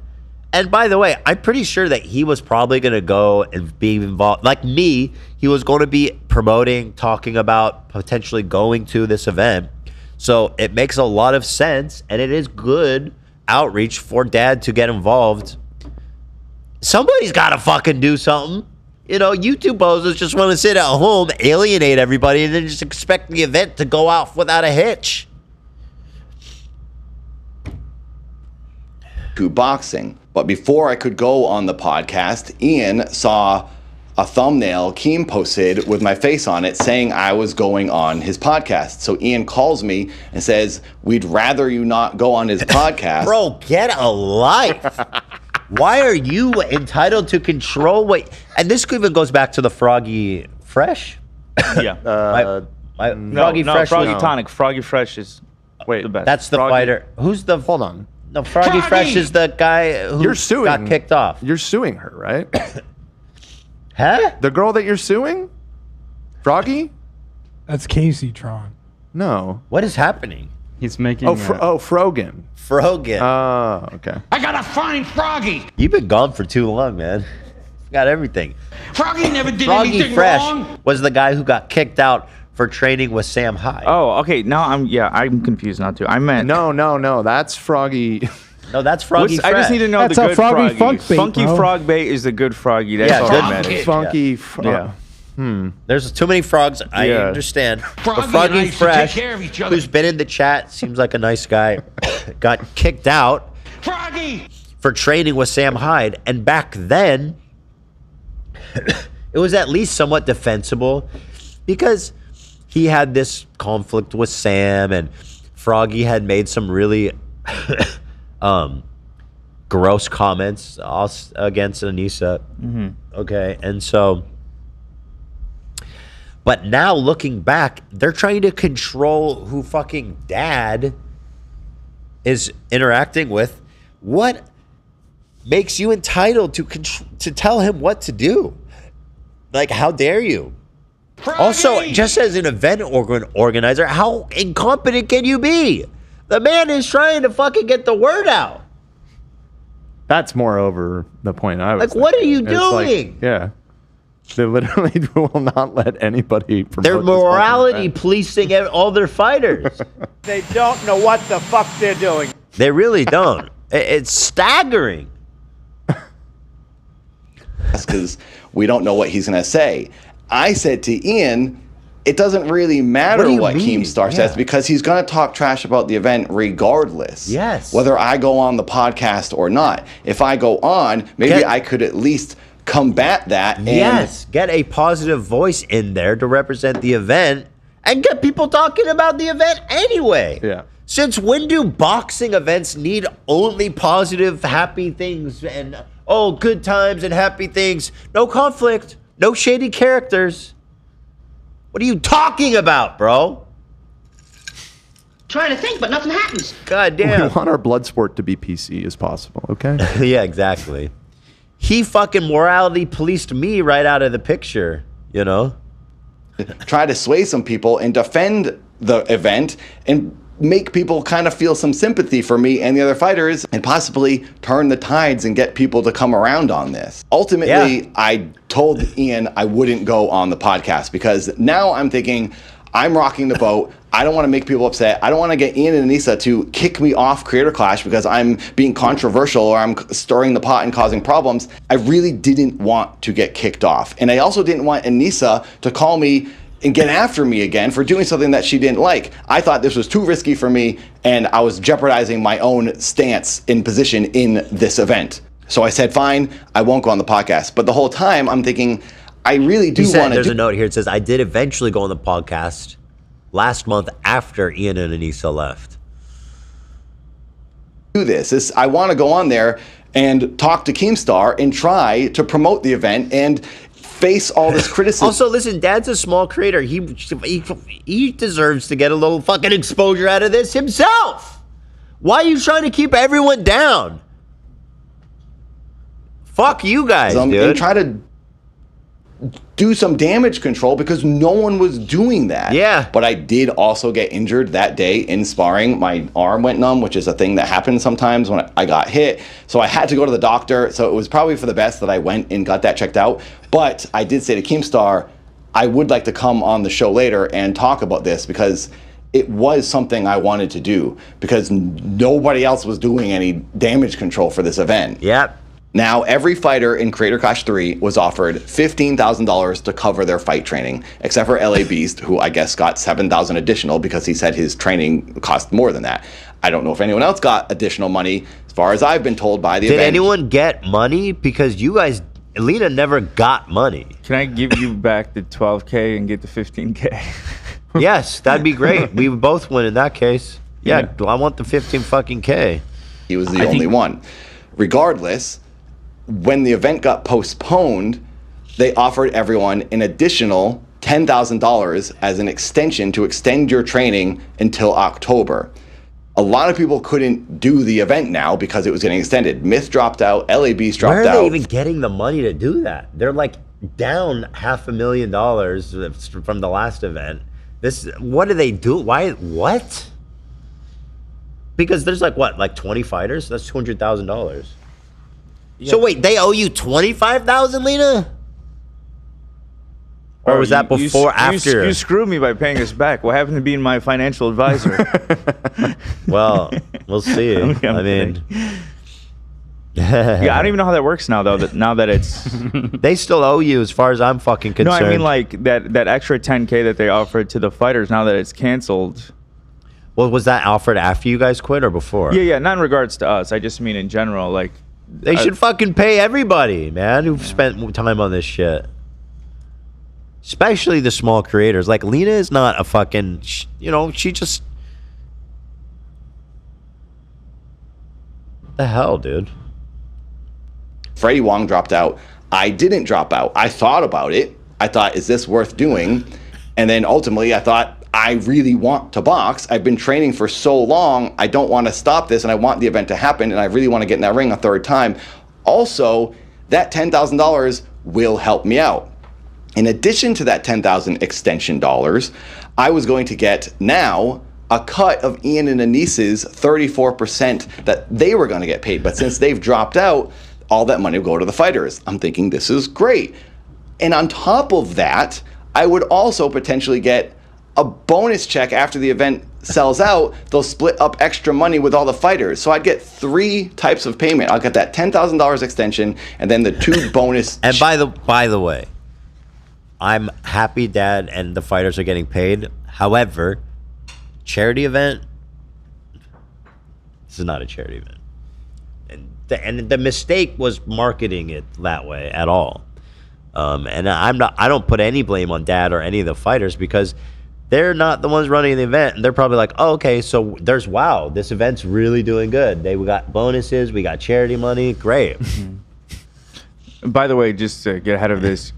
And by the way, I'm pretty sure that he was probably going to go and be involved. Like me, he was going to be promoting, talking about potentially going to this event. So it makes a lot of sense, and it is good outreach for Dad to get involved. Somebody's got to fucking do something. You know, YouTube bozos just want to sit at home, alienate everybody, and then just expect the event to go off without a hitch. To boxing. But before I could go on the podcast, Ian saw a thumbnail Keem posted with my face on it saying I was going on his podcast. So Ian calls me and says, we'd rather you not go on his podcast. Bro, get a life. Why are you entitled to control what... And this even goes back to the Froggy Fresh? Yeah. Froggy Fresh Froggy was- Tonic. Froggy Fresh is the best. That's the Froggy- fighter. Who's the... Hold on. No, Froggy Fresh is the guy who You're suing. got kicked off. You're suing her, right? Huh? The girl that you're suing? Froggy? That's Casey Tron. No. What is happening? He's making. Frogan. Frogan. Oh, okay. I gotta find Froggy. You've been gone for too long, man. Got everything. Froggy never did Froggy anything Fresh wrong. was the guy who got kicked out for training with Sam Hyde. Oh, okay. Now I'm confused now too. I meant No. That's Froggy. No, that's Froggy Fresh. I just need to know That's the a good Froggy Froggy. funk bait, Funky bro. Frog Bait is the good Froggy. That's all that matters. Funky. There's too many frogs. I Yeah. understand. Froggy But and I Froggy used to take Fresh, care of each other. who's been in the chat, seems like a nice guy, got kicked out Froggy. for training with Sam Hyde. And back then, it was at least somewhat defensible because he had this conflict with Sam, and Froggy had made some really gross comments against Anisa. Mm-hmm. Okay, and so... But now looking back, they're trying to control who fucking Dad is interacting with. What makes you entitled to tell him what to do? Like, how dare you? Also, just as an event organizer, how incompetent can you be? The man is trying to fucking get the word out. That's more over the point I was Like, what are you thinking. It's like, doing? yeah. They literally will not let anybody promote They're this fucking morality event. policing all their fighters. They don't know what the fuck they're doing. They really don't. It's staggering. That's because we don't know what he's going to say. I said to Ian, it doesn't really matter what Keemstar says because he's going to talk trash about the event regardless. Yes. Whether I go on the podcast or not. If I go on, maybe I could at least combat that. And Yes, get a positive voice in there to represent the event and get people talking about the event anyway. Yeah. Since when do boxing events need only positive, happy things and, good times and happy things? No conflict, no shady characters. What are you talking about, bro? Trying to think, but nothing happens. God We damn. want our blood sport to be PC as possible, okay? Yeah, exactly. He fucking morality policed me right out of the picture, you know? try to sway some people and defend the event and make people kind of feel some sympathy for me and the other fighters and possibly turn the tides and get people to come around on this. Ultimately, I told Ian I wouldn't go on the podcast because now I'm thinking I'm rocking the boat. I don't want to make people upset. I don't want to get Ian and Anisa to kick me off Creator Clash because I'm being controversial or I'm stirring the pot and causing problems. I really didn't want to get kicked off. And I also didn't want Anisa to call me and get after me again for doing something that she didn't like. I thought this was too risky for me and I was jeopardizing my own stance in position in this event. So I said, fine, I won't go on the podcast. But the whole time I'm thinking, I really do want to There's a note here. It says, I did eventually go on the podcast last month after Ian and Anisa left. Do this. I want to go on there and talk to Keemstar and try to promote the event and face all this criticism. Also, listen, Dad's a small creator. He deserves to get a little fucking exposure out of this himself. Why are you trying to keep everyone down? Fuck you guys, dude. And try to do some damage control because no one was doing that. Yeah. But I did also get injured that day in sparring. My arm went numb, which is a thing that happens sometimes when I got hit. So I had to go to the doctor. So it was probably for the best that I went and got that checked out. But I did say to Keemstar, I would like to come on the show later and talk about this because it was something I wanted to do because nobody else was doing any damage control for this event. Yep. Now, every fighter in Creator Clash 3 was offered $15,000 to cover their fight training, except for LA Beast, who I guess got $7,000 additional because he said his training cost more than that. I don't know if anyone else got additional money, as far as I've been told by the event. Did anyone get money? Because you guys, Lena never got money. Can I give you back the 12K and get the 15K? Yes, that'd be great. We would both win in that case. Yeah, I want the 15 fucking K. He was the only one. Regardless, when the event got postponed, they offered everyone an additional $10,000 as an extension to extend your training until October. A lot of people couldn't do the event now because it was getting extended. Myth dropped out, LA Beast dropped out. Where are they even getting the money to do that? They're like down $500,000 from the last event. What do they do? Why? What? Because there's like 20 fighters? That's $200,000. Yeah. So wait, they owe you $25,000, Lena? Or was that before, after? You screwed me by paying us back. What happened to being my financial advisor? Well, we'll see. I mean, yeah, I don't even know how that works now, though. Now that it's, they still owe you, as far as I'm fucking concerned. No, I mean like that extra 10K that they offered to the fighters. Now that it's canceled. Well, was that offered after you guys quit or before? Yeah, not in regards to us. I just mean in general, like. They should fucking pay everybody, man, who've spent time on this shit. Especially the small creators. Like, Lena is not a fucking, she just... What the hell, dude? Freddie Wong dropped out. I didn't drop out. I thought about it. I thought, is this worth doing? And then ultimately, I thought, I really want to box. I've been training for so long. I don't want to stop this, and I want the event to happen, and I really want to get in that ring a third time. Also, that $10,000 will help me out. In addition to that $10,000 extension dollars, I was going to get now a cut of Ian and Anisa's 34% that they were going to get paid. But since they've dropped out, all that money will go to the fighters. I'm thinking this is great. And on top of that, I would also potentially get a bonus check after the event sells out. They'll split up extra money with all the fighters. So I'd get 3 types of payment. I'll get that $10,000 extension and then the 2 bonus. And by the way, I'm happy Dad and the fighters are getting paid. However, charity event, this is not a charity event. And the mistake was marketing it that way at all. And I don't put any blame on Dad or any of the fighters because they're not the ones running the event. And they're probably like, oh, okay, so wow, this event's really doing good. We got bonuses, we got charity money, great. By the way, just to get ahead of this,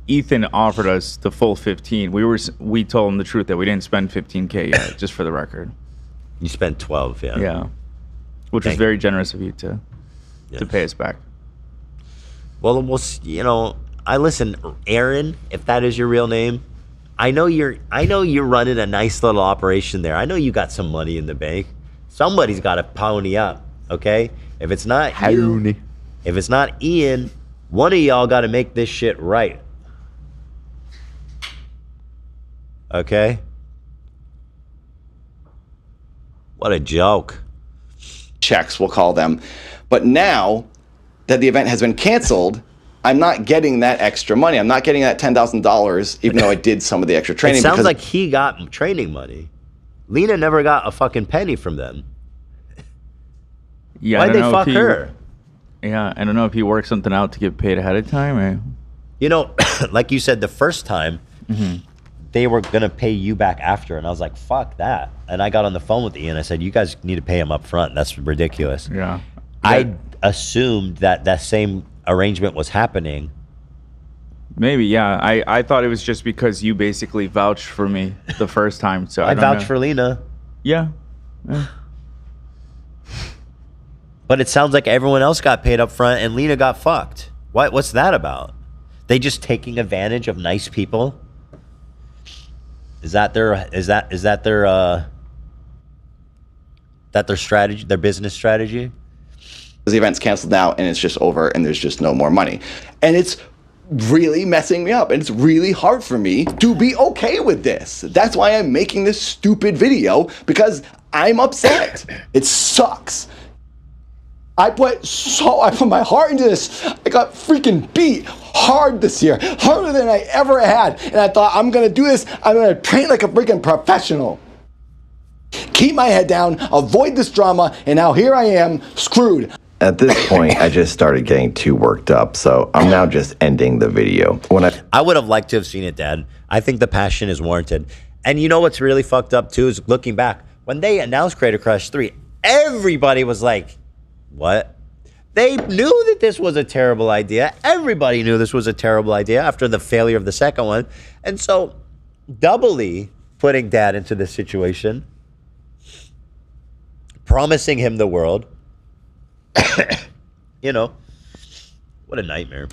Ethan offered us the full 15. We told him the truth that we didn't spend 15K yet, just for the record. You spent 12, yeah. Yeah, which was very generous of you to pay us back. Well, I listen, Aaron, if that is your real name. I know you're running a nice little operation there. I know you got some money in the bank. Somebody's got to pony up, okay? If it's not you, if it's not Ian, one of y'all got to make this shit right. Okay? What a joke. Checks, we'll call them. But now that the event has been canceled, I'm not getting that extra money. I'm not getting that $10,000, even though I did some of the extra training. It sounds like he got training money. Lena never got a fucking penny from them. Yeah, why'd they fuck her? Yeah, I don't know if he worked something out to get paid ahead of time. Like you said, the first time, they were going to pay you back after. And I was like, fuck that. And I got on the phone with Ian. I said, you guys need to pay him up front. That's ridiculous. Yeah. I assumed that same arrangement was happening. Maybe, yeah. I thought it was just because you basically vouched for me the first time. So I vouched for Lena. Yeah. But it sounds like everyone else got paid up front and Lena got fucked. What's that about? They just taking advantage of nice people? Is that their strategy, their business strategy? The event's canceled now and it's just over and there's just no more money. And it's really messing me up and it's really hard for me to be okay with this. That's why I'm making this stupid video, because I'm upset. It sucks. I put my heart into this. I got freaking beat hard this year, harder than I ever had. And I thought, I'm gonna do this. I'm gonna train like a freaking professional. Keep my head down, avoid this drama, and now here I am, screwed. At this point, I just started getting too worked up, so I'm now just ending the video. I would have liked to have seen it, Dad. I think the passion is warranted. And you know what's really fucked up, too, is looking back. When they announced Creator Crush 3, everybody was like, what? They knew that this was a terrible idea. Everybody knew this was a terrible idea after the failure of the second one. And so, doubly putting Dad into this situation, promising him the world, what a nightmare.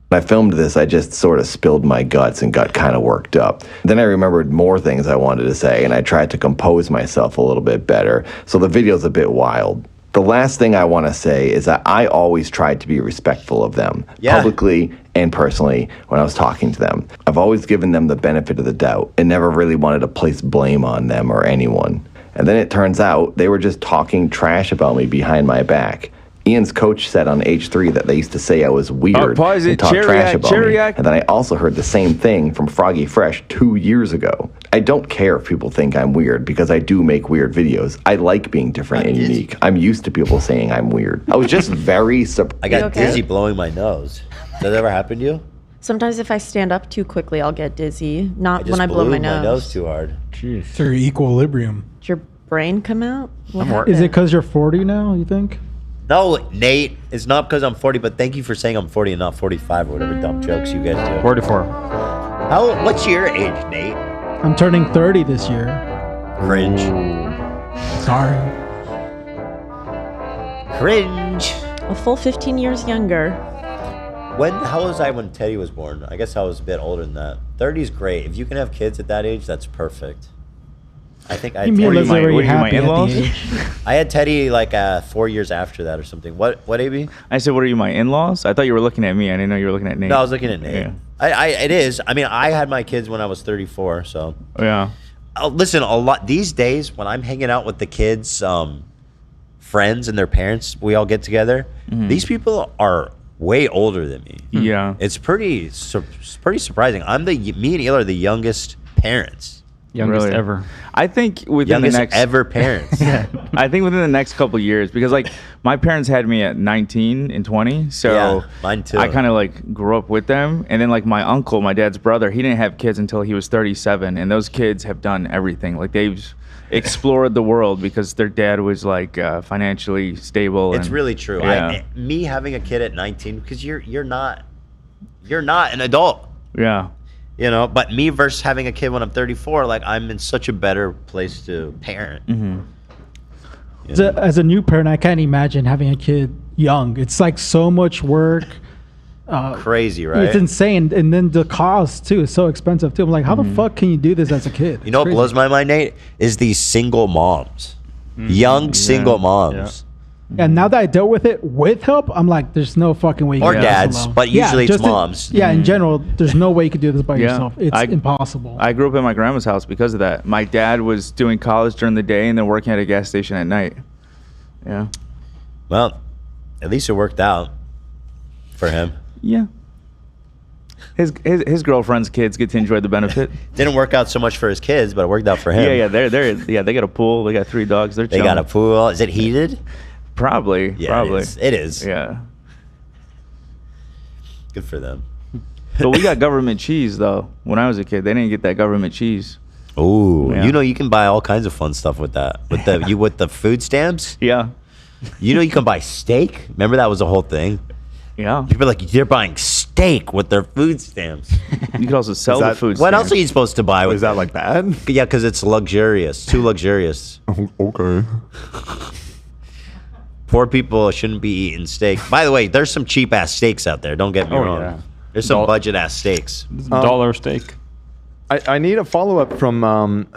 When I filmed this, I just sort of spilled my guts and got kind of worked up. Then I remembered more things I wanted to say, and I tried to compose myself a little bit better, so the video's a bit wild. The last thing I want to say is that I always tried to be respectful of them, publicly and personally, when I was talking to them. I've always given them the benefit of the doubt and never really wanted to place blame on them or anyone. And then it turns out they were just talking trash about me behind my back. Ian's coach said on H3 that they used to say I was weird and talk trash about me. And then I also heard the same thing from Froggy Fresh 2 years ago. I don't care if people think I'm weird, because I do make weird videos. I like being different and unique. I'm used to people saying I'm weird. I was just very surprised. I got dizzy blowing my nose. Does that ever happen to you? Sometimes if I stand up too quickly, I'll get dizzy. Not when I blow my nose. My nose too hard. Jeez. It's your equilibrium. Did your brain come out? Is it because you're 40 now, you think? No, Nate, it's not because I'm 40, but thank you for saying I'm 40 and not 45 or whatever dumb jokes you guys do. 44. What's your age, Nate? I'm turning 30 this year. Cringe. Sorry. Cringe. A full 15 years younger. How was I when Teddy was born? I guess I was a bit older than that. 30 is great. If you can have kids at that age, that's perfect. I think I had Teddy. I had Teddy like 4 years after that or something. What, AB? I said, what are you, my in-laws? I thought you were looking at me. I didn't know you were looking at Nate. No, I was looking at Nate. Yeah. It is. I mean, I had my kids when I was 34, so. Yeah. Listen, a lot these days when I'm hanging out with the kids, friends and their parents, we all get together. These people are way older than me. Yeah. It's pretty surprising. Me and Ela are the youngest parents. Youngest ever. I think within Youngest the next ever parents. I think within the next couple of years, because like my parents had me at 19 and 20, so Yeah, mine too. I kind of like grew up with them. And then like my uncle, my dad's brother, he didn't have kids until he was 37, and those kids have done everything. Like they've explored the world because their dad was like financially stable. It's and, really true. Yeah. Me having a kid at 19, because you're not an adult. Yeah. You know, but me versus having a kid when I'm 34, like I'm in such a better place to parent. As a new parent, I can't imagine having a kid young. It's like so much work. Crazy, right? It's insane. And then the cost too is so expensive too. I'm like, how the fuck can you do this as a kid? You know what blows my mind, Nate? Is these single moms. Young single moms. And now that I dealt with it with help, I'm like, there's no fucking way you Or can do this dads, alone. but usually it's just moms. in general, there's no way you could do this by yourself. It's I- impossible. I grew up at my grandma's house because of that. My dad was doing college during the day and then working at a gas station at night. Yeah. Well, at least it worked out for him. Yeah. His girlfriend's kids get to enjoy the benefit. Didn't work out so much for his kids, but it worked out for him. Yeah, they got a pool. They got 3 dogs. They got a pool. Is it heated? Probably. Yeah, probably. It is. Yeah. Good for them. But we got government cheese though. When I was a kid, they didn't get that government cheese. Ooh, Yeah. you know you can buy all kinds of fun stuff with that. With the food stamps. Yeah. You know you can buy steak. Remember that was the whole thing. Yeah. People are like they're buying steak with their food stamps. You could also sell the food. What stamps. else are you supposed to buy? With Is that like bad? Yeah, because it's luxurious. Too luxurious. Okay. Poor people shouldn't be eating steak. By the way, there's some cheap ass steaks out there. Don't get me wrong. yeah. There's some budget ass steaks. Dollar steak. I need a follow-up from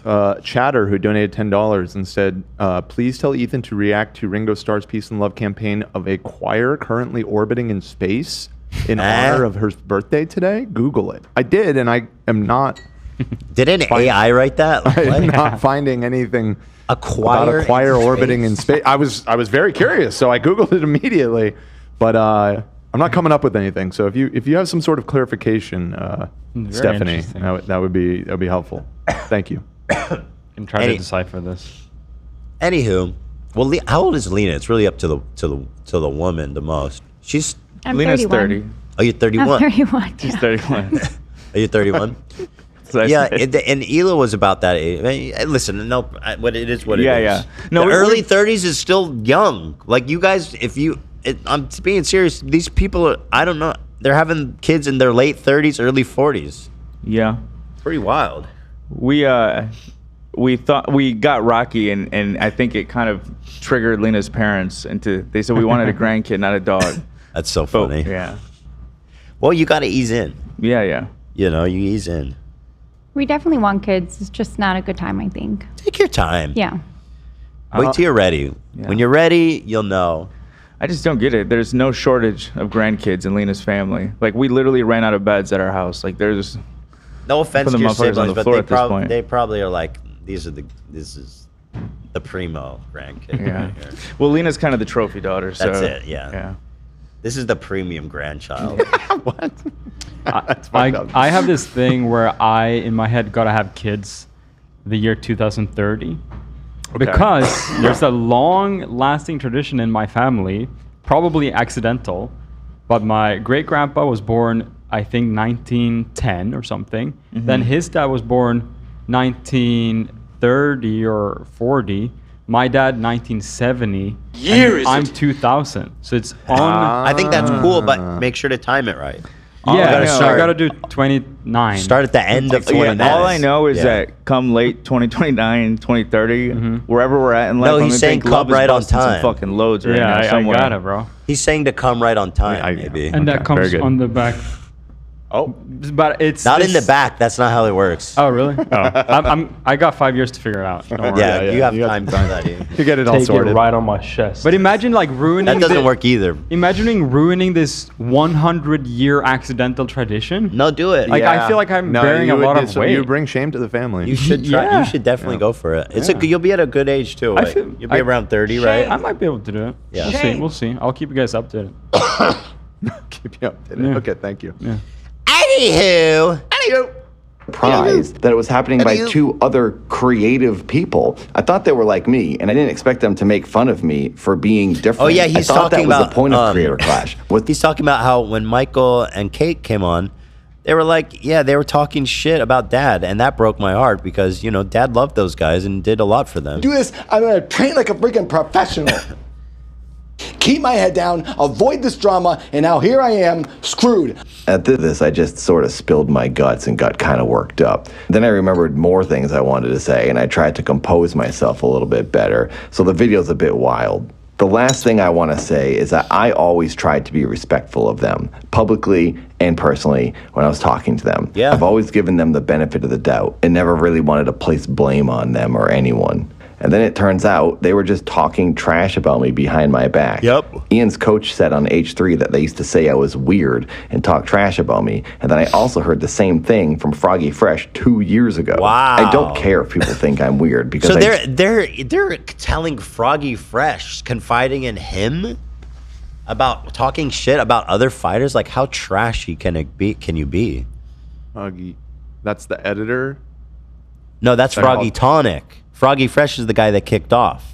Chatter, who donated $10 and said, please tell Ethan to react to Ringo Starr's Peace and Love campaign of a choir currently orbiting in space in honor of her birthday today. Google it. I did, and I am not... Did an AI write that? I'm not finding anything about a choir orbiting in space. I was very curious, so I Googled it immediately, but I'm not coming up with anything. So if you have some sort of clarification, Stephanie, that would be helpful. Thank you. Can try to decipher this. Anywho, well, how old is Lena? It's really up to the woman the most. I'm Lena's 31. 30. Oh, you're 31. I'm 31. She's 31. Are you 31? Yeah, and Ela was about that age. I mean, listen, no, what it is, what it is. Yeah. No, the early 30s is still young. Like you guys, I'm being serious. These people are, I don't know, they're having kids in their late 30s, early 40s. Yeah. Pretty wild. We thought we got Rocky, and I think it kind of triggered Lena's parents into. They said we wanted a grandkid, not a dog. That's so funny. Yeah. Well, you got to ease in. Yeah. You know, you ease in. We definitely want kids. It's just not a good time, I think. Take your time. Yeah. Wait till you're ready. Yeah. When you're ready, you'll know. I just don't get it. There's no shortage of grandkids in Lena's family. Like we literally ran out of beds at our house. Like there's. No offense Put to the your motherfuckers on siblings, the but floor at this point. they probably are like, this is the primo grandkid. Yeah. Right here. Well, Lena's kind of the trophy daughter. So That's it. Yeah. Yeah. This is the premium grandchild. What? I have this thing where I, in my head, gotta have kids the year 2030. Because there's a long-lasting tradition in my family, probably accidental, but my great-grandpa was born, I think, 1910 or something. Mm-hmm. Then his dad was born 1930 or 40. My dad, 1970. Year is I'm it? 2000. So it's on... I think that's cool, but make sure to time it right. Yeah, I I gotta do 29. Start at the end of 29. Yeah, all I know is that come late 2029, 2030, wherever we're at in life, No, he's saying come right on time. Some fucking loads right Yeah, now I somewhere. got it, bro. He's saying to come right on time, maybe. And that comes on the back. Oh, but it's not in the back. That's not how it works. Oh, really? Oh, I got 5 years to figure it out. Don't worry. Yeah, you have time for that. You get it all Take sorted. it right on my chest. But imagine like ruining. That doesn't work either. Imagining ruining this 100-year accidental tradition. No, do it. Like I feel like I'm bearing a lot of weight. You bring shame to the family. You should try. You should definitely go for it. It's you'll be at a good age too. Right? You'll be around 30, right? I might be able to do it. Yeah. We'll see. I'll keep you guys updated. Keep you updated. Okay, thank you. Yeah. Anywho. Surprised that it was happening by two other creative people. I thought they were like me, and I didn't expect them to make fun of me for being different. Oh yeah, he's I thought talking that was about the point of Creator Clash. He's talking about how when Michael and Kate came on, they were like, they were talking shit about Dad, and that broke my heart because Dad loved those guys and did a lot for them. Do this. I'm gonna train like a freaking professional. Keep my head down, avoid this drama, and now here I am, screwed. At this, I just sort of spilled my guts and got kind of worked up. Then I remembered more things I wanted to say, and I tried to compose myself a little bit better, so the video's a bit wild. The last thing I want to say is that I always tried to be respectful of them, publicly and personally, when I was talking to them. Yeah. I've always given them the benefit of the doubt and never really wanted to place blame on them or anyone. And then it turns out they were just talking trash about me behind my back. Yep. Ian's coach said on H3 that they used to say I was weird and talk trash about me. And then I also heard the same thing from Froggy Fresh 2 years ago. Wow. I don't care if people think I'm weird because So they're telling Froggy Fresh, confiding in him about talking shit about other fighters. Like, how trashy can you be? Froggy, that's the editor. No, that's Froggy Tonic. Froggy Fresh is the guy that kicked off.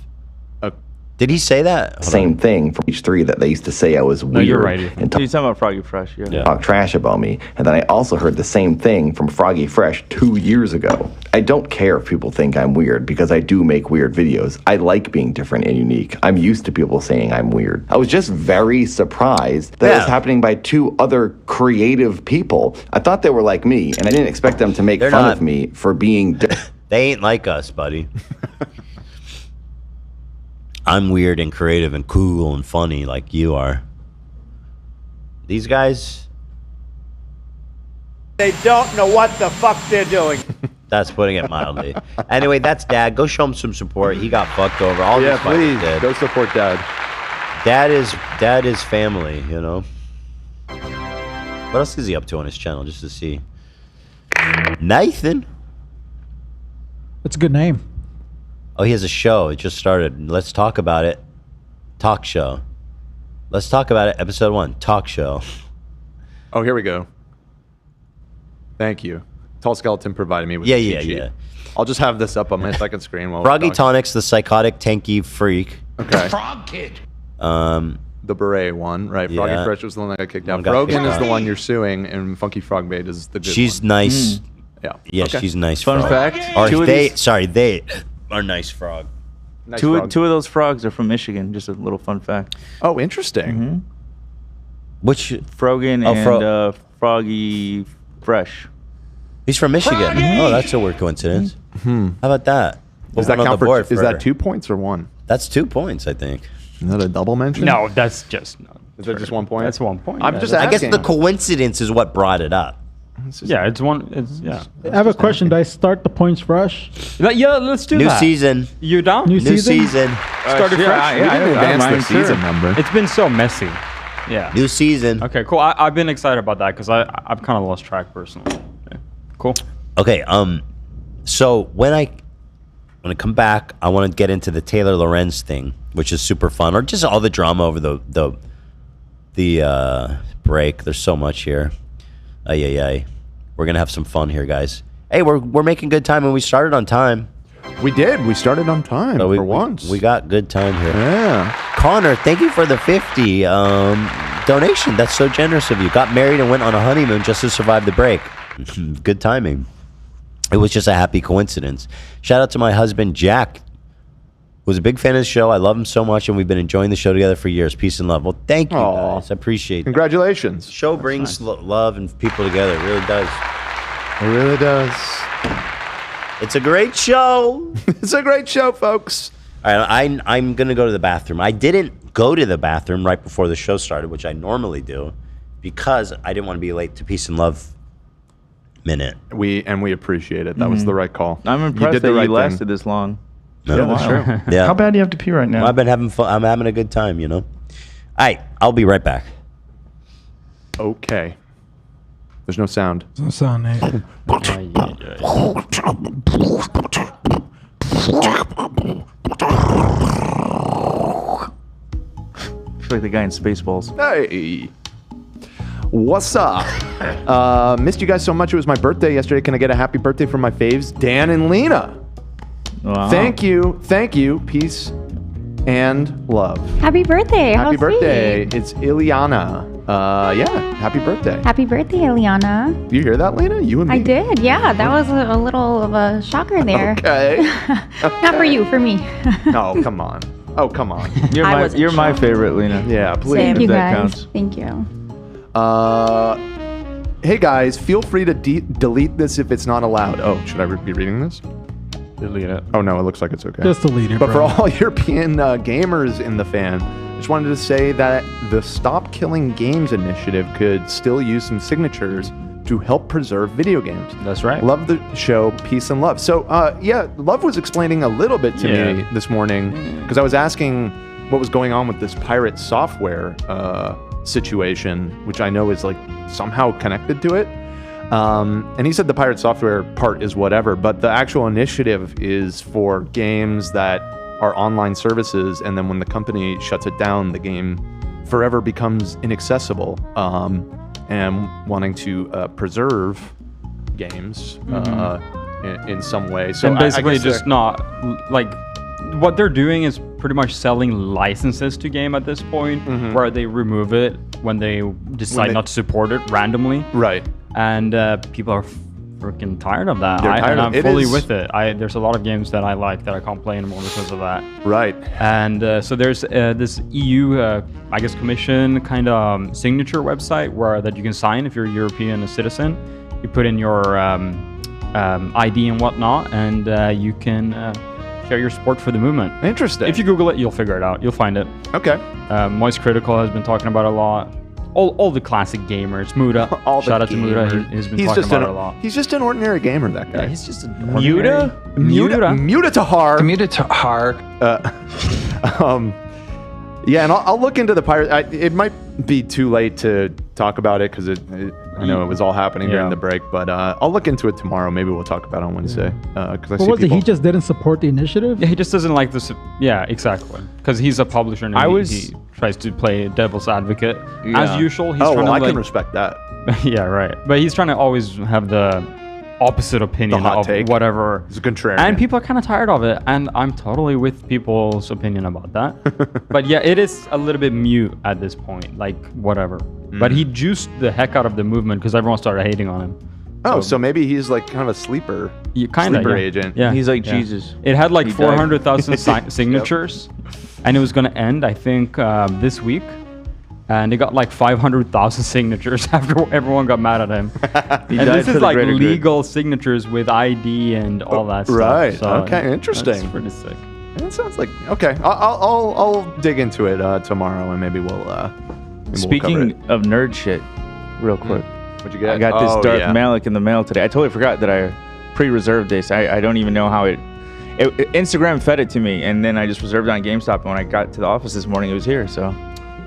Did he say that? Same thing from H3 that they used to say I was weird. No, you're right. And You're talking about Froggy Fresh. Yeah. talk trash about me. And then I also heard the same thing from Froggy Fresh 2 years ago. I don't care if people think I'm weird because I do make weird videos. I like being different and unique. I'm used to people saying I'm weird. I was just very surprised that it was happening by two other creative people. I thought they were like me, and I didn't expect them to make fun of me for being They ain't like us, buddy. I'm weird and creative and cool and funny like you are. These guys, They don't know what the fuck they're doing. that's putting it mildly. Anyway, that's Dad. Go show him some support. He got fucked over. All Yeah, these fighters please did. go support Dad. Dad is family, What else is he up to on his channel, just to see? Nathan. It's a good name. Oh, he has a show. It just started. Let's talk about it. Talk show. Let's talk about it. Episode 1. Talk show. Oh, here we go. Thank you. Tall Skeleton provided me with Yeah, the yeah, cheat sheet. yeah. I'll just have this up on my second screen while Froggy we're talking. Tonic's the psychotic tanky freak. Okay. Frog Kid. The beret one, right? Froggy Yeah. Fresh was the one that got kicked out. One got Brogan kicked is the out. one you're suing, and Funky Frog Bait is the good She's one. nice. Yeah. Yeah, Okay. she's nice. Fun frog. fact, Or two of they these- are nice frog. Nice two frog. of those frogs are from Michigan. Just a little fun fact. Oh, interesting. Which Frogan and Froggy Fresh. He's from Michigan. Oh, that's a weird coincidence. How about that? Does that One on count the board for? Is that 2 points or 1? That's 2 points, I think. Is that a double mention? No, that's just. Is that just 1 point? That's 1 point. I'm yeah, just that's- I guess asking. the coincidence is what brought it up. Yeah, it's one. It's yeah. I have a question. Do I start the points rush? Yeah, let's do New that. season. You down? New New season? season. Started yeah, fresh. yeah, We didn't advance the mind, season sure. number. It's been so messy. Yeah. New season. Okay, cool. I've been excited about that because I've kind of lost track personally. Okay. Cool. Okay. So when I come back, I want to get into the Taylor Lorenz thing, which is super fun, or just all the drama over the break. There's so much here. Ay. We're gonna have some fun here, guys. Hey, we're making good time, and we started on time. We did. We started on time So for once. We got good time here. Yeah. Connor, thank you for the 50 donation. That's so generous of you. Got married and went on a honeymoon just to survive the break. Good timing. It was just a happy coincidence. Shout out to my husband, Jack, who's a big fan of the show. I love him so much, and we've been enjoying the show together for years. Peace and love. Well, thank you, Aw. guys. I appreciate it. Congratulations. Show brings love and people together. It really does. It really does. It's a great show. It's a great show, folks. All right, I'm going to go to the bathroom. I didn't go to the bathroom right before the show started, which I normally do. If because I didn't want to be late to Peace and Love minute. We appreciate it. That was the right call. I'm impressed that you lasted this long. No, that's true. Yeah. How bad do you have to pee right now? Well, I've been having fun. I'm having a good time, you know. All right, I'll be right back. Okay. There's no sound. There's no sound, Nate. I feel like the guy in Spaceballs. Hey. What's up? Missed you guys so much. It was my birthday yesterday. Can I get a happy birthday from my faves, Dan and Lena? Wow. Thank you. Peace and love. Happy birthday. Happy How birthday. sweet. It's Ileana. Yeah, happy birthday. Happy birthday, Eliana. You hear that, Lena? You and me? I did, yeah. That was a little of a shocker there. Okay. Not for you, for me. Oh, come on. You're my favorite, Lena. Yeah, please. Thank you, that guys. counts. Thank you. Hey guys, feel free to delete this if it's not allowed. Oh, should I be reading this? Delete it. Oh no, it looks like it's okay. Just delete it, But bro. for all European gamers in the fan, just wanted to say that the Stop Killing Games initiative could still use some signatures to help preserve video games. That's right. Love the show. Peace and love. So, yeah, Love was explaining a little bit to me this morning because I was asking what was going on with this pirate software situation, which I know is like somehow connected to it. And he said the pirate software part is whatever, but the actual initiative is for games that are online services, and then when the company shuts it down, the game forever becomes inaccessible. And wanting to preserve games in some way. So and basically I guess just not like what they're doing is pretty much selling licenses to game at this point, where they remove it when they decide not to support it randomly. Right. And people are freaking tired of that. I'm it fully is- with it. There's a lot of games that I like that I can't play anymore because of that. Right. And so there's this EU, I guess, Commission kind of signature website where that you can sign if you're a European citizen. You put in your ID and whatnot, and you can share your support for the movement. Interesting. If you Google it, you'll figure it out. You'll find it. Okay. Moist Critical has been talking about it a lot. All the classic gamers. Muda. Shout out to Muda. He's been talking about it a lot. He's just an ordinary gamer, that guy. Yeah, he's just a Muda Tahar. Muda Tahar. Yeah, and I'll look into the pirate. It might be too late to talk about it because I know it was all happening during the break, but I'll look into it tomorrow. Maybe we'll talk about it on Wednesday. Because I see What was it? people. He just didn't support the initiative? Yeah, he just doesn't like this. Yeah, exactly. Because he's a publisher and he tries to play devil's advocate. As usual, he's trying to I can respect that. Yeah, right. But he's trying to always have the opposite opinion hot of take. whatever. He's a contrarian. And people are kind of tired of it. And I'm totally with people's opinion about that. But yeah, it is a little bit mute at this point. Like, whatever. But he juiced the heck out of the movement because everyone started hating on him. Oh, so maybe he's like kind of a sleeper. Sleeper agent. Yeah. He's like Jesus. It had like He died. 400,000 signatures. And it was going to end, I think, this week. And it got like 500,000 signatures after everyone got mad at him. And died this for is the like greater good. legal signatures with ID and all that stuff. Right. So Okay. Interesting. That's pretty sick. It sounds like okay. I'll dig into it tomorrow, and maybe we'll. Speaking of nerd shit, real quick. What'd you get? I got this Oh, Darth yeah. Malik in the mail today. I totally forgot that I pre-reserved this. I don't even know how it Instagram fed it to me, and then I just reserved it on GameStop. And when I got to the office this morning, it was here. So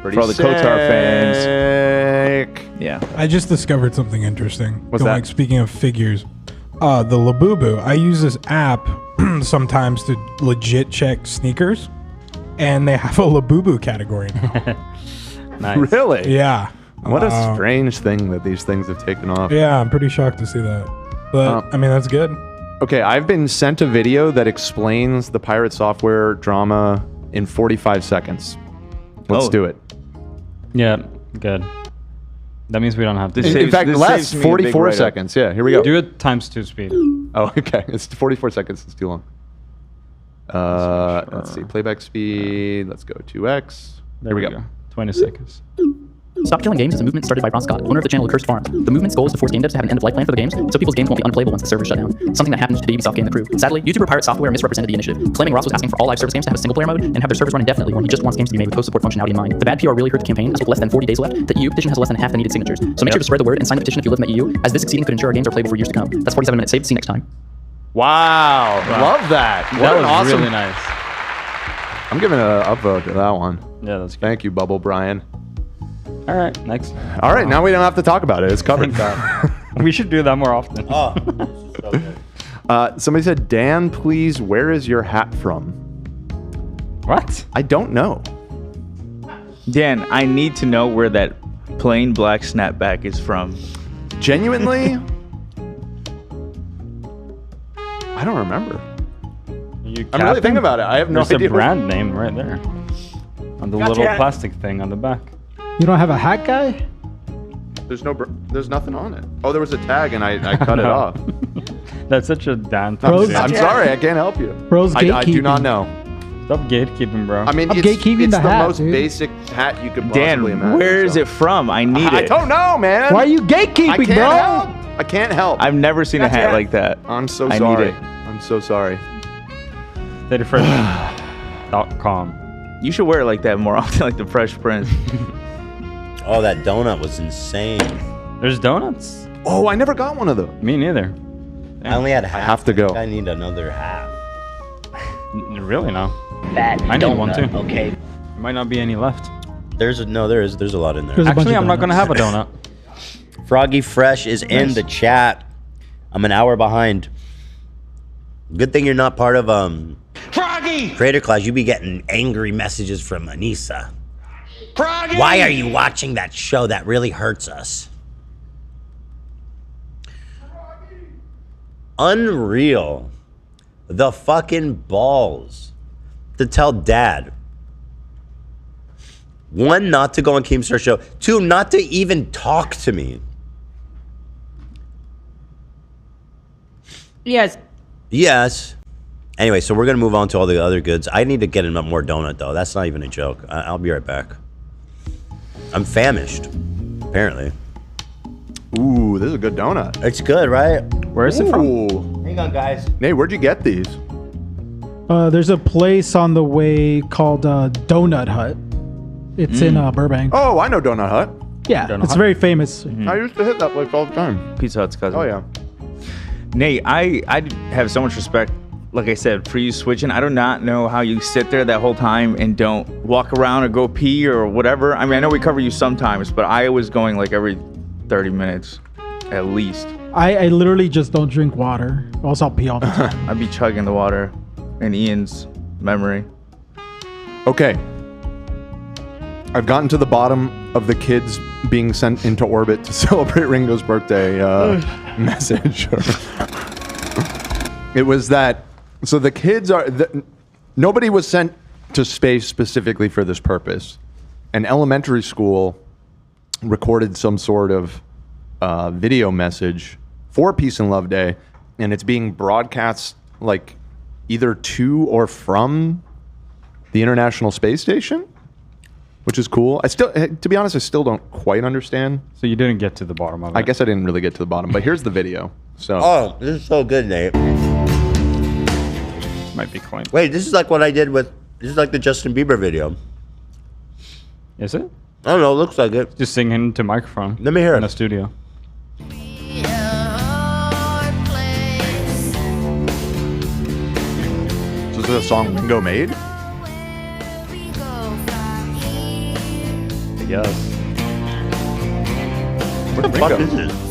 for all the KOTOR fans, yeah. I just discovered something interesting. What's that? Speaking of figures, the Labubu. I use this app sometimes to legit check sneakers, and they have a Labubu category now. Nice. Really? Yeah. What a strange thing that these things have taken off. Yeah, I'm pretty shocked to see that. But I mean, that's good. Okay, I've been sent a video that explains the pirate software drama in 45 seconds. Let's do it. Yeah, good. That means we don't have to. In fact, the last 44 seconds. Yeah, here we go. Do it times 2 speed. Oh, okay. It's 44 seconds. It's too long. Let's see. Playback speed. Let's go 2x. There we go. 20 seconds. Stop Killing Games is a movement started by Ron Scott, owner of the channel Cursed Farms. The movement's goal is to force game devs to have an end-of-life plan for the games, so people's games won't be unplayable once the servers shut down. Something that happened to the Ubisoft game The Crew. Sadly, YouTuber Pirate Software misrepresented the initiative, claiming Ross was asking for all live service games to have a single-player mode and have their servers run indefinitely when he just wants games to be made with post-support functionality in mind. The bad PR really hurt the campaign, as with less than 40 days left, the EU petition has less than half the needed signatures. So make sure to spread the word and sign the petition if you live in the EU, as this succeeding could ensure our games are playable for years to come. That's 47 minutes saved. See you next time. Wow. Love that. That was awesome. really nice. I'm giving a upvote to that one. Yeah, that's good. Thank you, Bubble Brian. All right, next. All right, now we don't have to talk about it. It's covered. We should do that more often. Oh, this is so good. Somebody said, Dan, please, where is your hat from? What? I don't know. Dan, I need to know where that plain black snapback is from. Genuinely? I don't remember. I'm really thinking about it. I have no idea. idea. There's a brand name right there. On the little plastic thing on the back. You don't have a hat guy? There's nothing on it. Oh, there was a tag and I cut it off. That's such a Dan thing. I'm sorry, I can't help you. Bro's I do not know. Stop gatekeeping, bro. I mean, I'm it's gatekeeping the hat, most dude. basic hat you could Dan, possibly imagine. where is it from? I need I it. don't know, man. Why are you gatekeeping, I can't bro? help. I can't help. I've never seen a hat like that. I'm so I sorry. need it. I'm so sorry. 31st.com. You should wear it like that more often, like the Fresh Prince. Oh, that donut was insane. There's donuts. Oh, I never got one of those. Me neither. I only had half. I have to go. I need another half. Really now? That I need one too. Okay. There might not be any left. There's a lot in there. There's a bunch Actually, of I'm not gonna have a donuts. donut. Froggy Fresh is in the chat. I'm an hour behind. Good thing you're not part of Froggy! Creator Class. You be getting angry messages from Anisa. Froggy! Why are you watching that show? That really hurts us. Unreal. The fucking balls to tell dad. 1, not to go on Keemstar show. 2, not to even talk to me. Yes. Yes. Anyway, so we're going to move on to all the other goods. I need to get him more donut, though. That's not even a joke. I'll be right back. I'm famished, apparently. Ooh, this is a good donut. It's good, right? Where is it from? Hang on, guys. Nate, where'd you get these? There's a place on the way called Donut Hut. It's in Burbank. Oh, I know Donut Hut. Yeah, Donut it's Hut? very famous. I used to hit that place all the time. Pizza Hut's cousin. Oh, yeah. Nate, I have so much respect, like I said, for you switching. I do not know how you sit there that whole time and don't walk around or go pee or whatever. I mean, I know we cover you sometimes, but I was going like every 30 minutes at least. I literally just don't drink water. Also, I'll pee all the time. I'd be chugging the water in Ian's memory. Okay. I've gotten to the bottom of the kids being sent into orbit to celebrate Ringo's birthday message. It was that, so the kids are, nobody was sent to space specifically for this purpose. An elementary school recorded some sort of video message for Peace and Love Day, and it's being broadcast like either to or from the International Space Station, which is cool. I still, to be honest, I still don't quite understand. So you didn't get to the bottom of it. I guess I didn't really get to the bottom, but here's the video. So Oh, this is so good, Nate. Might be Kleins. Wait, this is like what I did with, this is like the Justin Bieber video. Is it? I don't know, it looks like it. Just singing into microphone. Let me hear in it. the studio. So this is a song Ringo made? Yes. What the fuck is this?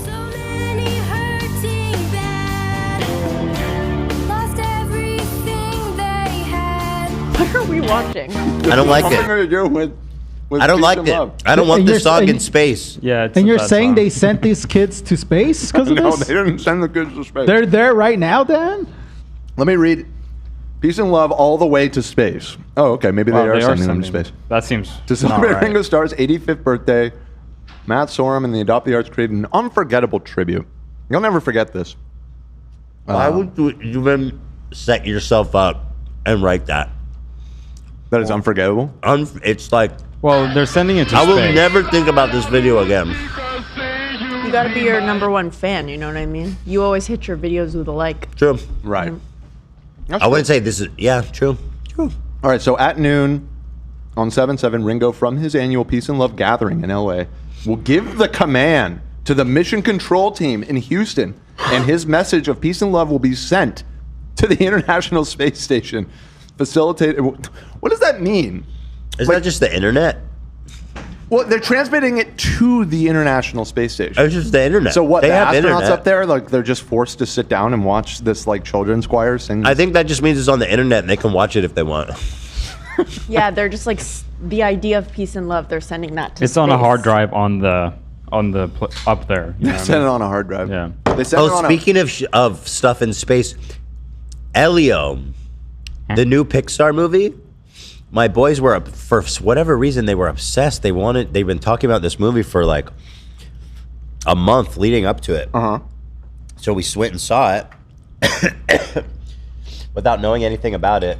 What are we watching? I don't like Something it. to do with I don't Peace like and it. Love. I don't want And this you're- song and in you- space. Yeah, it's And a you're bad saying song. they sent these kids to space because of No, this? they didn't send the kids to space. They're there right now, Dan? Let me read. Peace and Love all the way to space. Oh, okay. Maybe Wow, they are sending them to sending- space. That seems To not celebrate right. Ringo Starr's 85th birthday, Matt Sorum and the Adopt the Arts created an unforgettable tribute. You'll never forget this. Why would you even set yourself up and write that? That is unforgettable? It's like, Well, they're sending it to I will space. never think about this video again. You gotta be your #1 fan, you know what I mean? You always hit your videos with a like. True. Right. I wouldn't say this is, yeah, true. All right, so at noon on 7/7, Ringo from his annual Peace and Love gathering in LA will give the command to the mission control team in Houston, and his message of peace and love will be sent to the International Space Station. Facilitate. What does that mean? Is that just the internet? Well, they're transmitting it to the International Space Station. It's just the internet. So what? They The have astronauts internet. up there, like they're just forced to sit down and watch this like children's choir sing. I think that just means it's on the internet and they can watch it if they want. Yeah, they're just like the idea of peace and love. They're sending that to It's on a space. hard drive on the up there. You know what I Send mean? it on a hard drive. Yeah. They send it on Speaking of stuff in space, Elio, the new Pixar movie. My boys were for whatever reason they were obsessed. They've been talking about this movie for like a month leading up to it. So we went and saw it without knowing anything about it.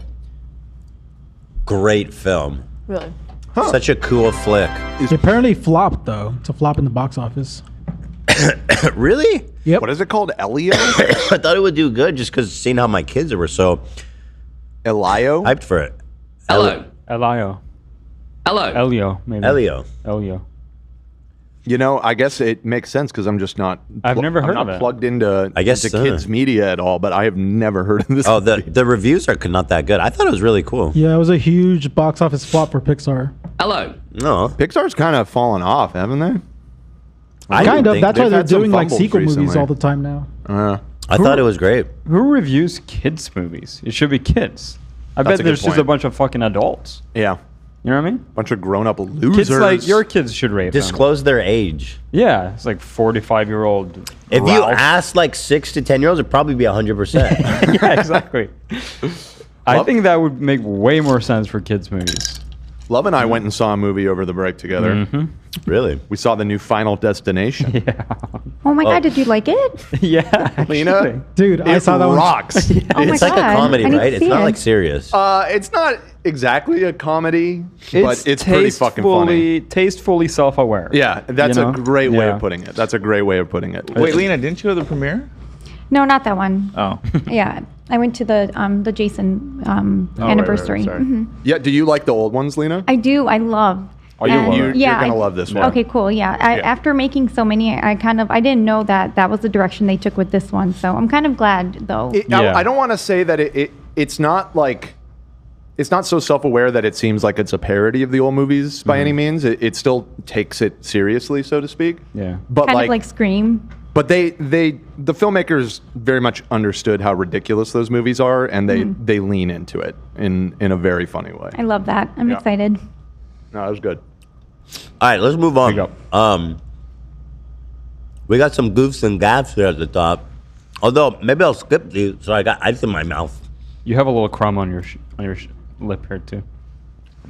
Great film. Really? Such a cool flick. It apparently flopped though. It's a flop in the box office. Really? Yep. What is it called? Elio? I thought it would do good just because seeing how my kids were so Elio hyped for it. Elio. Hello. Maybe. Elio. You know, I guess it makes sense because I'm just not. I've never heard I'm of not it. plugged into. I guess into so. kids media at all, but I have never heard of this. Oh, the reviews are not that good. I thought it was really cool. Yeah, it was a huge box office flop for Pixar. Hello. No, Pixar's kind of fallen off, haven't they? Kind of. That's why they've they're had some doing like fumbles sequel movies recently. all the time now. I thought it was great. Who reviews kids' movies? It should be kids. I That's bet a there's good just a point. bunch of fucking adults. Yeah. You know what I mean? Bunch of grown-up losers. Kids like your kids should rate them. Disclose their age. Yeah, it's like 45-year-old. If you ask like 6 to 10 year olds, it'd probably be 100%. Yeah, exactly. I think that would make way more sense for kids' movies. Love and I went and saw a movie over the break together. Really? We saw the new Final Destination. Oh my God, did you like it? Yeah, Lena, Dude, I saw that one. rocks. Oh my It's like God, a comedy, I need to right? It's see not it. like serious. It's not exactly a comedy, but it's pretty fucking funny. Tastefully self-aware. Yeah, that's You know? a great way Yeah. of putting it. That's a great way of putting it. Wait, Lena, didn't you go to the premiere? No, not that one. Oh. Yeah, I went to the Jason right, anniversary. right, sorry. Mhm. Yeah, do you like the old ones, Lena? I do. I love. Oh, you and- love it. Yeah, You're gonna love this one. Okay, cool. Yeah, after making so many, I didn't know that was the direction they took with this one. So I'm kind of glad though. I don't want to say that it's not like it's not so self-aware that it seems like it's a parody of the old movies by any means. It still takes it seriously, so to speak. Yeah. But kind of like Scream. But the filmmakers very much understood how ridiculous those movies are, and they lean into it in a very funny way. I love that. I'm excited. No, that was good. All right, let's move on. We got some goofs and gaffs there at the top. Although maybe I'll skip these. So I got ice in my mouth. You have a little crumb on your lip here too.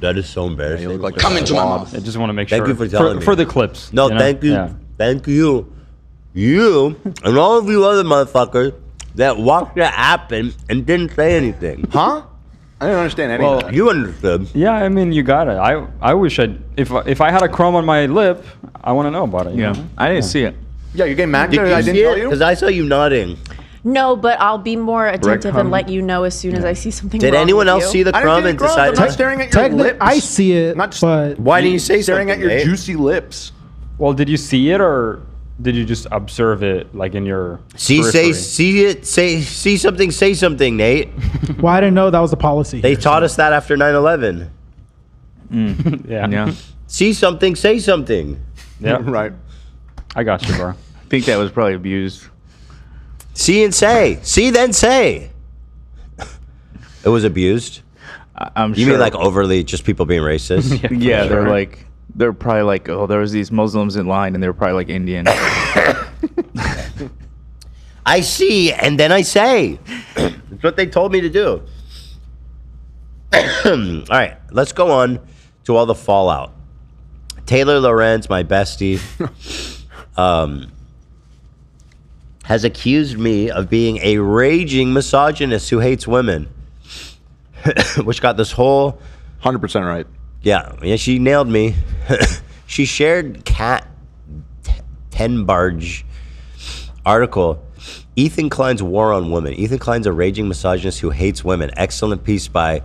That is so embarrassing. you look like Come into my mouth. I just want to make sure. Thank you for telling me. For the clips. No, you know? thank you. Yeah. Thank you. You and all of you other motherfuckers that watched it happen and didn't say anything. Huh? I didn't understand any of that. You understood. Yeah, I mean, you got it. I wish if I had a crumb on my lip, I want to know about it. you know? I didn't see it. Yeah, you getting mad Did that you I didn't see tell it? you? Because I saw you nodding. No, but I'll be more attentive and Breadcrumb. let you know as soon as I see something Did wrong anyone with else you. see the I didn't crumb see and the crumb. decide I'm not to? staring at your Technically, lips. I see it, but Why didn't you say staring something? at your Nate? juicy lips? Well, did you see it or did you just observe it like in your See periphery? it, see something, say something, Nate. well, I didn't know that was the policy. They taught us that after 9/11. Yeah. See something, say something. Yeah. Right. I got you, bro. I think that was probably abused. See and say. See then say. It was abused. I'm You sure. mean like overly just people being racist? Yeah, they're probably like, oh, there was these Muslims in line, and they were probably like Indian. I see and then I say. That's what they told me to do. All right, let's go on to all the fallout. Taylor Lorenz, my bestie, has accused me of being a raging misogynist who hates women, which got this whole 100% right Yeah, she nailed me. She shared Cat Tenbarge article. Ethan Klein's War on Women. Ethan Klein's a raging misogynist who hates women. Excellent piece by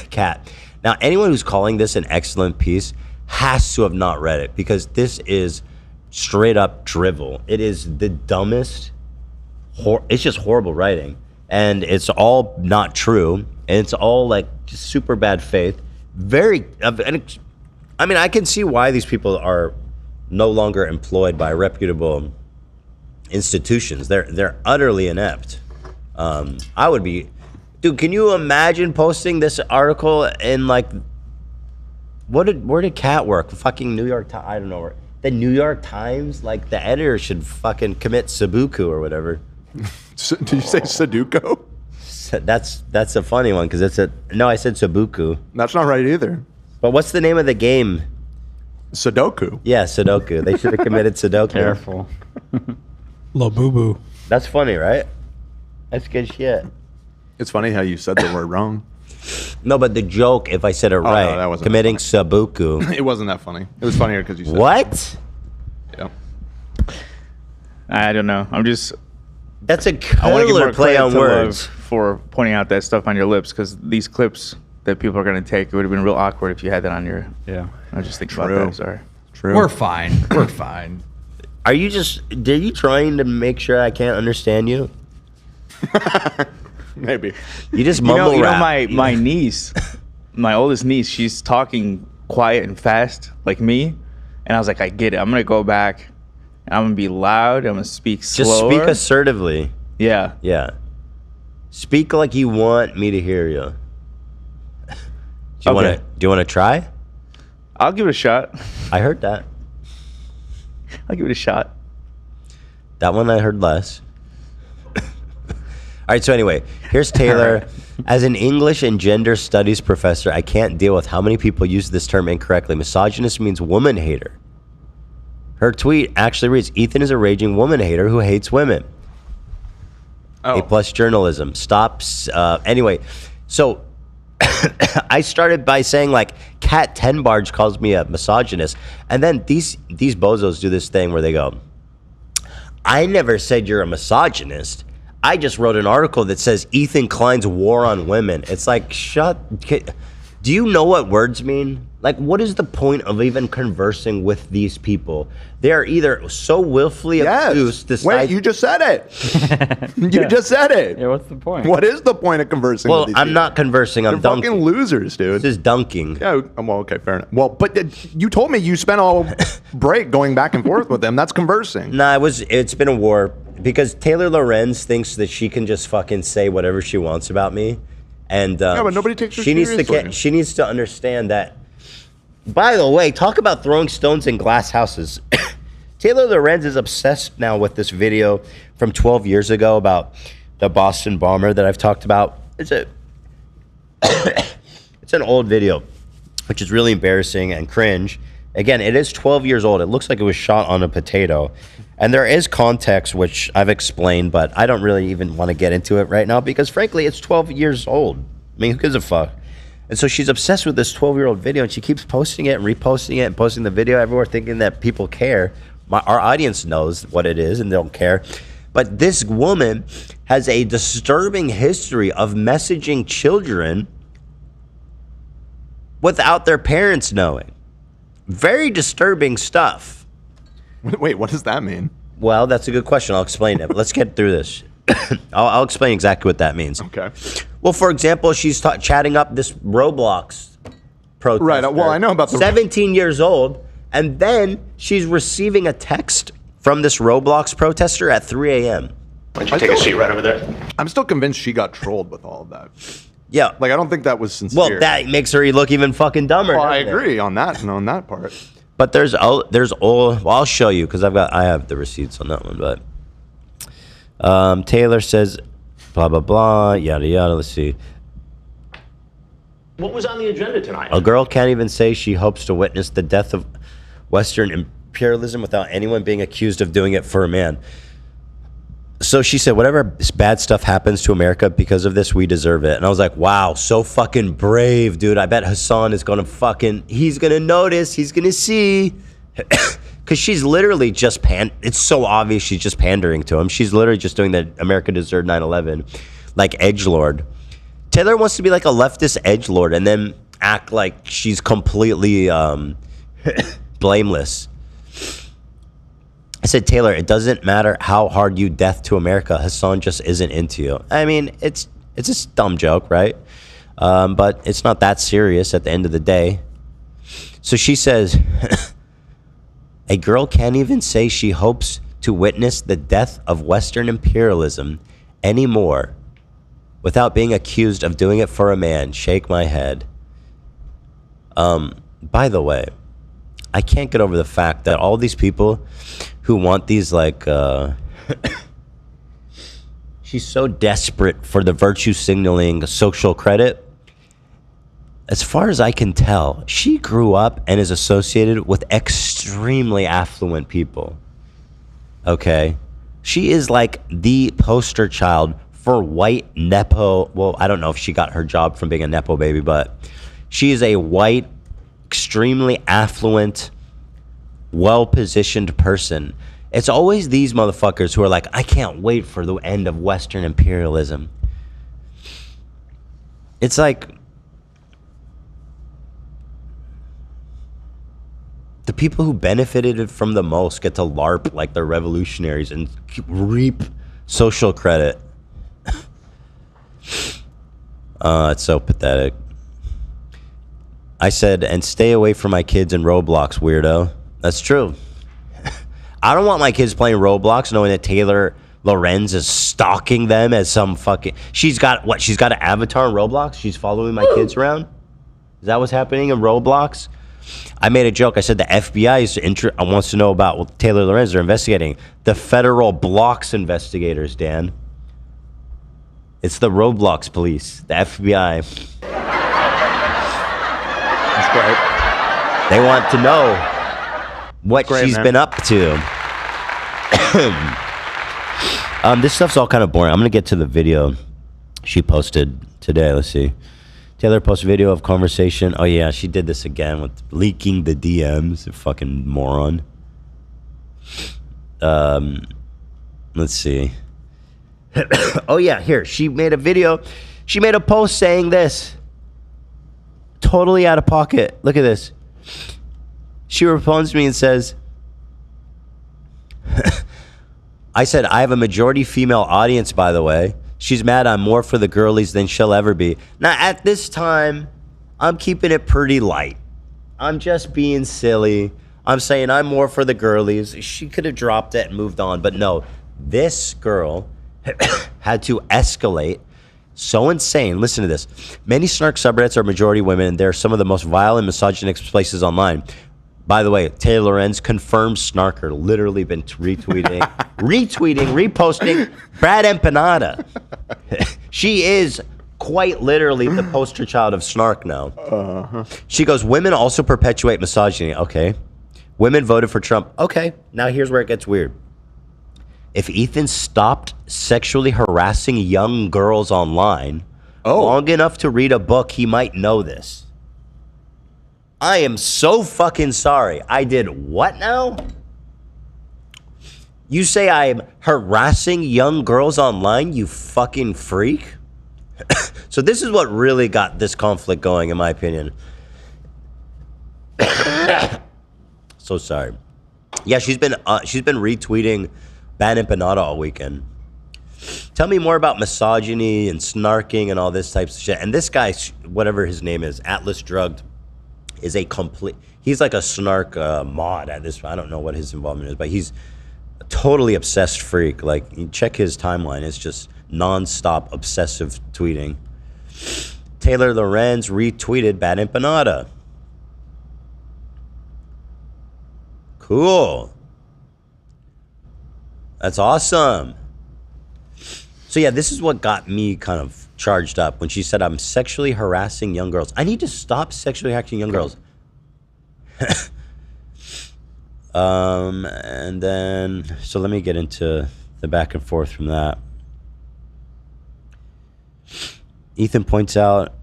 Cat. Now, anyone who's calling this an excellent piece has to have not read it, because this is straight up drivel. It is the dumbest. It's just horrible writing, and it's all not true, and it's all like just super bad faith. I mean, I can see why these people are no longer employed by reputable institutions. They're utterly inept. I would be, dude. Can you imagine posting this article in like, where did Cat work? Fucking New York Times. I don't know where. The New York Times. Like the editor should fucking commit Sudoku or whatever. Did you say Sudoku? That's a funny one because no, I said Sudoku. That's not right either. But what's the name of the game? Sudoku. Yeah, Sudoku. They should have committed Sudoku. Careful. Little boo boo. That's funny, right? That's good shit. It's funny how you said the word wrong. No, but the joke, if I said it right, no, that wasn't committing Sudoku. It wasn't that funny. It was funnier because you said what? Yeah. I don't know. I'm just. That's a I want to give killer more play credit on to words. Love for pointing out that stuff on your lips, because these clips that people are going to take, it would have been real awkward if you had that on your. Yeah. I was just thinking about that. Sorry. True. We're fine. We're fine. Are you trying to make sure I can't understand you? Maybe. You just mumble rap. My niece, my oldest niece, she's talking quiet and fast like me, and I was like, I get it. I'm gonna go back, and I'm gonna be loud. I'm gonna speak slower. Just speak assertively. Yeah. Yeah. Speak like you want me to hear you. Do you want to try? I'll give it a shot. I heard that. I'll give it a shot. That one I heard less. All right, so anyway, here's Taylor. As an English and gender studies professor, I can't deal with how many people use this term incorrectly. Misogynist means woman hater. Her tweet actually reads, Ethan is a raging woman hater who hates women. Oh. A+ journalism. Stops. Anyway, so I started by saying like Cat Tenbarge calls me a misogynist, and then these bozos do this thing where they go, I never said you're a misogynist. I just wrote an article that says Ethan Klein's War on Women. It's like, do you know what words mean? Like, what is the point of even conversing with these people? They are either so willfully obtuse. Wait, you just said it. You just said it. Yeah, what's the point? What is the point of conversing with these I'm people? not conversing. I'm They're dunking. fucking losers, dude. This is dunking. Yeah, well, okay, fair enough. Well, but you told me you spent all break going back and forth with them. That's conversing. Nah, it's been a war. Because Taylor Lorenz thinks that she can just fucking say whatever she wants about me. And yeah, but nobody takes her seriously. She needs to understand that. By the way, talk about throwing stones in glass houses. Taylor Lorenz is obsessed now with this video from 12 years ago about the Boston bomber that I've talked about. It's an old video, which is really embarrassing and cringe. Again, it is 12 years old. It looks like it was shot on a potato. And there is context, which I've explained, but I don't really even want to get into it right now because, frankly, it's 12 years old. I mean, who gives a fuck? And so she's obsessed with this 12-year-old video, and she keeps posting it and reposting it and posting the video everywhere thinking that people care. Our audience knows what it is, and they don't care. But this woman has a disturbing history of messaging children without their parents knowing. Very disturbing stuff. Wait, what does that mean? Well, that's a good question. I'll explain it. But let's get through this. I'll explain exactly what that means. Okay. Well, for example, she's chatting up this Roblox protester. Right. Well, I know about the 17 years old, and then she's receiving a text from this Roblox protester at 3 a.m. Why don't you take a seat right over there? I'm still convinced she got trolled with all of that. Yeah. Like, I don't think that was sincere. Well, that makes her look even fucking dumber. Well, I agree on that part. But there's all. Well, I'll show you because I have the receipts on that one. But Taylor says, blah blah blah, yada yada. Let's see. What was on the agenda tonight? A girl can't even say she hopes to witness the death of Western imperialism without anyone being accused of doing it for a man. So she said, whatever bad stuff happens to America because of this, we deserve it. And I was like, wow, so fucking brave, dude. I bet Hassan is going to he's going to notice, he's going to see. Because she's literally just it's so obvious she's just pandering to him. She's literally just doing the America deserved 9/11, like edgelord. Taylor wants to be like a leftist edgelord and then act like she's completely blameless. I said, Taylor, it doesn't matter how hard you death to America. Hassan just isn't into you. I mean, it's a dumb joke, right? But it's not that serious at the end of the day. So she says, a girl can't even say she hopes to witness the death of Western imperialism anymore without being accused of doing it for a man. Shake my head. By the way, I can't get over the fact that all these people who want these like she's so desperate for the virtue signaling social credit. As far as I can tell, she grew up and is associated with extremely affluent people. Okay? She is like the poster child for white Nepo. Well, I don't know if she got her job from being a Nepo baby, but she is a white, extremely affluent, well-positioned person. It's always these motherfuckers who are like, I can't wait for the end of Western imperialism. It's like the people who benefited from the most get to LARP like they're revolutionaries and reap social credit. It's so pathetic. I said, and stay away from my kids in Roblox, weirdo. That's true. I don't want my kids playing Roblox knowing that Taylor Lorenz is stalking them as some fucking... She's got an avatar in Roblox? She's following my kids around? Is that what's happening in Roblox? I made a joke. I said the FBI wants to know about what Taylor Lorenz are investigating. The federal blocks investigators, Dan. It's the Roblox police, the FBI. That's great. They want to know what she's been up to. This stuff's all kind of boring. I'm going to get to the video she posted today. Let's see. Taylor posted a video of conversation. Oh, yeah, she did this again with leaking the DMs. A fucking moron. Let's see. Oh, yeah, here. She made a video. She made a post saying this. Totally out of pocket. Look at this. She responds to me and says, I said, I have a majority female audience, by the way. She's mad I'm more for the girlies than she'll ever be. Now, at this time, I'm keeping it pretty light. I'm just being silly. I'm saying I'm more for the girlies. She could have dropped it and moved on. But no, this girl had to escalate. So insane. Listen to this. Many snark subreddits are majority women, and they're some of the most vile and misogynistic places online. By the way, Taylor Lorenz, confirmed snarker, literally been retweeting, reposting Brad Empanada. She is quite literally the poster child of snark now. She goes, women also perpetuate misogyny. Okay. Women voted for Trump. Okay. Now here's where it gets weird. If Ethan stopped sexually harassing young girls online long enough to read a book, he might know this. I am so fucking sorry. I did what now? You say I am harassing young girls online, you fucking freak? So this is what really got this conflict going, in my opinion. So sorry. Yeah, she's been retweeting Ban Empanada all weekend. Tell me more about misogyny and snarking and all this types of shit. And this guy, whatever his name is, Atlas Drugged, is a complete... He's like a snark mod at this... I don't know what his involvement is, but he's a totally obsessed freak. Like, you check his timeline. It's just non-stop obsessive tweeting. Taylor Lorenz retweeted Bad Empanada. Cool. That's awesome. So yeah, this is what got me kind of charged up when she said I'm sexually harassing young girls. I need to stop sexually harassing young girls. And then, so let me get into the back and forth from that. Ethan points out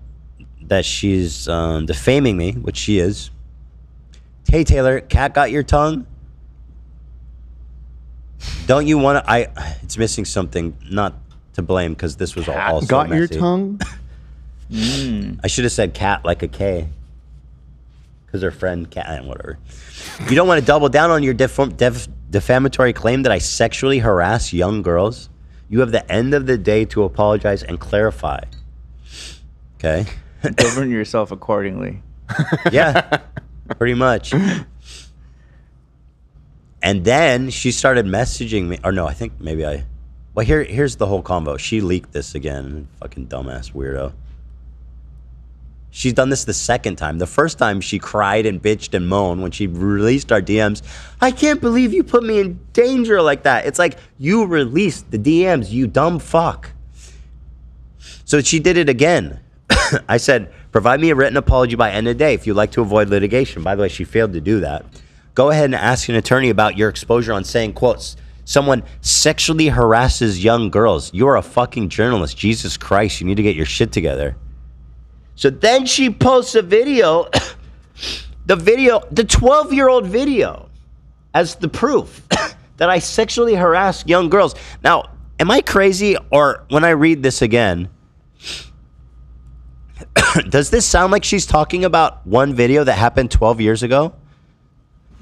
that she's defaming me, which she is. Hey, Taylor, cat got your tongue? Don't you want to... It's missing something, not to blame, because this was also got messy. your tongue? I should have said cat like a K. Because her friend, cat, whatever. You don't want to double down on your defamatory claim that I sexually harass young girls? You have the end of the day to apologize and clarify. Okay? Govern yourself accordingly. Yeah, pretty much. And then she started messaging me. Or no, I think maybe I... Well, here's the whole convo. She leaked this again. Fucking dumbass weirdo. She's done this the second time. The first time she cried and bitched and moaned when she released our DMs. I can't believe you put me in danger like that. It's like, you released the DMs, you dumb fuck. So she did it again. I said, provide me a written apology by end of day if you'd like to avoid litigation. By the way, she failed to do that. Go ahead and ask an attorney about your exposure on saying, quotes, someone sexually harasses young girls. You're a fucking journalist. Jesus Christ, you need to get your shit together. So then she posts a video, the 12-year-old video, as the proof that I sexually harass young girls. Now, am I crazy, or when I read this again, does this sound like she's talking about one video that happened 12 years ago?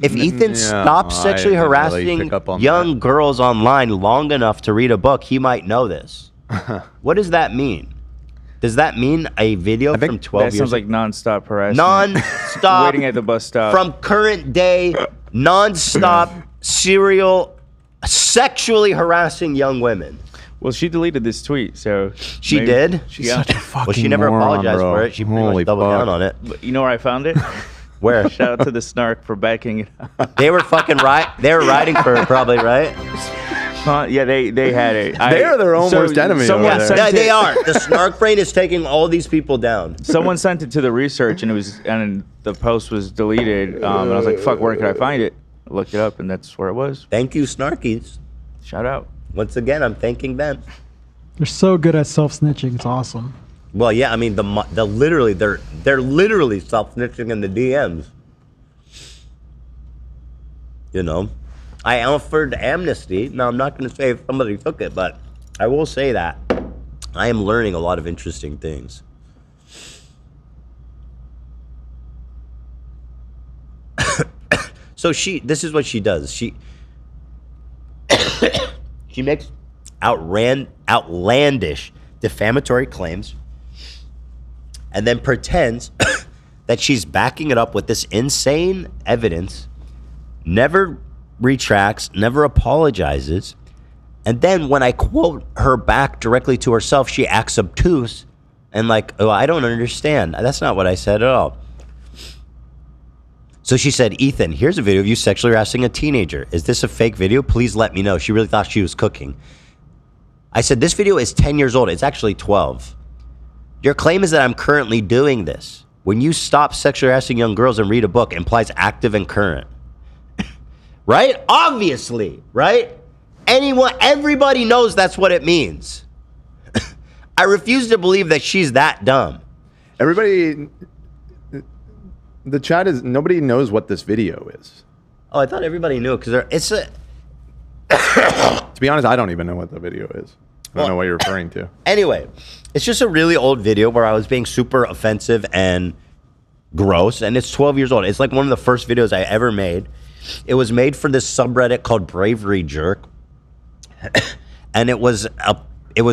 If Ethan stopped sexually harassing young girls online long enough to read a book, he might know this. What does that mean? Does that mean a video from 12 years ago? That sounds like nonstop harassment. Non-stop. Waiting at the bus stop. From current day, non-stop, serial, sexually harassing young women. Well, she deleted this tweet, so... She did? She's such a fucking Well, she never moron, apologized bro. for it. She pretty much doubled down on it. But you know where I found it? Where? Shout out to the Snark for backing it up. They were fucking They were riding for it, probably, right? Yeah, they had it. They are their own worst enemy. Yeah, they are. The Snark brain is taking all these people down. Someone sent it to the research, and the post was deleted. And I was like, "Fuck, where can I find it?" I looked it up, and that's where it was. Thank you, Snarkies. Shout out. Once again, I'm thanking them. They're so good at self-snitching. It's awesome. Well, yeah, I mean, they're literally self-snitching in the DMs. You know, I offered amnesty. Now, I'm not going to say if somebody took it, but I will say that I am learning a lot of interesting things. So this is what she does. She makes outlandish defamatory claims and then pretends that she's backing it up with this insane evidence, never retracts, never apologizes, and then when I quote her back directly to herself, she acts obtuse and like, oh, I don't understand. That's not what I said at all. So she said, Ethan, here's a video of you sexually harassing a teenager. Is this a fake video? Please let me know. She really thought she was cooking. I said, this video is 10 years old. It's actually 12. Your claim is that I'm currently doing this. When you stop sexually harassing young girls and read a book, it implies active and current. Right? Obviously, right? Everybody knows that's what it means. I refuse to believe that she's that dumb. The chat is, nobody knows what this video is. Oh, I thought everybody knew because it's a... To be honest, I don't even know what the video is. I don't know what you're referring to. Anyway, it's just a really old video where I was being super offensive and gross, and it's 12 years old. It's like one of the first videos I ever made. It was made for this subreddit called Bravery Jerk, and it was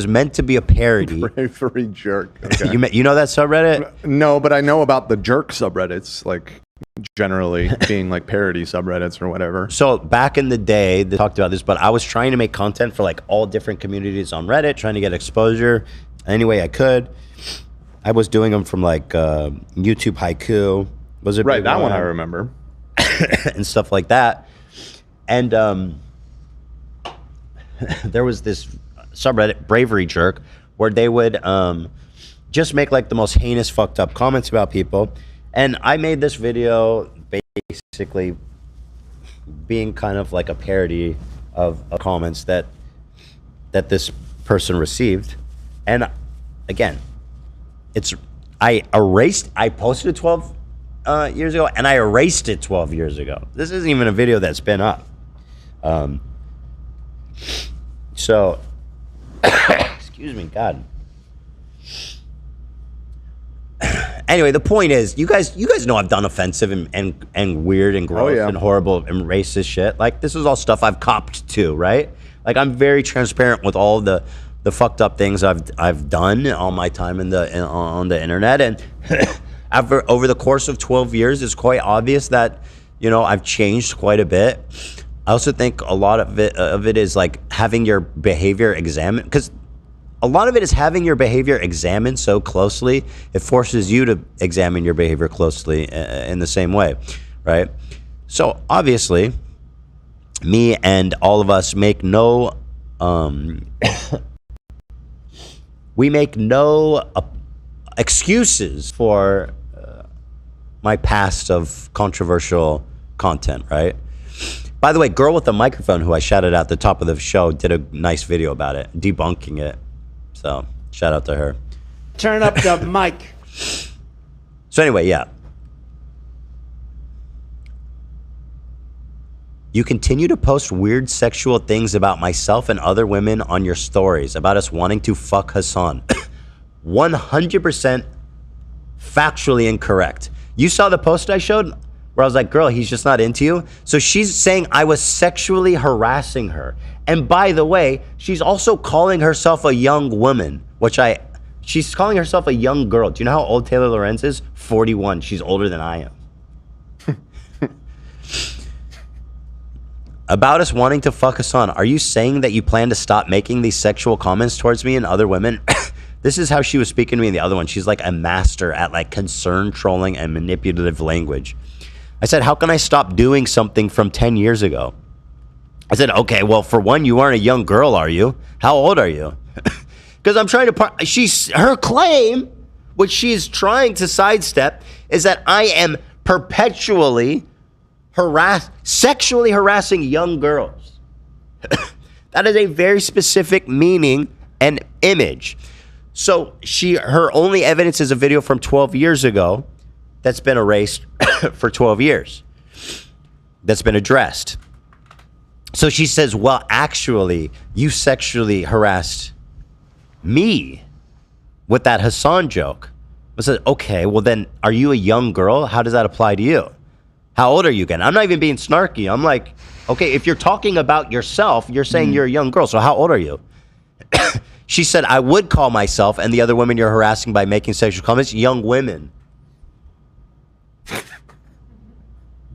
meant to be a parody. Bravery Jerk. Okay. You know that subreddit? No, but I know about the jerk subreddits, like generally being like parody subreddits or whatever. So back in the day, they talked about this, but I was trying to make content for like all different communities on Reddit, trying to get exposure any way I could. I was doing them from like YouTube Haiku. Was it right? That one I remember. And stuff like that. And there was this subreddit, Bravery Jerk, where they would just make like the most heinous fucked up comments about people. And I made this video basically being kind of like a parody of comments that that this person received. And again, I posted it 12 years ago, and I erased it 12 years ago. This isn't even a video that's been up. So, excuse me, God. Anyway, the point is, you guys know I've done offensive and weird and gross and horrible and racist shit. Like, this is all stuff I've copped to, right? Like, I'm very transparent with all the fucked up things I've done all my time on the internet, and over the course of 12 years, it's quite obvious that, you know, I've changed quite a bit. I also think a lot of it is like having your behavior examined, because a lot of it is having your behavior examined so closely, it forces you to examine your behavior closely in the same way, right? So obviously, me and all of us make no we make no excuses for my past of controversial content, right? By the way, girl with the microphone who I shouted out at the top of the show did a nice video about it, debunking it. So shout out to her. Turn up the mic. So anyway, yeah. You continue to post weird sexual things about myself and other women on your stories about us wanting to fuck Hassan. 100% factually incorrect. You saw the post I showed where I was like, girl, he's just not into you. So she's saying I was sexually harassing her. And by the way, she's also calling herself a young woman, she's calling herself a young girl. Do you know how old Taylor Lorenz is? 41. She's older than I am. About us wanting to fuck Hassan, are you saying that you plan to stop making these sexual comments towards me and other women? This is how she was speaking to me in the other one. She's like a master at like concern trolling and manipulative language. I said, how can I stop doing something from 10 years ago? I said, okay, well, for one, you aren't a young girl, are you? How old are you? Because I'm trying to, her claim, which she's trying to sidestep, is that I am perpetually sexually harassing young girls. That is a very specific meaning and image. So her only evidence is a video from 12 years ago that's been erased for 12 years. That's been addressed. So she says, well, actually, you sexually harassed me with that Hassan joke. I said, okay, well then, are you a young girl? How does that apply to you? How old are you again? I'm not even being snarky. I'm like, okay, if you're talking about yourself, you're saying you're a young girl. So how old are you? She said, I would call myself and the other women you're harassing by making sexual comments young women.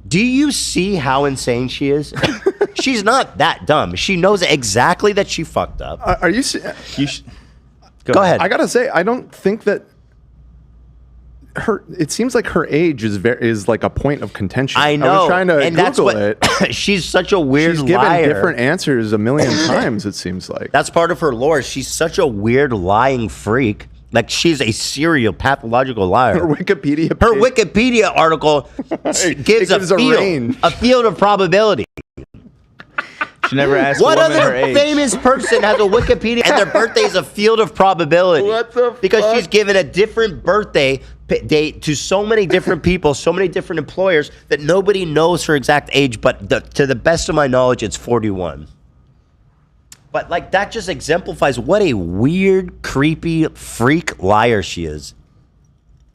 Do you see how insane she is? She's not that dumb. She knows exactly that she fucked up. Are you? Go ahead. I gotta say, I don't think that it seems like her age is like a point of contention. I know. I was trying to and Google it. She's such a weird She's given liar. different answers a million times, it seems like. That's part of her lore. She's such a weird lying freak. Like, she's a serial pathological liar. Her Wikipedia article gives a field of probability. She never asked what a woman her other age. famous person has a Wikipedia and their birthday is a field of probability? What the Because fuck? she's given a different birthday date to so many different people, so many different employers, that nobody knows her exact age, but to the best of my knowledge, it's 41. But like, that just exemplifies what a weird, creepy, freak liar she is.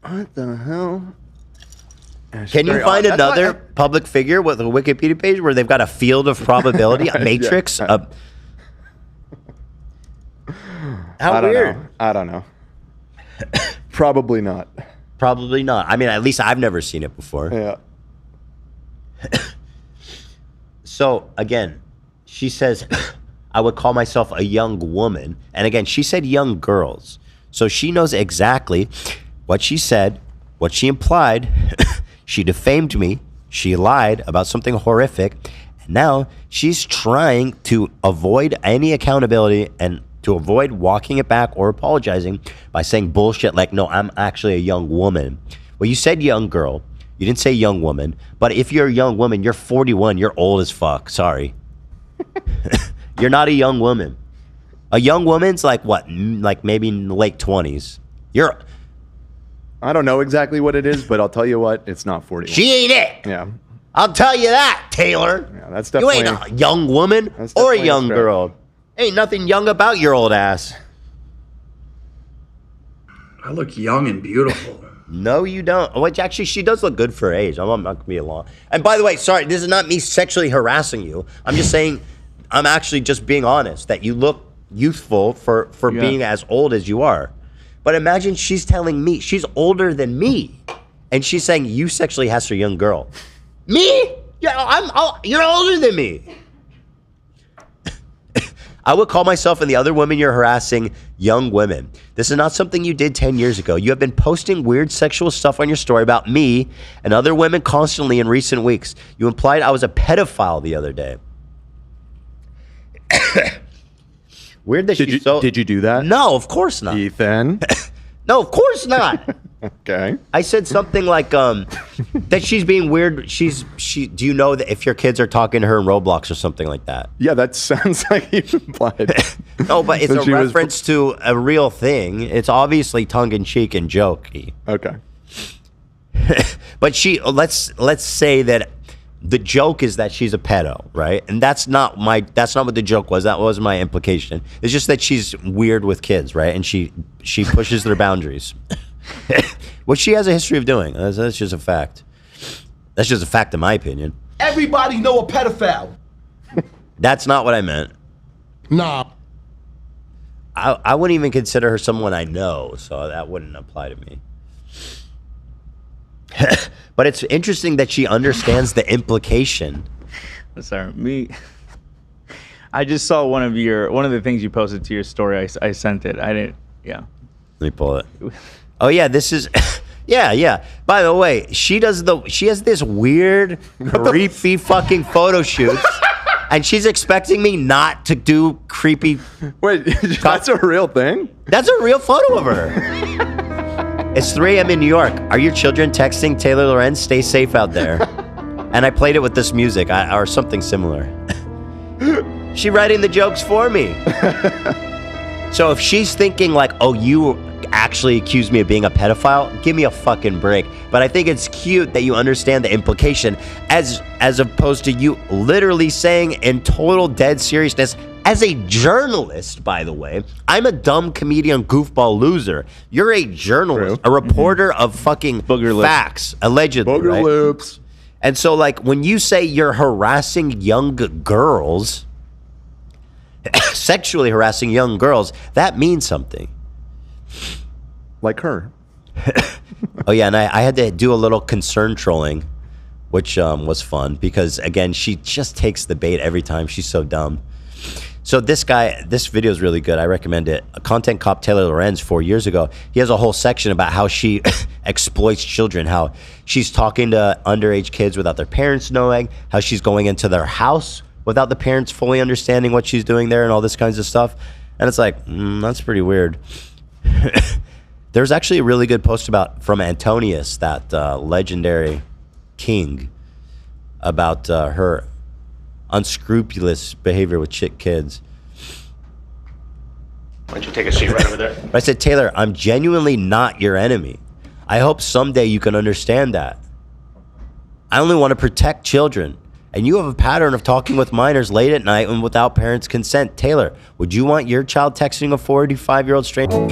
What the hell? Can you find another public figure with a Wikipedia page where they've got a field of probability, a matrix? How weird. I don't know. Probably not. Probably not. I mean, at least I've never seen it before. Yeah. So, again, she says, I would call myself a young woman. And again, she said young girls. So she knows exactly what she said, what she implied. She defamed me. She lied about something horrific. And now she's trying to avoid any accountability and to avoid walking it back or apologizing by saying bullshit like, no, I'm actually a young woman. Well, you said young girl. You didn't say young woman. But if you're a young woman, you're 41. You're old as fuck. Sorry. You're not a young woman. A young woman's like what? Like maybe in the late 20s. I don't know exactly what it is, but I'll tell you what, it's not 41. She ain't it. Yeah. I'll tell you that, Taylor. Yeah, that's You definitely. ain't a young woman or a young girl. Ain't nothing young about your old ass. I look young and beautiful. No, you don't. Which actually, she does look good for her age. I'm not gonna be along. And by the way, sorry, this is not me sexually harassing you. I'm just saying, I'm actually just being honest that you look youthful for being as old as you are. But imagine she's telling me she's older than me, and she's saying you sexually harass a young girl. Me? Yeah, you're older than me. I would call myself and the other women you're harassing young women. This is not something you did 10 years ago. You have been posting weird sexual stuff on your story about me and other women constantly in recent weeks. You implied I was a pedophile the other day. Weird that Did you do that? No, of course not. Ethan? No, of course not. Okay. I said something like that she's being weird. Do you know that if your kids are talking to her in Roblox or something like that? Yeah, that sounds like you implied. No, but it's That a reference to a real thing. It's obviously tongue-in-cheek and jokey. Okay. But let's say that the joke is that she's a pedo, right? And that's not what the joke was. That was my implication. It's just that she's weird with kids, right? And she pushes their boundaries. Which she has a history of doing. That's just a fact. That's just a fact in my opinion. Everybody know a pedophile. That's not what I meant. Nah. I wouldn't even consider her someone I know, so that wouldn't apply to me. But it's interesting that she understands the implication. Sorry, I just saw one of the things you posted to your story. I sent it. I didn't. Yeah. Let me pull it. Oh yeah, this is. Yeah. By the way, she has this weird, creepy fucking photo shoots, and she's expecting me not to do creepy. Wait, that's a real thing? That's a real photo of her. It's 3 a.m. in New York. Are your children texting Taylor Lorenz? Stay safe out there. And I played it with this music or something similar. She writing the jokes for me. So if she's thinking like, oh, you actually accused me of being a pedophile, give me a fucking break. But I think it's cute that you understand the implication as opposed to you literally saying in total dead seriousness, as a journalist, by the way, I'm a dumb comedian goofball loser. You're a journalist, a reporter of fucking facts, allegedly, Booger lips. And so like when you say you're harassing young girls, sexually harassing young girls, that means something. Like her. Oh yeah, and I had to do a little concern trolling, which was fun because again, she just takes the bait every time. She's so dumb. So this video is really good. I recommend it. A content cop, Taylor Lorenz, 4 years ago, he has a whole section about how she exploits children, how she's talking to underage kids without their parents knowing, how she's going into their house without the parents fully understanding what she's doing there and all this kinds of stuff. And it's like, that's pretty weird. There's actually a really good post from Antonius, that legendary king, about her unscrupulous behavior with chick kids. Why don't you take a seat right over there? I said, Taylor, I'm genuinely not your enemy. I hope someday you can understand that. I only want to protect children. And you have a pattern of talking with minors late at night and without parents' consent. Taylor, would you want your child texting a 45-year-old stranger?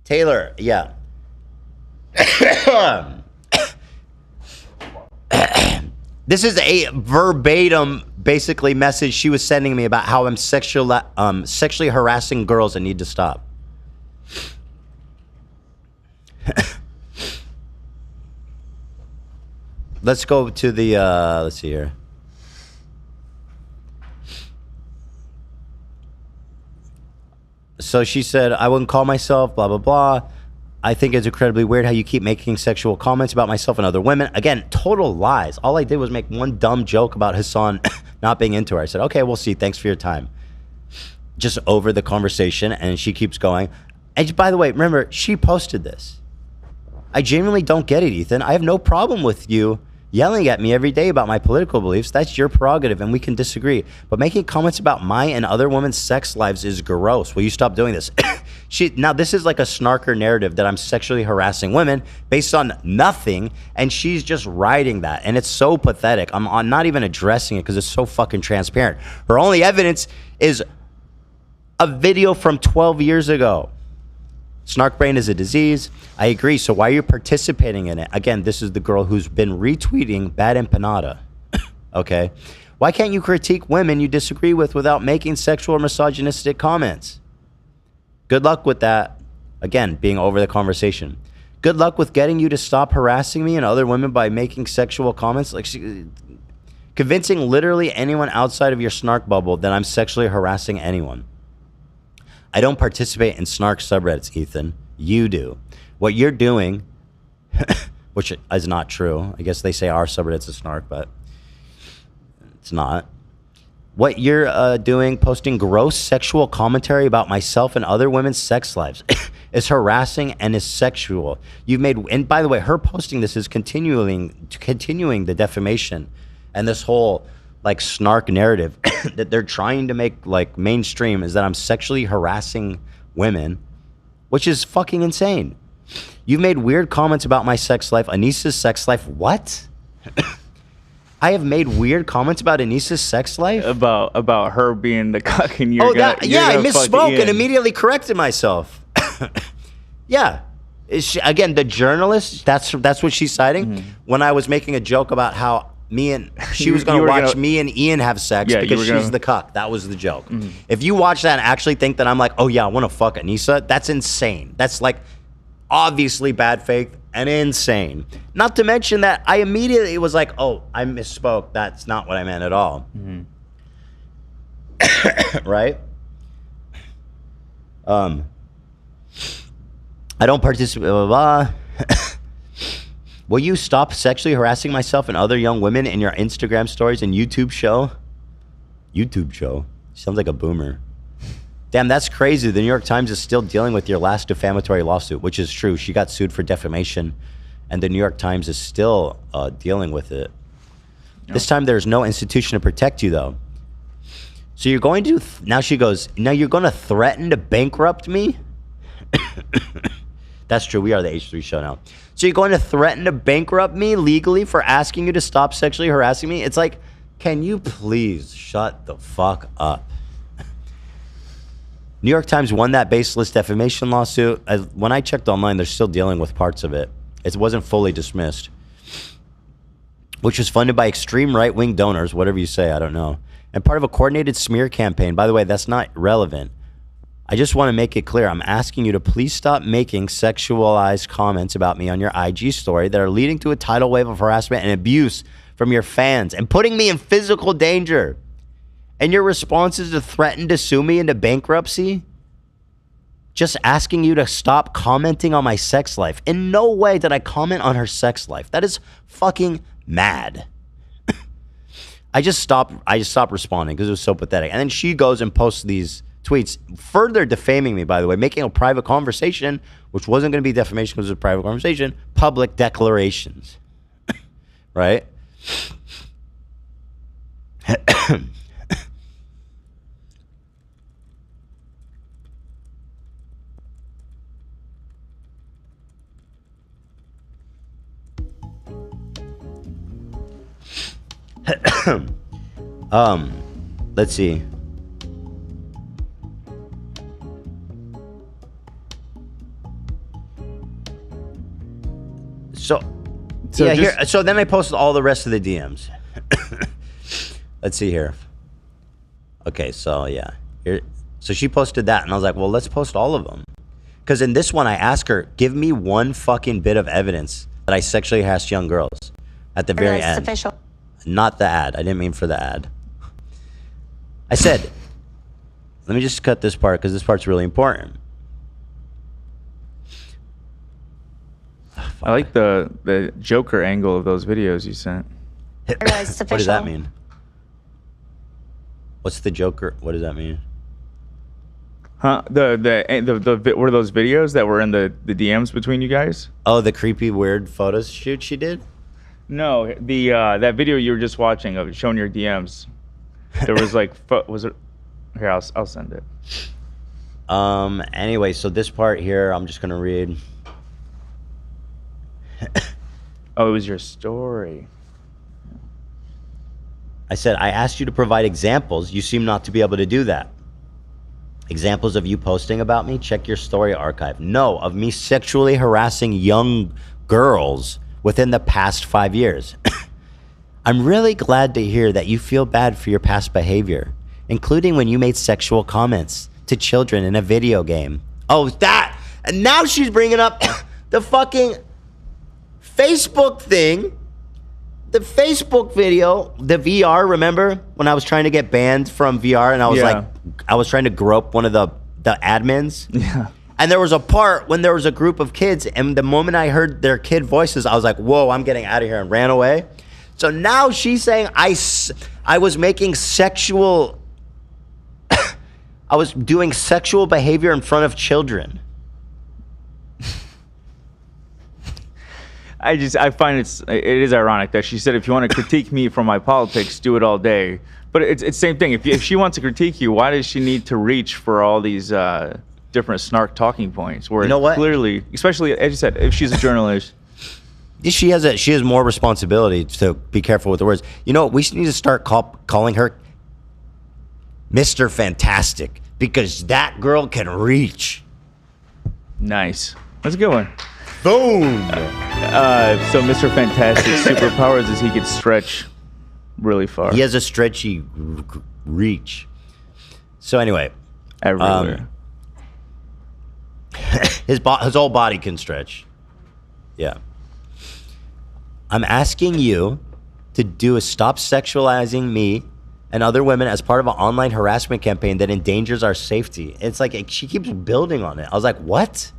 Taylor, yeah. This is a verbatim, basically, message she was sending me about how I'm sexually harassing girls and need to stop. let's go to the, let's see here. So she said, I wouldn't call myself, blah, blah, blah. I think it's incredibly weird how you keep making sexual comments about myself and other women. Again, total lies. All I did was make one dumb joke about Hassan not being into her. I said, okay, we'll see. Thanks for your time. Just over the conversation, and she keeps going. And by the way, remember, she posted this. I genuinely don't get it, Ethan. I have no problem with you yelling at me every day about my political beliefs. That's your prerogative, and we can disagree. But making comments about my and other women's sex lives is gross. Will you stop doing this? Now, this is like a snarker narrative that I'm sexually harassing women based on nothing, and she's just writing that. And it's so pathetic. I'm not even addressing it because it's so fucking transparent. Her only evidence is a video from 12 years ago. Snark brain is a disease. I agree. So why are you participating in it? Again, this is the girl who's been retweeting Bad Empanada. Okay. Why can't you critique women you disagree with without making sexual or misogynistic comments? Good luck with that. Again, being over the conversation. Good luck with getting you to stop harassing me and other women by making sexual comments. Convincing literally anyone outside of your snark bubble that I'm sexually harassing anyone. I don't participate in snark subreddits, Ethan. You do. What you're doing, which is not true. I guess they say our subreddit's a snark, but it's not. What you're doing, posting gross sexual commentary about myself and other women's sex lives is harassing and is sexual. You've made, and by the way, her posting this is continuing the defamation and this whole like snark narrative that they're trying to make like mainstream is that I'm sexually harassing women, which is fucking insane. You've made weird comments about my sex life, Anisa's sex life. What? I have made weird comments about Anisa's sex life? About her being the cuck and you're I misspoke and immediately corrected myself. Yeah. Again, the journalist, that's what she's citing. When I was making a joke about how she was going to watch me and Ian have sex because she's the cuck. That was the joke. If you watch that and actually think that I'm like, oh yeah, I want to fuck Anisa, that's insane. That's like obviously bad faith and insane. Not to mention that I immediately was like, oh, I misspoke. That's not what I meant at all. Right? I don't participate, blah, blah, blah. Will you stop sexually harassing myself and other young women in your Instagram stories and YouTube show? YouTube show? Sounds like a boomer. Damn, that's crazy. The New York Times is still dealing with your last defamatory lawsuit, which is true. She got sued for defamation, and the New York Times is still dealing with it. Yep. This time there's no institution to protect you, though. So you're going to, now she goes, now you're going to threaten to bankrupt me? That's true. We are the H3 show now. So you're going to threaten to bankrupt me legally for asking you to stop sexually harassing me? It's like, can you please shut the fuck up? New York Times won that baseless defamation lawsuit. When I checked online, they're still dealing with parts of it. It wasn't fully dismissed, which was funded by extreme right-wing donors, whatever you say, I don't know, and part of a coordinated smear campaign. By the way, that's not relevant. I just want to make it clear. I'm asking you to please stop making sexualized comments about me on your IG story that are leading to a tidal wave of harassment and abuse from your fans and putting me in physical danger. And your response is to threaten to sue me into bankruptcy? Just asking you to stop commenting on my sex life. In no way did I comment on her sex life. That is fucking mad. I just stopped responding because it was so pathetic. And then she goes and posts these tweets further defaming me, by the way, making a private conversation, which wasn't going to be defamation because it was a private conversation, public declarations. Right? Let's see. So then I posted all the rest of the DMs. Let's see here. Okay, so yeah. So she posted that, and I was like, well, let's post all of them. Because in this one, I asked her, give me one fucking bit of evidence that I sexually harassed young girls. At the very end. Official. Not the ad. I didn't mean for the ad. I said, let me just cut this part because this part's really important. I like the Joker angle of those videos you sent. What does that mean? What's the Joker? What does that mean? Huh? The what are those videos that were in the DMs between you guys? Oh, the creepy, weird photo shoot she did? No, the that video you were just watching of showing your DMs. There was like, was it? Here, I'll send it. Anyway, so this part here, I'm just gonna read. Oh, it was your story. I said, I asked you to provide examples. You seem not to be able to do that. Examples of you posting about me? Check your story archive. No, of me sexually harassing young girls within the past 5 years. I'm really glad to hear that you feel bad for your past behavior, including when you made sexual comments to children in a video game. Oh, that! And now she's bringing up the fucking Facebook thing. The Facebook video, the VR, remember? When I was trying to get banned from VR and I was like, I was trying to grope one of the admins. Yeah. And there was a part when there was a group of kids, and the moment I heard their kid voices, I was like, whoa, I'm getting out of here, and ran away. So now she's saying I was making sexual, I was doing sexual behavior in front of children. I find it is ironic that she said, if you want to critique me for my politics, do it all day. But it's the same thing. If she wants to critique you, why does she need to reach for all these different snark talking points? Where you know what? Clearly, especially as you said, if she's a journalist, she has more responsibility to be careful with the words. You know, we need to start calling her Mr. Fantastic, because that girl can reach. Nice. That's a good one. Boom. So Mr. Fantastic's superpowers is he can stretch really far. He has a stretchy reach. So anyway, everywhere. His whole body can stretch. Yeah. I'm asking you to do a stop sexualizing me and other women as part of an online harassment campaign that endangers our safety. It's like she keeps building on it. I was like, what?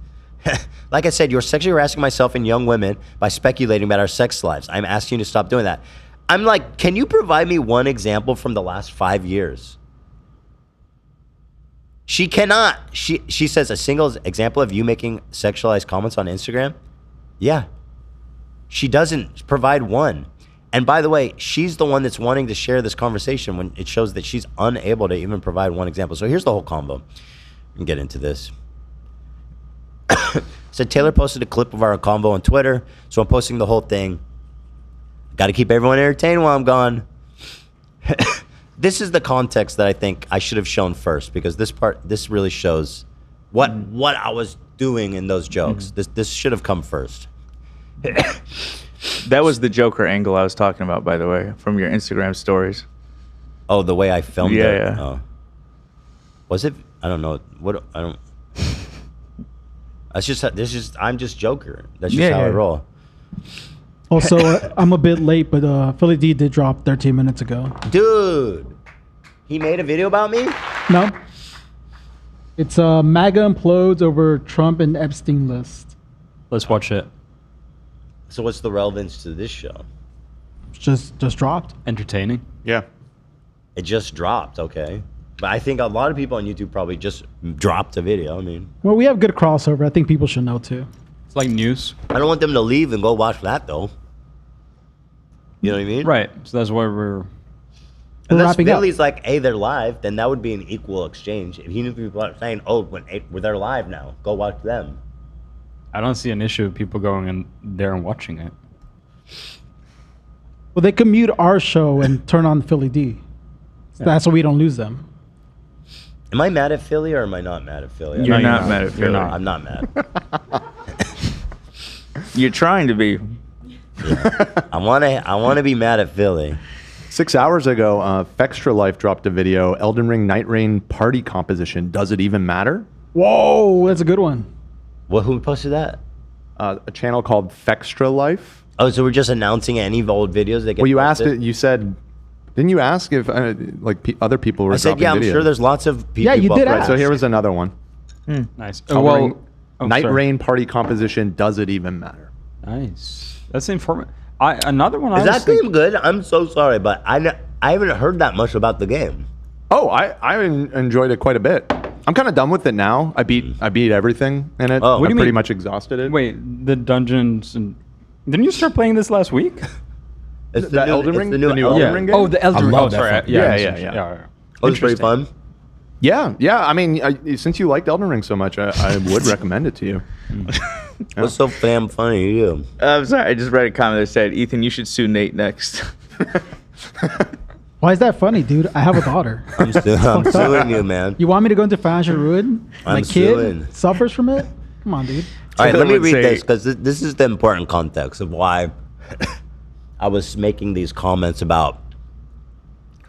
Like I said, you're sexually harassing myself and young women by speculating about our sex lives. I'm asking you to stop doing that. I'm like, can you provide me one example from the last 5 years? She cannot. She says a single example of you making sexualized comments on Instagram? Yeah. She doesn't provide one. And by the way, she's the one that's wanting to share this conversation when it shows that she's unable to even provide one example. So here's the whole combo. We can get into this. So Taylor posted a clip of our convo on Twitter, so I'm posting the whole thing. Got to keep everyone entertained while I'm gone. This is the context that I think I should have shown first, because this really shows what I was doing in those jokes. This should have come first. That was the Joker angle I was talking about, by the way, from your Instagram stories. Oh, the way I filmed it? Yeah. Oh. Was it? I don't know. I'm just Joker. That's just how I roll. Also, I'm a bit late, but Philly D did drop 13 minutes ago. Dude, he made a video about me? No. It's MAGA implodes over Trump and Epstein list. Let's watch it. So what's the relevance to this show? Just dropped. Entertaining. Yeah. It just dropped, okay. But I think a lot of people on YouTube probably just dropped a video. I mean, well, we have good crossover. I think people should know too. It's like news. I don't want them to leave and go watch that though. You know what I mean? Right. So that's why we're Unless Billy's like, hey, they're live, then that would be an equal exchange. If he knew people are saying, oh, they're live now, go watch them. I don't see an issue with people going in there and watching it. Well, they could mute our show and turn on Philly D. So that's why we don't lose them. Am I mad at Philly or am I not mad at Philly? You're not mad at Philly. I'm not mad. You're trying to be. Yeah. I want to be mad at Philly. 6 hours ago, Fextra Life dropped a video, Elden Ring Night Rain party composition. Does it even matter? Whoa, that's a good one. Who posted that? A channel called Fextra Life. Oh, so we're just announcing any old videos that get Well, you asked posted? it. You said, didn't you ask if other people were I said, dropping yeah, I'm videos? sure there's lots of people. Yeah, you did Right, ask. so here was another one. Nice. Covering Night sorry. Rain party composition. Does it even matter? Nice. That's informative. Another one. Is that game good? I'm so sorry, but I haven't heard that much about the game. Oh, I enjoyed it quite a bit. I'm kind of done with it now. I beat everything in it. What do you I'm pretty mean? much exhausted it. Wait, the dungeons and didn't you start playing this last week? It's the Elden Ring, the new Elden Ring game. Oh, the Elden Ring. Oh, love that sorry. fucking- yeah. Oh, it's pretty fun. Yeah. I mean, since you liked Elden Ring so much, I would recommend it to you. What's so damn funny to you? I'm sorry. I just read a comment that said, "Ethan, you should sue Nate next." Why is that funny, dude? I have a daughter. I'm suing you, man. You want me to go into financial ruin? I'm My kid suing. suffers from it? Come on, dude. All right, let me would read say- this because this is the important context of why I was making these comments about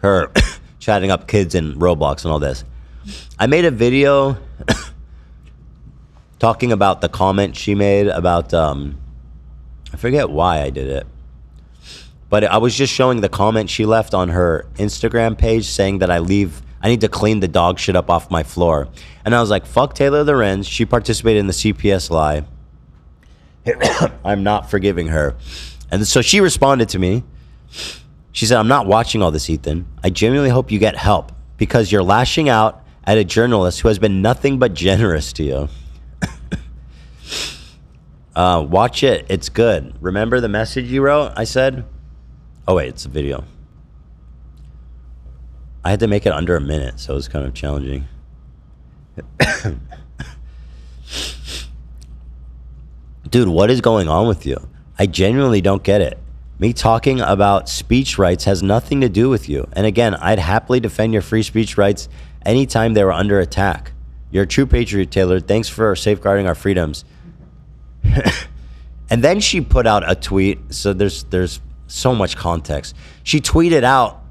her chatting up kids in Roblox and all this. I made a video talking about the comment she made about, I forget why I did it, but I was just showing the comment she left on her Instagram page saying that I need to clean the dog shit up off my floor. And I was like, fuck Taylor Lorenz. She participated in the CPS lie. I'm not forgiving her. And so she responded to me. She said, I'm not watching all this, Ethan. I genuinely hope you get help because you're lashing out at a journalist who has been nothing but generous to you. Watch it. It's good. Remember the message you wrote? I said, oh, wait, it's a video. I had to make it under a minute, so it was kind of challenging. Dude, what is going on with you? I genuinely don't get it. Me talking about speech rights has nothing to do with you. And again, I'd happily defend your free speech rights anytime they were under attack. You're a true patriot, Taylor. Thanks for safeguarding our freedoms. And then she put out a tweet. So there's so much context. She tweeted out,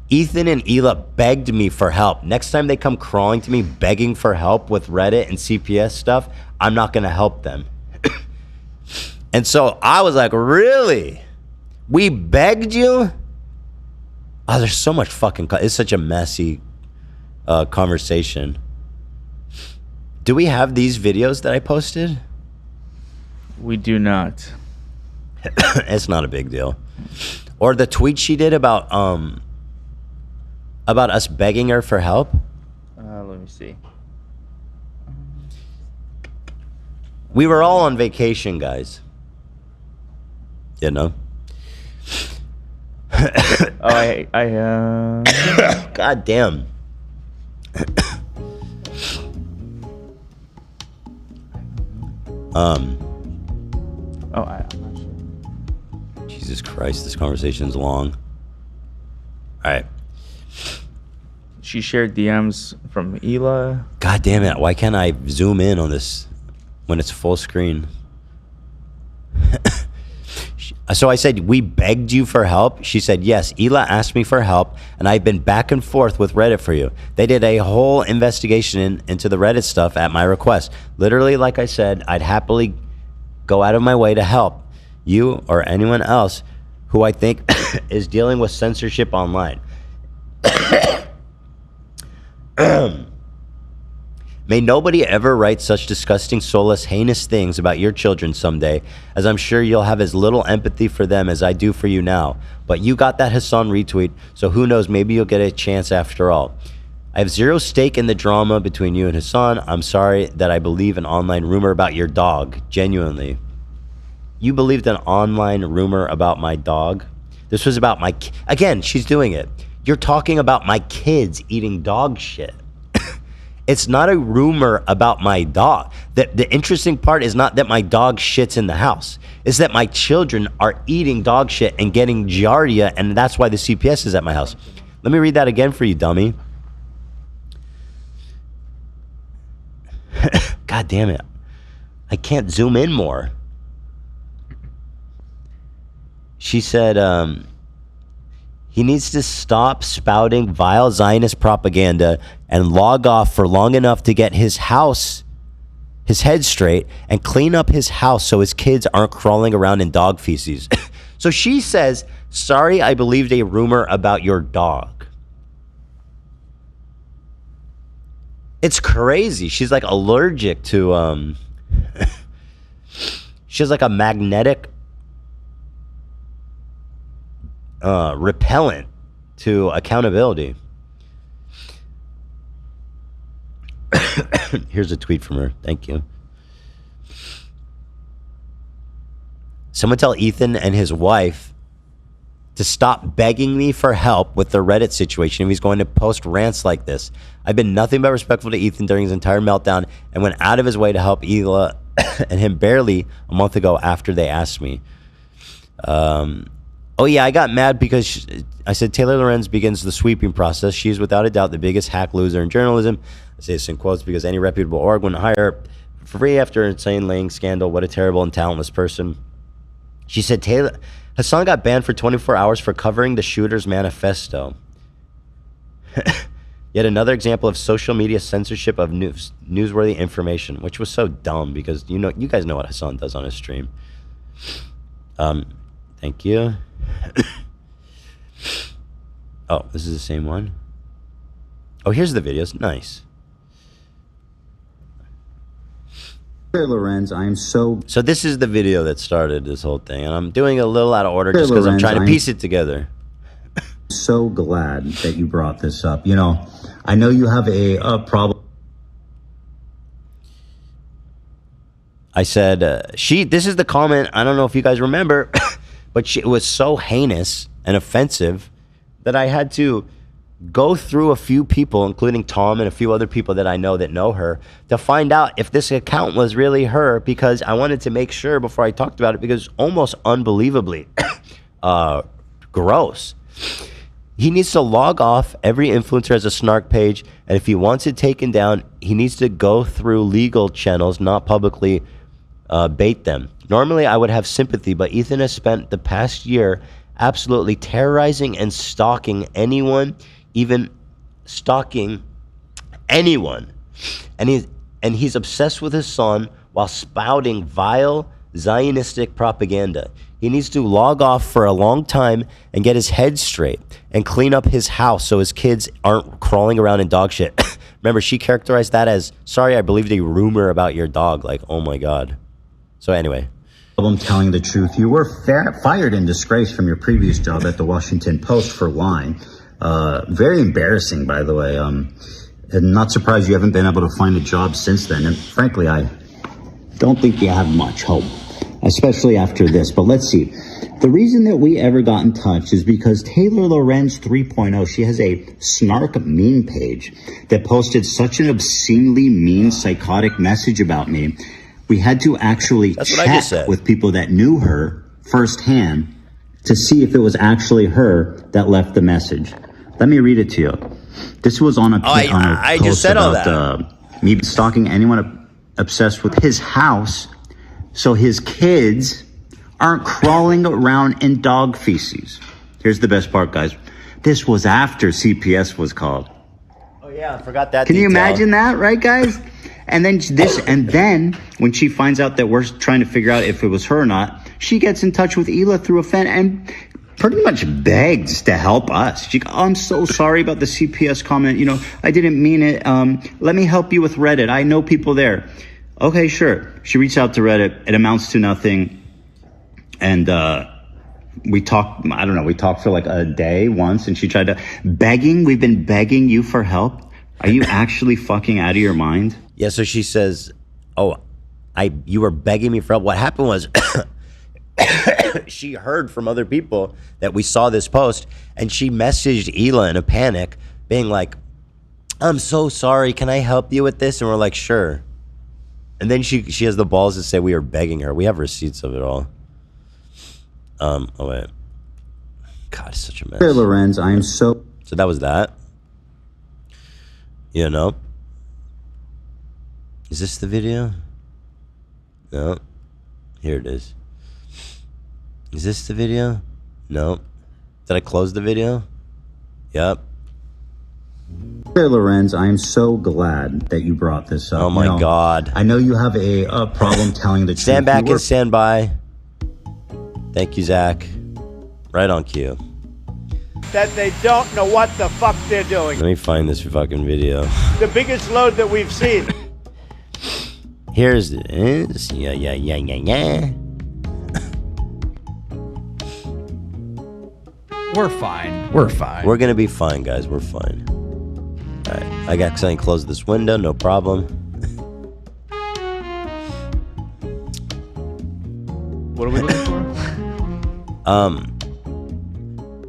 Ethan and Hila begged me for help. Next time they come crawling to me begging for help with Reddit and CPS stuff, I'm not going to help them. And so I was like, really? We begged you? Oh, there's so much fucking... It's such a messy conversation. Do we have these videos that I posted? We do not. It's not a big deal. Or the tweet she did about us begging her for help? Let me see. We were all on vacation, guys. You know? God damn. I'm not sure. Jesus Christ, this conversation's long. All right. She shared DMs from Hila. God damn it. Why can't I zoom in on this when it's full screen? So I said, we begged you for help. She said, yes, Hila asked me for help, and I've been back and forth with Reddit for you. They did a whole investigation into the Reddit stuff at my request. Literally, like I said, I'd happily go out of my way to help you or anyone else who I think is dealing with censorship online. May nobody ever write such disgusting, soulless, heinous things about your children someday, as I'm sure you'll have as little empathy for them as I do for you now. But you got that Hassan retweet, so who knows, maybe you'll get a chance after all. I have zero stake in the drama between you and Hassan. I'm sorry that I believe an online rumor about your dog, genuinely. You believed an online rumor about my dog? This was about my... Again, she's doing it. You're talking about my kids eating dog shit. It's not a rumor about my dog. The interesting part is not that my dog shits in the house. It's that my children are eating dog shit and getting giardia, and that's why the CPS is at my house. Let me read that again for you, dummy. God damn it. I can't zoom in more. She said, he needs to stop spouting vile Zionist propaganda and log off for long enough to get his his head straight, and clean up his house so his kids aren't crawling around in dog feces. So she says, sorry, I believed a rumor about your dog. It's crazy. She's like allergic to, she has like a magnetic repellent to accountability. Here's a tweet from her. Thank you. Someone tell Ethan and his wife to stop begging me for help with the Reddit situation if he's going to post rants like this. I've been nothing but respectful to Ethan during his entire meltdown and went out of his way to help Hila and him barely a month ago after they asked me. Oh yeah, I got mad because I said Taylor Lorenz begins the sweeping process. She is without a doubt the biggest hack loser in journalism. I say this in quotes because any reputable org wouldn't hire her for free after an insane laying scandal. What a terrible and talentless person. She said Taylor Hassan got banned for 24 hours for covering the shooter's manifesto. Yet another example of social media censorship of newsworthy information, which was so dumb because you guys know what Hassan does on his stream. Thank you. Oh, this is the same one. Oh, here's the videos. Nice. Lorenz, I am so this is the video that started this whole thing, and I'm doing a little out of order just because I'm trying to piece it together. So glad that you brought this up. You know, I know you have a problem. I said, this is the comment, I don't know if you guys remember, but it was so heinous and offensive that I had to go through a few people, including Tom and a few other people that I know that know her, to find out if this account was really her, because I wanted to make sure before I talked about it, because almost unbelievably gross. He needs to log off. Every influencer has a snark page, and if he wants it taken down, he needs to go through legal channels, not publicly bait them. Normally, I would have sympathy, but Ethan has spent the past year absolutely terrorizing and stalking anyone, even stalking anyone. And he's obsessed with his son while spouting vile Zionistic propaganda. He needs to log off for a long time and get his head straight and clean up his house so his kids aren't crawling around in dog shit. Remember, she characterized that as, sorry, I believed a rumor about your dog. Like, oh my God. So anyway. I'm telling the truth. You were fired and disgraced from your previous job at the Washington Post for lying. Very embarrassing, by the way. I'm not surprised you haven't been able to find a job since then. And frankly, I don't think you have much hope, especially after this. But let's see. The reason that we ever got in touch is because Taylor Lorenz 3.0, she has a snark meme page that posted such an obscenely mean, psychotic message about me. We had to actually check with people that knew her firsthand to see if it was actually her that left the message. Let me read it to you. This was on a I post just said about all that. Me stalking anyone obsessed with his house so his kids aren't crawling around in dog feces. Here's the best part, guys. This was after CPS was called. Oh yeah, I forgot that. Can you imagine that, right, guys? And then when she finds out that we're trying to figure out if it was her or not, she gets in touch with Hila through a fan and pretty much begs to help us. She goes, oh, I'm so sorry about the CPS comment. You know, I didn't mean it. Let me help you with Reddit. I know people there. Okay, sure. She reached out to Reddit. It amounts to nothing. And we talked, I don't know, we talked for like a day once, and she tried to we've been begging you for help. Are you actually fucking out of your mind? Yeah, so she says, oh, you were begging me for help. What happened was she heard from other people that we saw this post, and she messaged Hila in a panic, being like, I'm so sorry, can I help you with this? And we're like, sure. And then she has the balls to say we were begging her. We have receipts of it all. Oh wait. God, it's such a mess. Hey, Lorenz, I am so that was that. You know? Is this the video? No. Here it is. Is this the video? No. Did I close the video? Yep. Hey, Lorenz, I am so glad that you brought this up. Oh my God. I know you have a problem telling the truth. Stand back and stand by. Thank you, Zach. Right on cue. That they don't know what the fuck they're doing. Let me find this fucking video. The biggest load that we've seen. Here's this. Yeah. We're fine. We're fine. We're gonna be fine, guys. We're fine. All right. I got something. Close this window. No problem. What are we looking for?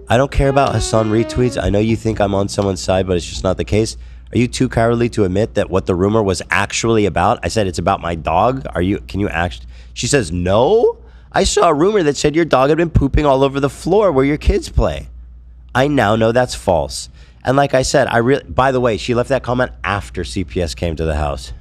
I don't care about Hassan retweets. I know you think I'm on someone's side, but it's just not the case. Are you too cowardly to admit that what the rumor was actually about? I said it's about my dog. Can you act? She says, no. I saw a rumor that said your dog had been pooping all over the floor where your kids play. I now know that's false. And like I said, by the way, she left that comment after CPS came to the house.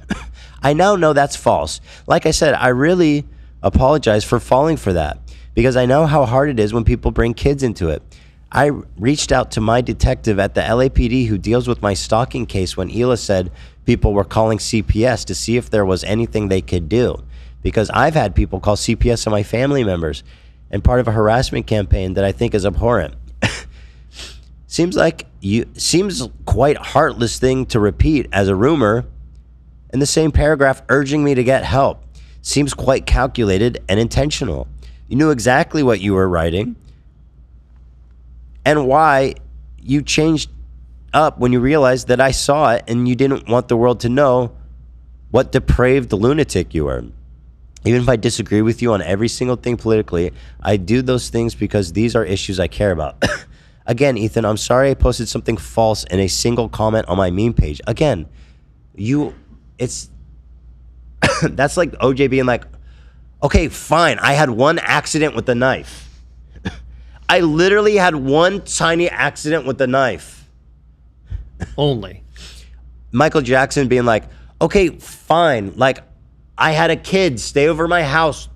I now know that's false. Like I said, I really apologize for falling for that because I know how hard it is when people bring kids into it. I reached out to my detective at the LAPD who deals with my stalking case when Hila said people were calling CPS to see if there was anything they could do. Because I've had people call CPS on my family members and part of a harassment campaign that I think is abhorrent. Seems quite heartless thing to repeat as a rumor in the same paragraph urging me to get help. Seems quite calculated and intentional. You knew exactly what you were writing and why you changed up when you realized that I saw it and you didn't want the world to know what depraved lunatic you were. Even if I disagree with you on every single thing politically, I do those things because these are issues I care about. Again, Ethan, I'm sorry I posted something false in a single comment on my meme page. Again, that's like OJ being like, okay, fine, I had one accident with a knife. I literally had one tiny accident with a knife. Only. Michael Jackson being like, okay, fine, like, I had a kid stay over my house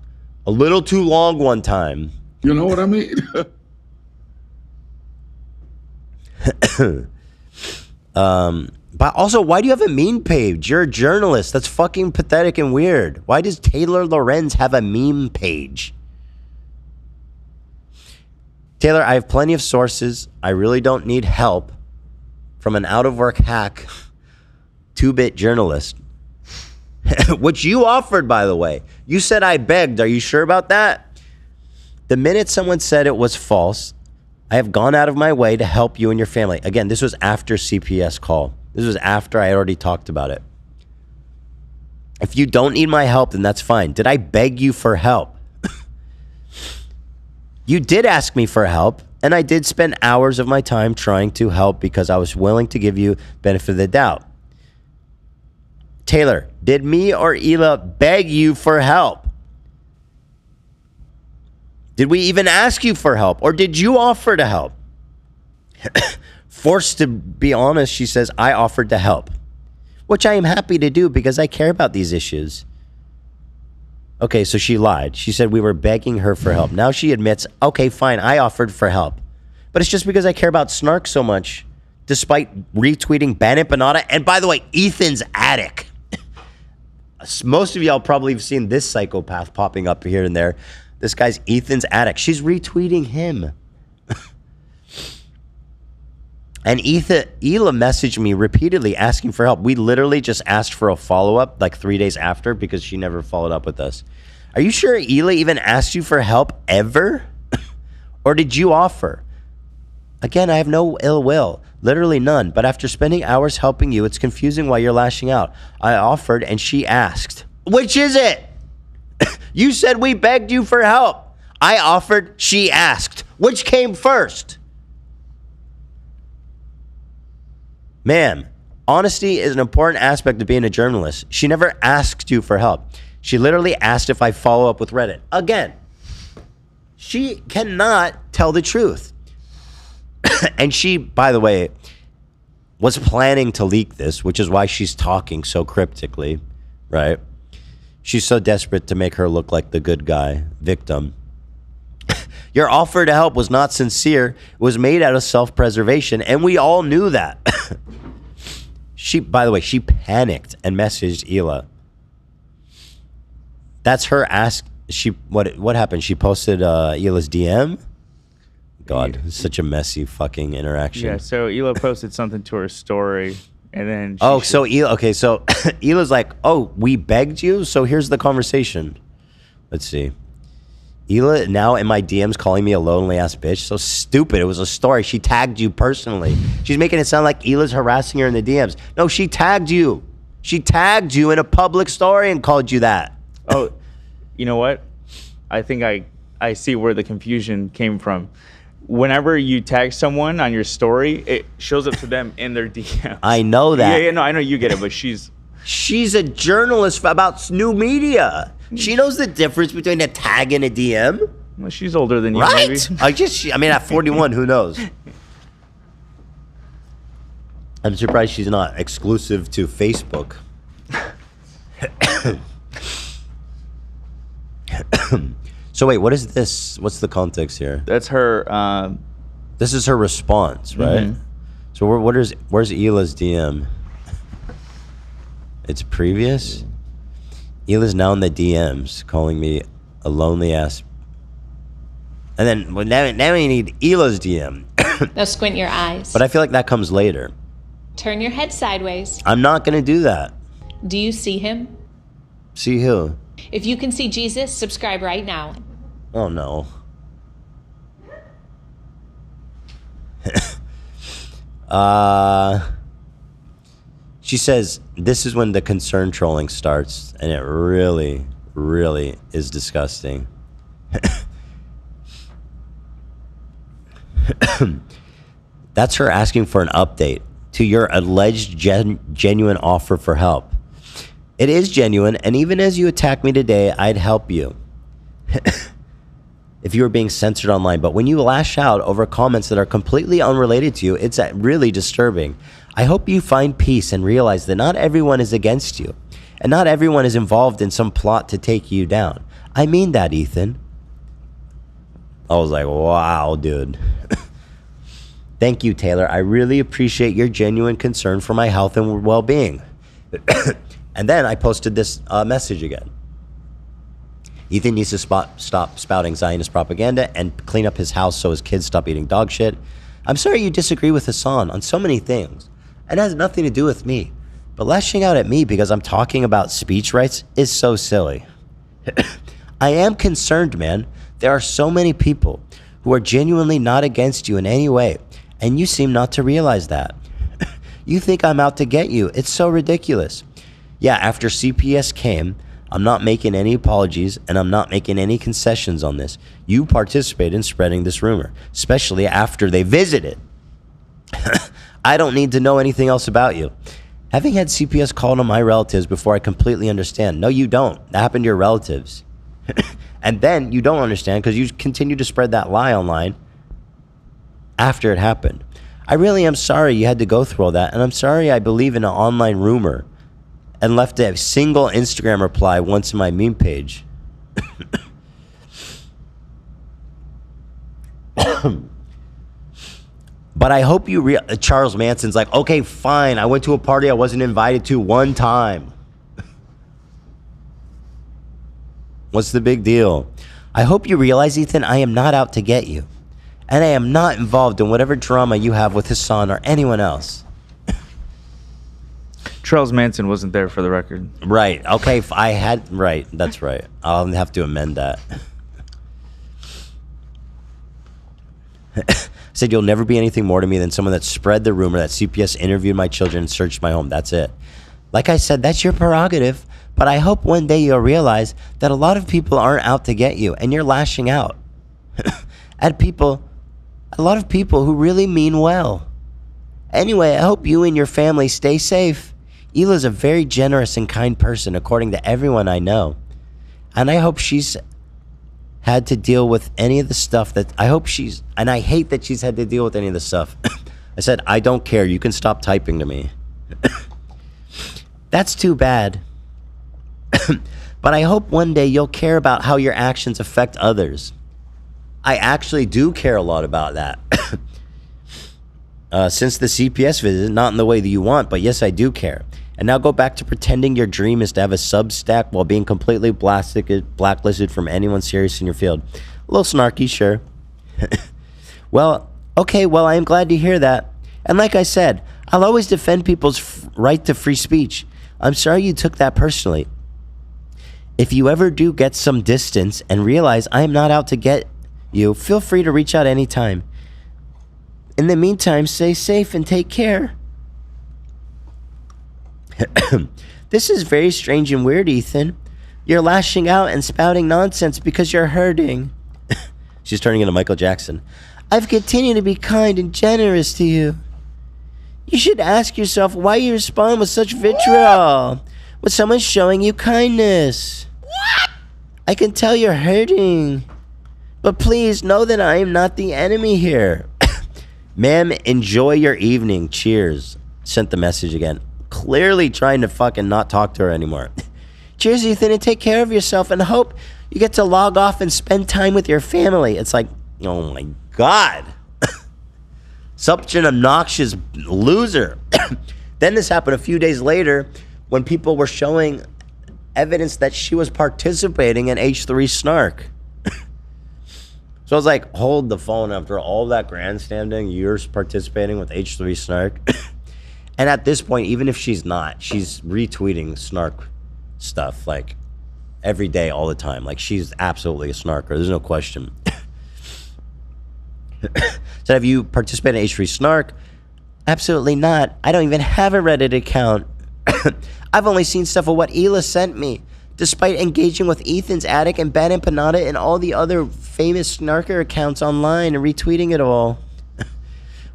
a little too long one time. You know what I mean? But also, why do you have a meme page? You're a journalist. That's fucking pathetic and weird. Why does Taylor Lorenz have a meme page? Taylor, I have plenty of sources. I really don't need help from an out-of-work hack 2-bit journalist. Which you offered, by the way. You said I begged. Are you sure about that? The minute someone said it was false, I have gone out of my way to help you and your family. Again, this was after CPS call. This was after I had already talked about it. If you don't need my help, then that's fine. Did I beg you for help? You did ask me for help, and I did spend hours of my time trying to help because I was willing to give you benefit of the doubt. Taylor, did me or Hila beg you for help? Did we even ask you for help, or did you offer to help? Forced to be honest, she says, I offered to help, which I am happy to do because I care about these issues. Okay, so she lied. She said we were begging her for help. Now she admits, okay, fine, I offered for help. But it's just because I care about Snark so much, despite retweeting Bandit Banana. And by the way, Ethan's attic. Most of y'all probably have seen this psychopath popping up here and there. This guy's Ethan's attic. She's retweeting him. And Hila messaged me repeatedly asking for help. We literally just asked for a follow-up like 3 days after because she never followed up with us. Are you sure Hila even asked you for help ever? Or did you offer? Again, I have no ill will. Literally none. But after spending hours helping you, it's confusing why you're lashing out. I offered and she asked. Which is it? You said we begged you for help. I offered, she asked. Which came first? Ma'am, honesty is an important aspect of being a journalist. She never asked you for help. She literally asked if I follow up with Reddit. Again, she cannot tell the truth. And she, by the way, was planning to leak this, which is why she's talking so cryptically, right? She's so desperate to make her look like the good guy, victim. Your offer to help was not sincere. It was made out of self-preservation, and we all knew that. By the way, she panicked and messaged Hila. That's her ask. What happened? She posted Hila's DM. God, it's such a messy fucking interaction. Yeah, so Hila posted something to her story, and then so Hila's like, oh, we begged you, so here's the conversation. Let's see. Hila now in my DMs calling me a lonely ass bitch. So stupid. It was a story. She tagged you personally. She's making it sound like Hila's harassing her in the DMs. No, she tagged you. She tagged you in a public story and called you that. Oh, you know what? I think I see where the confusion came from. Whenever you tag someone on your story, it shows up to them in their DM. I know that. Yeah, no, I know you get it, but she's a journalist about new media. She knows the difference between a tag and a DM. Well, she's older than you, right? Maybe. At 41, who knows? I'm surprised she's not exclusive to Facebook. So wait, what is this? What's the context here? That's her. This is her response, right? Mm-hmm. So where's Hila's DM? It's previous. Hila's now in the DMs calling me a lonely ass. And then now we need Hila's DM. Now squint your eyes. But I feel like that comes later. Turn your head sideways. I'm not gonna do that. Do you see him? See who? If you can see Jesus, subscribe right now. Oh no. She says this is when the concern trolling starts, and it really, really is disgusting. That's her asking for an update to your alleged genuine offer for help. It is genuine, and even as you attack me today, I'd help you. If you were being censored online, but when you lash out over comments that are completely unrelated to you, it's really disturbing. I hope you find peace and realize that not everyone is against you, and not everyone is involved in some plot to take you down. I mean that, Ethan. I was like, wow, dude. Thank you, Taylor. I really appreciate your genuine concern for my health and well-being. And then I posted this message again. Ethan needs to stop spouting Zionist propaganda and clean up his house so his kids stop eating dog shit. I'm sorry you disagree with Hassan on so many things. It has nothing to do with me. But lashing out at me because I'm talking about speech rights is so silly. I am concerned, man. There are so many people who are genuinely not against you in any way, and you seem not to realize that. You think I'm out to get you. It's so ridiculous. Yeah, after CPS came, I'm not making any apologies, and I'm not making any concessions on this. You participate in spreading this rumor, especially after they visited. I don't need to know anything else about you. Having had CPS called on my relatives before I completely understand. No, you don't. That happened to your relatives. And then you don't understand because you continue to spread that lie online after it happened. I really am sorry you had to go through all that, and I'm sorry I believe in an online rumor and left a single Instagram reply once in my meme page. But I hope you Charles Manson's like, okay, fine. I went to a party I wasn't invited to one time. What's the big deal? I hope you realize, Ethan, I am not out to get you. And I am not involved in whatever drama you have with Hassan or anyone else. Charles Manson wasn't there for the record. Right. Okay. Right. That's right. I'll have to amend that. Said you'll never be anything more to me than someone that spread the rumor that CPS interviewed my children and searched my home. That's it. Like I said, that's your prerogative. But I hope one day you'll realize that a lot of people aren't out to get you, and you're lashing out at a lot of people who really mean well. Anyway, I hope you and your family stay safe. Hila's a very generous and kind person, according to everyone I know. And I hope she's had to deal with any of the stuff and I hate that she's had to deal with any of the stuff. I said, I don't care. You can stop typing to me. That's too bad. But I hope one day you'll care about how your actions affect others. I actually do care a lot about that. Since the CPS visit, not in the way that you want, but yes, I do care. And now go back to pretending your dream is to have a Substack while being completely blacklisted from anyone serious in your field. A little snarky, sure. Well, okay, well, I am glad to hear that. And like I said, I'll always defend people's right to free speech. I'm sorry you took that personally. If you ever do get some distance and realize I am not out to get you, feel free to reach out anytime. In the meantime, stay safe and take care. This is very strange and weird, Ethan. You're lashing out and spouting nonsense because you're hurting. She's turning into Michael Jackson. I've continued to be kind and generous to you. You should ask yourself why you respond with such vitriol when someone's showing you kindness. What? I can tell you're hurting. But please know that I am not the enemy here. Ma'am, enjoy your evening. Cheers. Sent the message again. Clearly trying to fucking not talk to her anymore. Cheers, Ethan, and take care of yourself, and hope you get to log off and spend time with your family. It's like, oh my God. Such an obnoxious loser. Then this happened a few days later when people were showing evidence that she was participating in H3 snark. So I was like, hold the phone. After all that grandstanding, you're participating with H3 snark. And at this point, even if she's not, she's retweeting snark stuff like every day, all the time. Like she's absolutely a snarker. There's no question. So have you participated in H3 snark? Absolutely not. I don't even have a Reddit account. I've only seen stuff of what Hila sent me. Despite engaging with Ethan's Attic and Bad Empanada and all the other famous snarker accounts online and retweeting it all.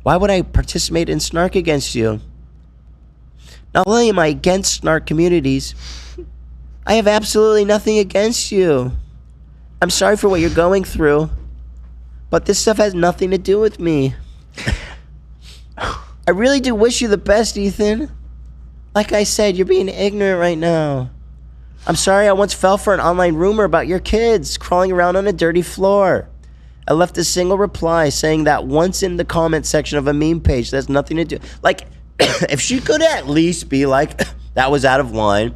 Why would I participate in snark against you? Not only am I against snark communities, I have absolutely nothing against you. I'm sorry for what you're going through, but this stuff has nothing to do with me. I really do wish you the best, Ethan. Like I said, you're being ignorant right now. I'm sorry I once fell for an online rumor about your kids crawling around on a dirty floor. I left a single reply saying that once in the comment section of a meme page that has nothing to do. Like, if she could at least be like, that was out of line,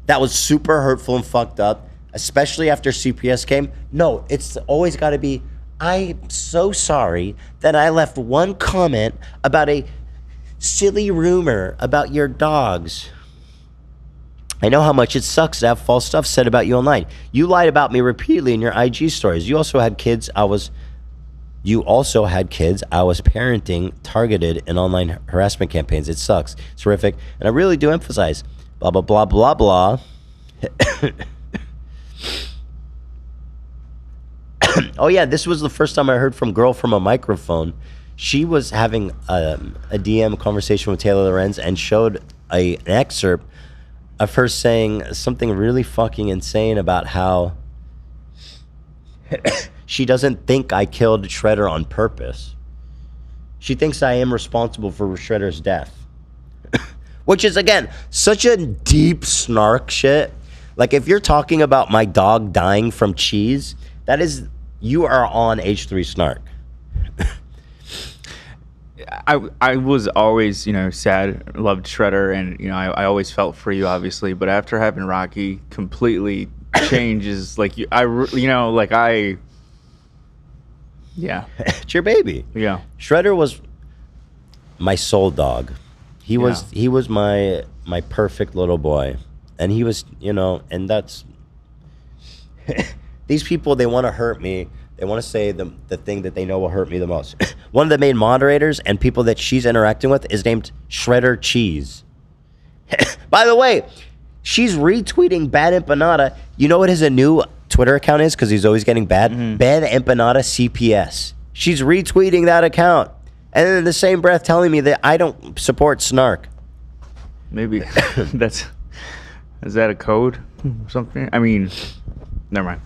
that was super hurtful and fucked up, especially after CPS came. No, it's always got to be, I'm so sorry that I left one comment about a silly rumor about your dogs. I know how much it sucks to have false stuff said about you online. You lied about me repeatedly in your IG stories. You also had kids I was parenting targeted in online harassment campaigns. It sucks. It's horrific. And I really do emphasize, blah, blah, blah, blah, blah. Oh, yeah, this was the first time I heard from Girl from a Microphone. She was having a DM conversation with Taylor Lorenz and showed an excerpt of her saying something really fucking insane about how she doesn't think I killed Shredder on purpose. She thinks I am responsible for Shredder's death. Which is, again, such a deep snark shit. Like, if you're talking about my dog dying from cheese, that is, you are on H3 snark. I was always, sad, loved Shredder, and, I always felt for you, obviously. But after having Rocky completely changes, like, yeah. It's your baby. Yeah. Shredder was my soul dog. He was my perfect little boy. And he was, and that's... These people, they want to hurt me. They want to say the thing that they know will hurt me the most. One of the main moderators and people that she's interacting with is named Shredder Cheese. By the way, she's retweeting Bad Empanada. You know what his new Twitter account is? Because he's always getting bad. Mm-hmm. Bad Empanada CPS. She's retweeting that account. And then in the same breath telling me that I don't support snark. Maybe is that a code or something? I mean, never mind.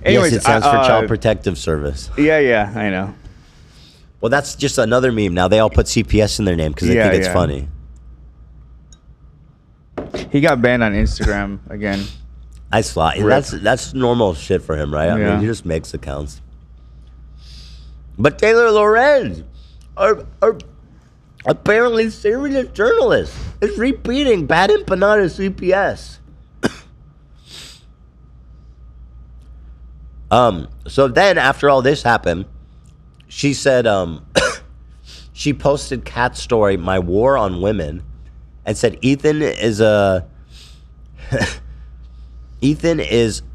Anyways, yes, it stands for Child Protective Service. Yeah, I know. Well, that's just another meme. Now they all put CPS in their name because they think it's funny. He got banned on Instagram again. That's fly. That's normal shit for him, right? I mean, he just makes accounts. But Taylor Lorenz, Apparently, serious journalist is repeating bad empanada CPS. So then after all this happened, she said, she posted Kat's story, My War on Women, and said Ethan is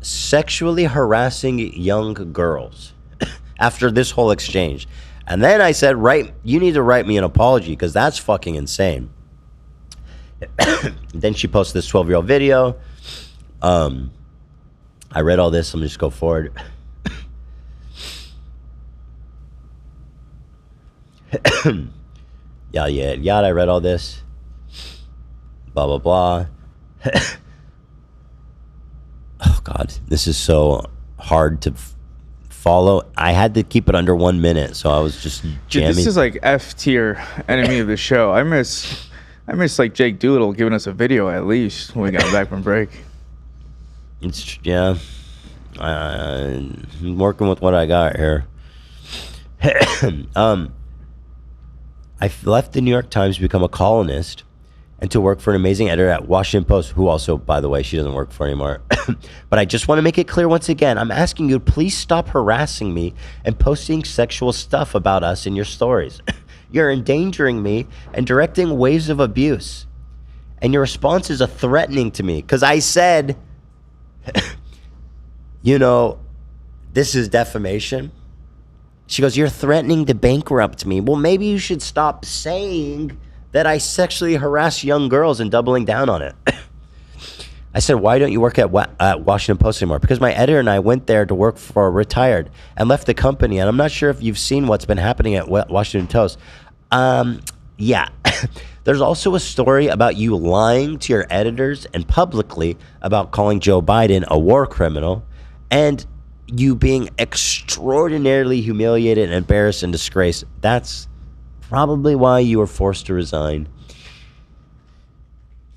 sexually harassing young girls after this whole exchange. And then I said, you need to write me an apology because that's fucking insane. Then she posted this 12-year-old video. I read all this. Let me just go forward. Yeah. I read all this. Blah, blah, blah. Oh, God. This is so hard to follow. I had to keep it under 1 minute, so I was just jamming. This is like F tier enemy of the show. I miss like Jake Doolittle giving us a video at least when we got back from break. Yeah. I'm working with what I got here. I left the New York Times to become a columnist and to work for an amazing editor at Washington Post, who also, by the way, she doesn't work for anymore. But I just want to make it clear once again, I'm asking you to please stop harassing me and posting sexual stuff about us in your stories. You're endangering me and directing waves of abuse. And your responses are threatening to me because I said, this is defamation. She goes, you're threatening to bankrupt me. Well, maybe you should stop saying that I sexually harass young girls and doubling down on it. I said, why don't you work at Washington Post anymore? Because my editor and I went there to work for retired and left the company. And I'm not sure if you've seen what's been happening at Washington Post. Yeah. There's also a story about you lying to your editors and publicly about calling Joe Biden a war criminal and you being extraordinarily humiliated and embarrassed and disgraced. That's probably why you were forced to resign.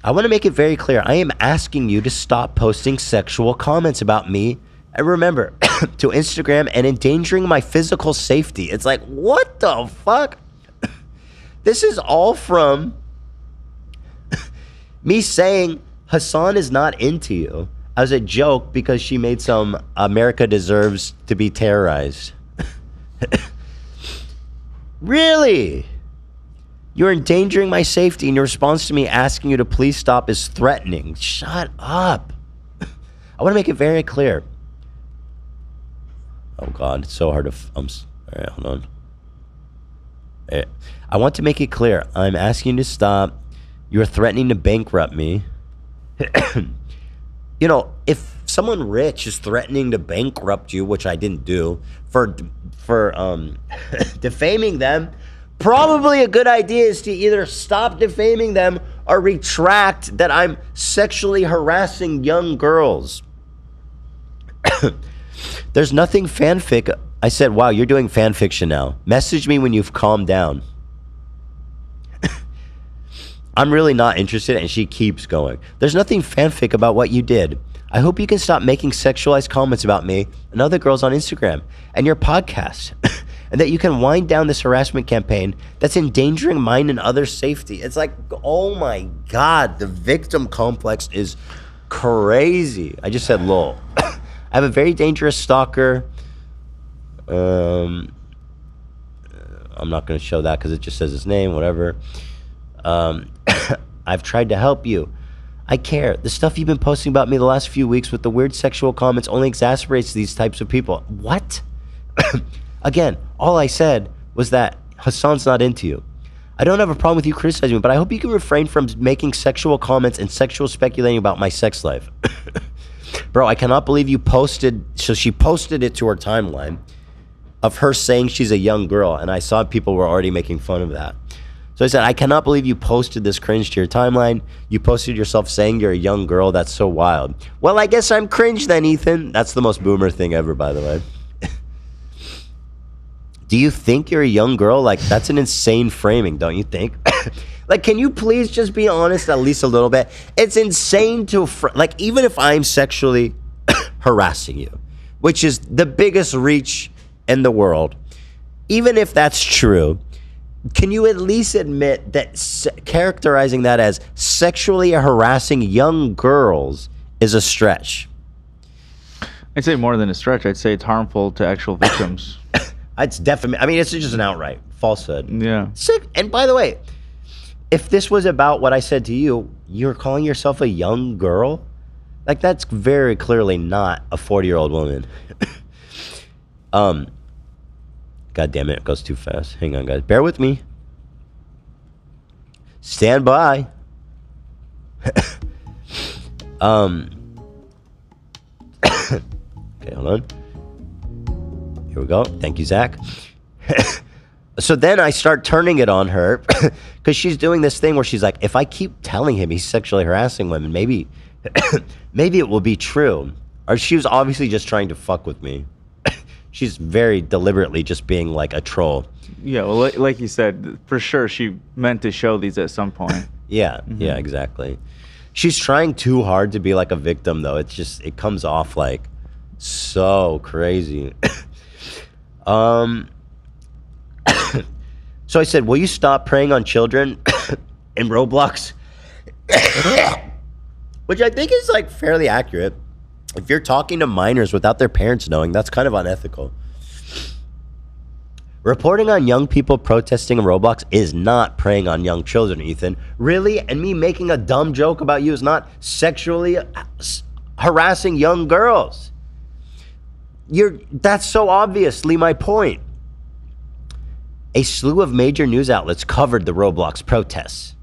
I want to make it very clear. I am asking you to stop posting sexual comments about me. And remember, to Instagram and endangering my physical safety. It's like, what the fuck? This is all from me saying Hassan is not into you as a joke because she made some America deserves to be terrorized. Really? You're endangering my safety, and your response to me asking you to please stop is threatening. Shut up. I want to make it very clear. Oh, God, it's so hard to... all right, hold on. I want to make it clear. I'm asking you to stop. You're threatening to bankrupt me. If someone rich is threatening to bankrupt you, which I didn't do, for defaming them, probably a good idea is to either stop defaming them or retract that I'm sexually harassing young girls. There's nothing fanfic. I said, wow, you're doing fan fiction now. Message me when you've calmed down. I'm really not interested, and she keeps going. There's nothing fanfic about what you did. I hope you can stop making sexualized comments about me and other girls on Instagram and your podcast, and that you can wind down this harassment campaign that's endangering mine and others' safety. It's like, oh my God, the victim complex is crazy. I just said lol. I have a very dangerous stalker. I'm not going to show that because it just says his name, whatever. I've tried to help you. I care. The stuff you've been posting about me the last few weeks with the weird sexual comments only exacerbates these types of people. What? Again, all I said was that Hassan's not into you. I don't have a problem with you criticizing me, but I hope you can refrain from making sexual comments and sexual speculating about my sex life. Bro, I cannot believe you posted... So she posted it to her timeline of her saying she's a young girl, and I saw people were already making fun of that. So I said, I cannot believe you posted this cringe to your timeline. You posted yourself saying you're a young girl. That's so wild. Well, I guess I'm cringe then, Ethan. That's the most boomer thing ever, by the way. Do you think you're a young girl? Like, that's an insane framing, don't you think? Like, can you please just be honest at least a little bit? It's insane to, like, even if I'm sexually harassing you, which is the biggest reach in the world, even if that's true, Can you at least admit that characterizing that as sexually harassing young girls is a stretch? I'd say more than a stretch. I'd say it's harmful to actual victims. It's definitely, I mean, it's just an outright falsehood. Yeah. And by the way, if this was about what I said to you, you're calling yourself a young girl? Like, that's very clearly not a 40-year-old woman. God damn it goes too fast. Hang on, guys. Bear with me. Stand by. Okay, hold on. Here we go. Thank you, Zach. So then I start turning it on her because she's doing this thing where she's like, if I keep telling him he's sexually harassing women, maybe it will be true. Or she was obviously just trying to fuck with me. She's very deliberately just being like a troll. Yeah, well, like you said, for sure she meant to show these at some point. Yeah, yeah, exactly. She's trying too hard to be like a victim, though. It's just, it comes off like so crazy. So I said, will you stop preying on children in Roblox? Which I think is like fairly accurate. If you're talking to minors without their parents knowing, that's kind of unethical. Reporting on young people protesting in Roblox is not preying on young children, Ethan. Really? And me making a dumb joke about you is not sexually harassing young girls. That's so obviously my point. A slew of major news outlets covered the Roblox protests.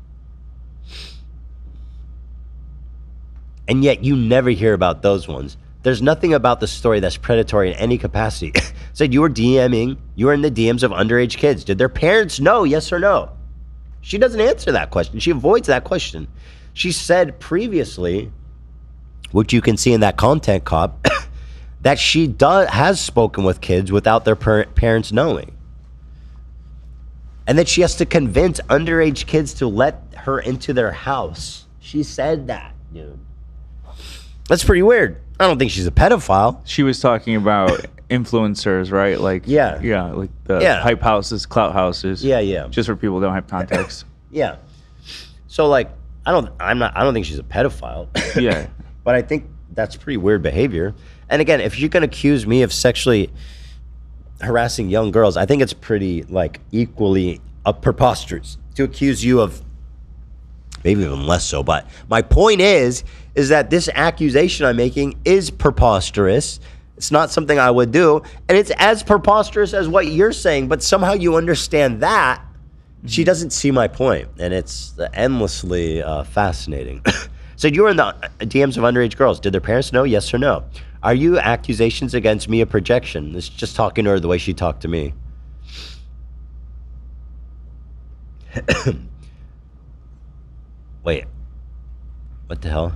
And yet you never hear about those ones. There's nothing about the story that's predatory in any capacity. Said you were DMing, you were in the DMs of underage kids. Did their parents know, yes or no? She doesn't answer that question. She avoids that question. She said previously, which you can see in that content cop, that she has spoken with kids without their parents knowing. And that she has to convince underage kids to let her into their house. She said that, dude. That's pretty weird. I don't think she's a pedophile. She was talking about influencers, right? Like yeah, like the hype houses, clout houses. Yeah. Just for people who don't have context. Yeah. So like, I don't think she's a pedophile. Yeah. But I think that's pretty weird behavior. And again, if you can accuse me of sexually harassing young girls, I think it's pretty like equally preposterous to accuse you of, maybe even less so. But my point is that this accusation I'm making is preposterous. It's not something I would do. And it's as preposterous as what you're saying, but somehow you understand that. She doesn't see my point, and it's endlessly fascinating. So you were in the DMs of underage girls. Did their parents know, yes or no? Are you accusations against me a projection? It's just talking to her the way she talked to me. Wait. What the hell?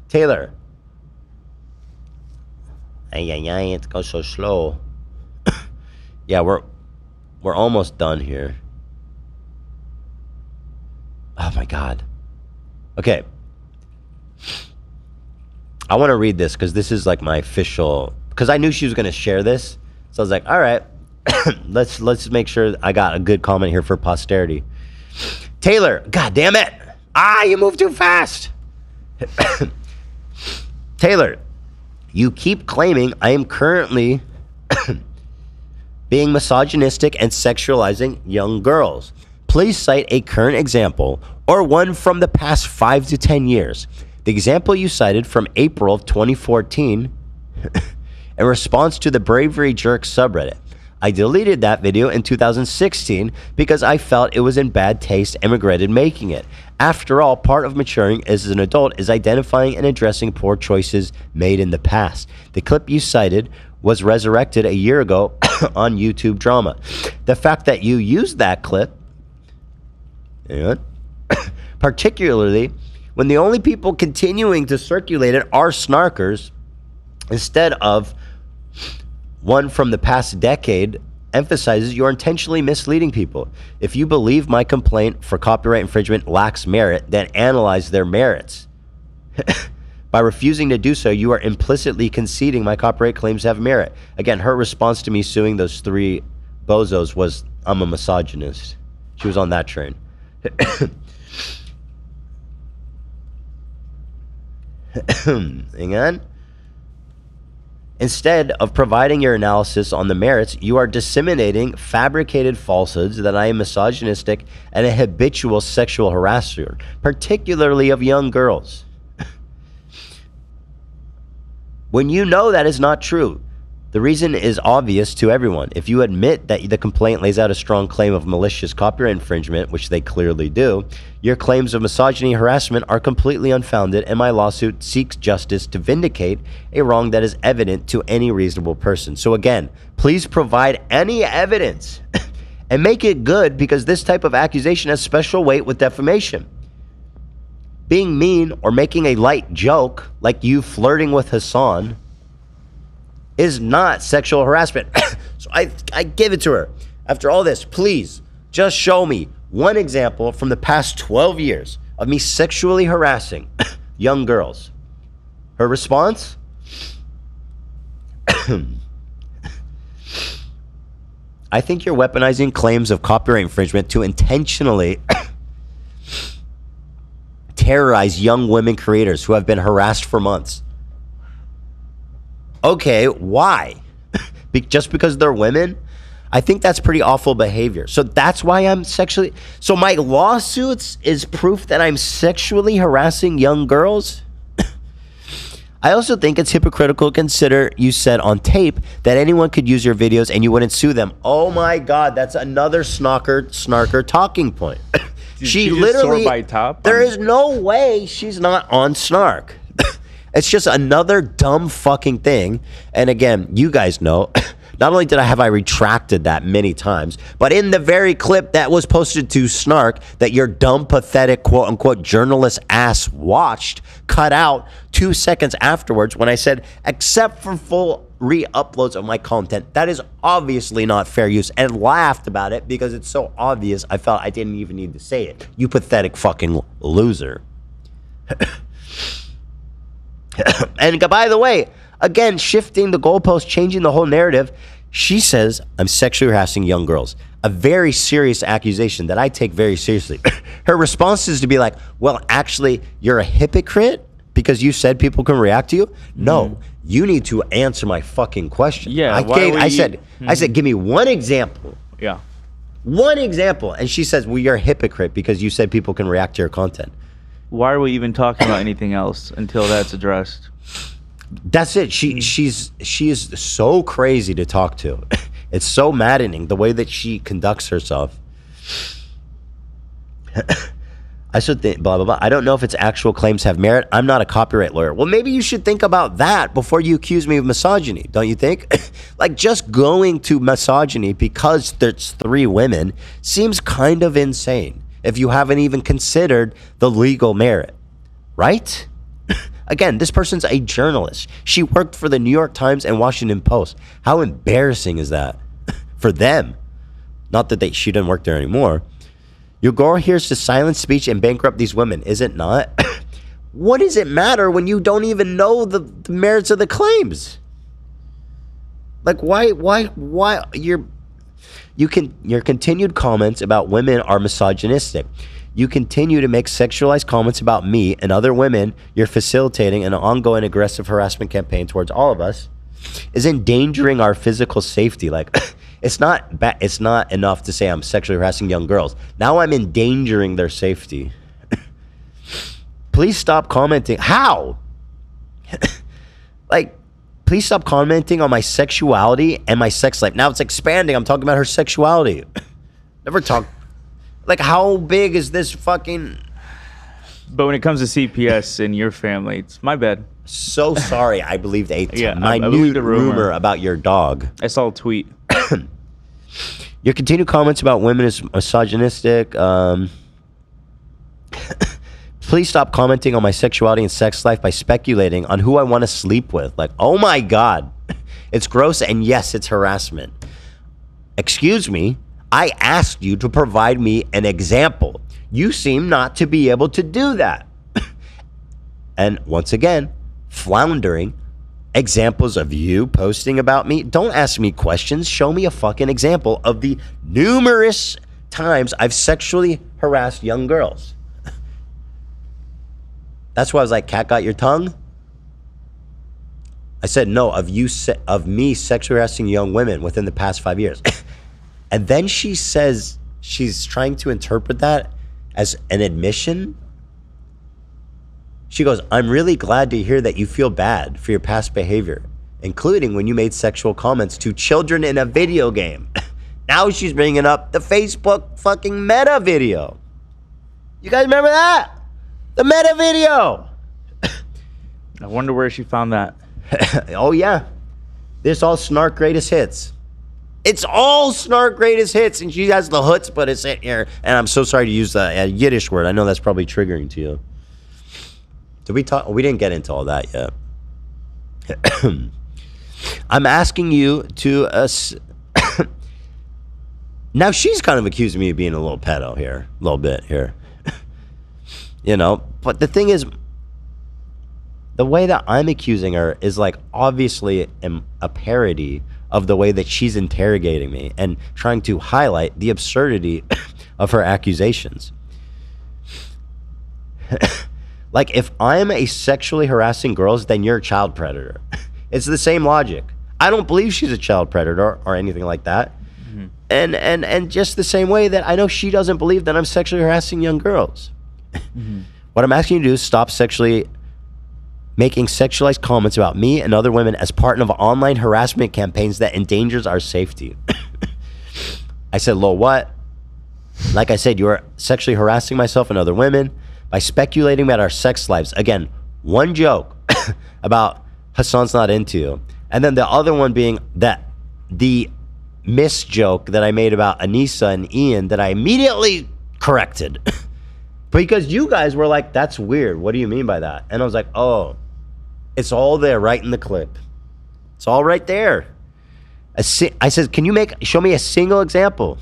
Taylor. It goes so slow. Yeah, we're almost done here. Oh my God. Okay. I want to read this because this is like my official, because I knew she was going to share this. So I was like, all right, let's make sure I got a good comment here for posterity. Taylor, God damn it. You moved too fast. Taylor, you keep claiming I am currently being misogynistic and sexualizing young girls. Please cite a current example or one from the past 5 to 10 years. The example you cited from April of 2014 in response to the Bravery Jerk subreddit. I deleted that video in 2016 because I felt it was in bad taste and regretted making it. After all, part of maturing as an adult is identifying and addressing poor choices made in the past. The clip you cited was resurrected a year ago on YouTube Drama. The fact that you used that clip, particularly when the only people continuing to circulate it are snarkers, instead of one from the past decade, emphasizes you're intentionally misleading people. If you believe my complaint for copyright infringement lacks merit, then analyze their merits. By refusing to do so, you are implicitly conceding my copyright claims have merit. Again, her response to me suing those 3 bozos was I'm a misogynist. She was on that train. Hang on. Instead of providing your analysis on the merits, you are disseminating fabricated falsehoods that I am misogynistic and a habitual sexual harasser, particularly of young girls. When you know that is not true, the reason is obvious to everyone. If you admit that the complaint lays out a strong claim of malicious copyright infringement, which they clearly do, your claims of misogyny harassment are completely unfounded, and my lawsuit seeks justice to vindicate a wrong that is evident to any reasonable person. So again, please provide any evidence and make it good, because this type of accusation has special weight with defamation. Being mean or making a light joke, like you flirting with Hassan, is not sexual harassment. So I give it to her. After all this, please just show me one example from the past 12 years of me sexually harassing young girls. Her response? I think you're weaponizing claims of copyright infringement to intentionally terrorize young women creators who have been harassed for months. Okay, why? Just because they're women? I think that's pretty awful behavior. So that's why I'm sexually... So my lawsuits is proof that I'm sexually harassing young girls? I also think it's hypocritical to consider you said on tape that anyone could use your videos and you wouldn't sue them. Oh my God, that's another snarker talking point. She literally... by top? There is no way she's not on Snark. It's just another dumb fucking thing. And again, you guys know, not only have I retracted that many times, but in the very clip that was posted to Snark that your dumb, pathetic, quote unquote, journalist ass watched, cut out 2 seconds afterwards when I said, except for full re-uploads of my content, that is obviously not fair use, and laughed about it because it's so obvious I felt I didn't even need to say it. You pathetic fucking loser. And by the way, again, shifting the goalpost, changing the whole narrative, she says I'm sexually harassing young girls. A very serious accusation that I take very seriously. Her response is to be like, well, actually, you're a hypocrite because you said people can react to you? No, you need to answer my fucking question. Yeah, I said, give me one example. Yeah. One example. And she says, well, you're a hypocrite because you said people can react to your content. Why are we even talking about anything else until that's addressed? That's it. She is so crazy to talk to. It's so maddening the way that she conducts herself. I should think blah blah blah. I don't know if its actual claims have merit. I'm not a copyright lawyer. Well, maybe you should think about that before you accuse me of misogyny, don't you think? Like just going to misogyny because there's 3 women seems kind of insane if you haven't even considered the legal merit, right? Again, this person's a journalist. She worked for the New York Times and Washington Post. How embarrassing is that for them? Not that she didn't work there anymore. Your goal here is to silence speech and bankrupt these women, is it not? What does it matter when you don't even know the merits of the claims? Like, why your continued comments about women are misogynistic. You continue to make sexualized comments about me and other women. You're facilitating an ongoing aggressive harassment campaign towards all of us, is endangering our physical safety. Like, it's not enough to say I'm sexually harassing young girls. Now I'm endangering their safety. Please stop commenting. How? Like, please stop commenting on my sexuality and my sex life. Now it's expanding. I'm talking about her sexuality. Never talk. Like, how big is this fucking... But when it comes to CPS in your family, it's my bad. So sorry I believed a I believed the rumor about your dog. I saw a tweet. Your continued comments about women is misogynistic. Please stop commenting on my sexuality and sex life by speculating on who I want to sleep with. Like, oh my God. It's gross, and yes, it's harassment. Excuse me. I asked you to provide me an example. You seem not to be able to do that. And once again, floundering examples of you posting about me. Don't ask me questions. Show me a fucking example of the numerous times I've sexually harassed young girls. That's why I was like, Cat got your tongue? I said, no, of me sexually harassing young women within the past 5 years. And then she says she's trying to interpret that as an admission. She goes, I'm really glad to hear that you feel bad for your past behavior, including when you made sexual comments to children in a video game. Now she's bringing up the Facebook fucking meta video. You guys remember that? The meta video. I wonder where she found that. Oh, yeah. This all Snark Greatest Hits. It's all Snark Greatest Hits, and she has the hoots, but it's in here. And I'm so sorry to use the Yiddish word. I know that's probably triggering to you. Did we talk? We didn't get into all that yet. I'm asking you to... Now, she's kind of accusing me of being a little pedo here. A little bit here. You know? But the thing is... The way that I'm accusing her is like obviously a parody of the way that she's interrogating me and trying to highlight the absurdity of her accusations. Like if I'm a sexually harassing girls, then you're a child predator. It's the same logic. I don't believe she's a child predator or anything like that. Mm-hmm. And just the same way that I know she doesn't believe that I'm sexually harassing young girls. Mm-hmm. What I'm asking you to do is stop making sexualized comments about me and other women as part of online harassment campaigns that endangers our safety. I said, Lol, what? Like I said, you are sexually harassing myself and other women by speculating about our sex lives. Again, one joke about Hassan's not into you. And then the other one being that the miss joke that I made about Anisa and Ian that I immediately corrected. Because you guys were like, that's weird. What do you mean by that? And I was like, oh, it's all there right in the clip. It's all right there. I said, can you show me a single example?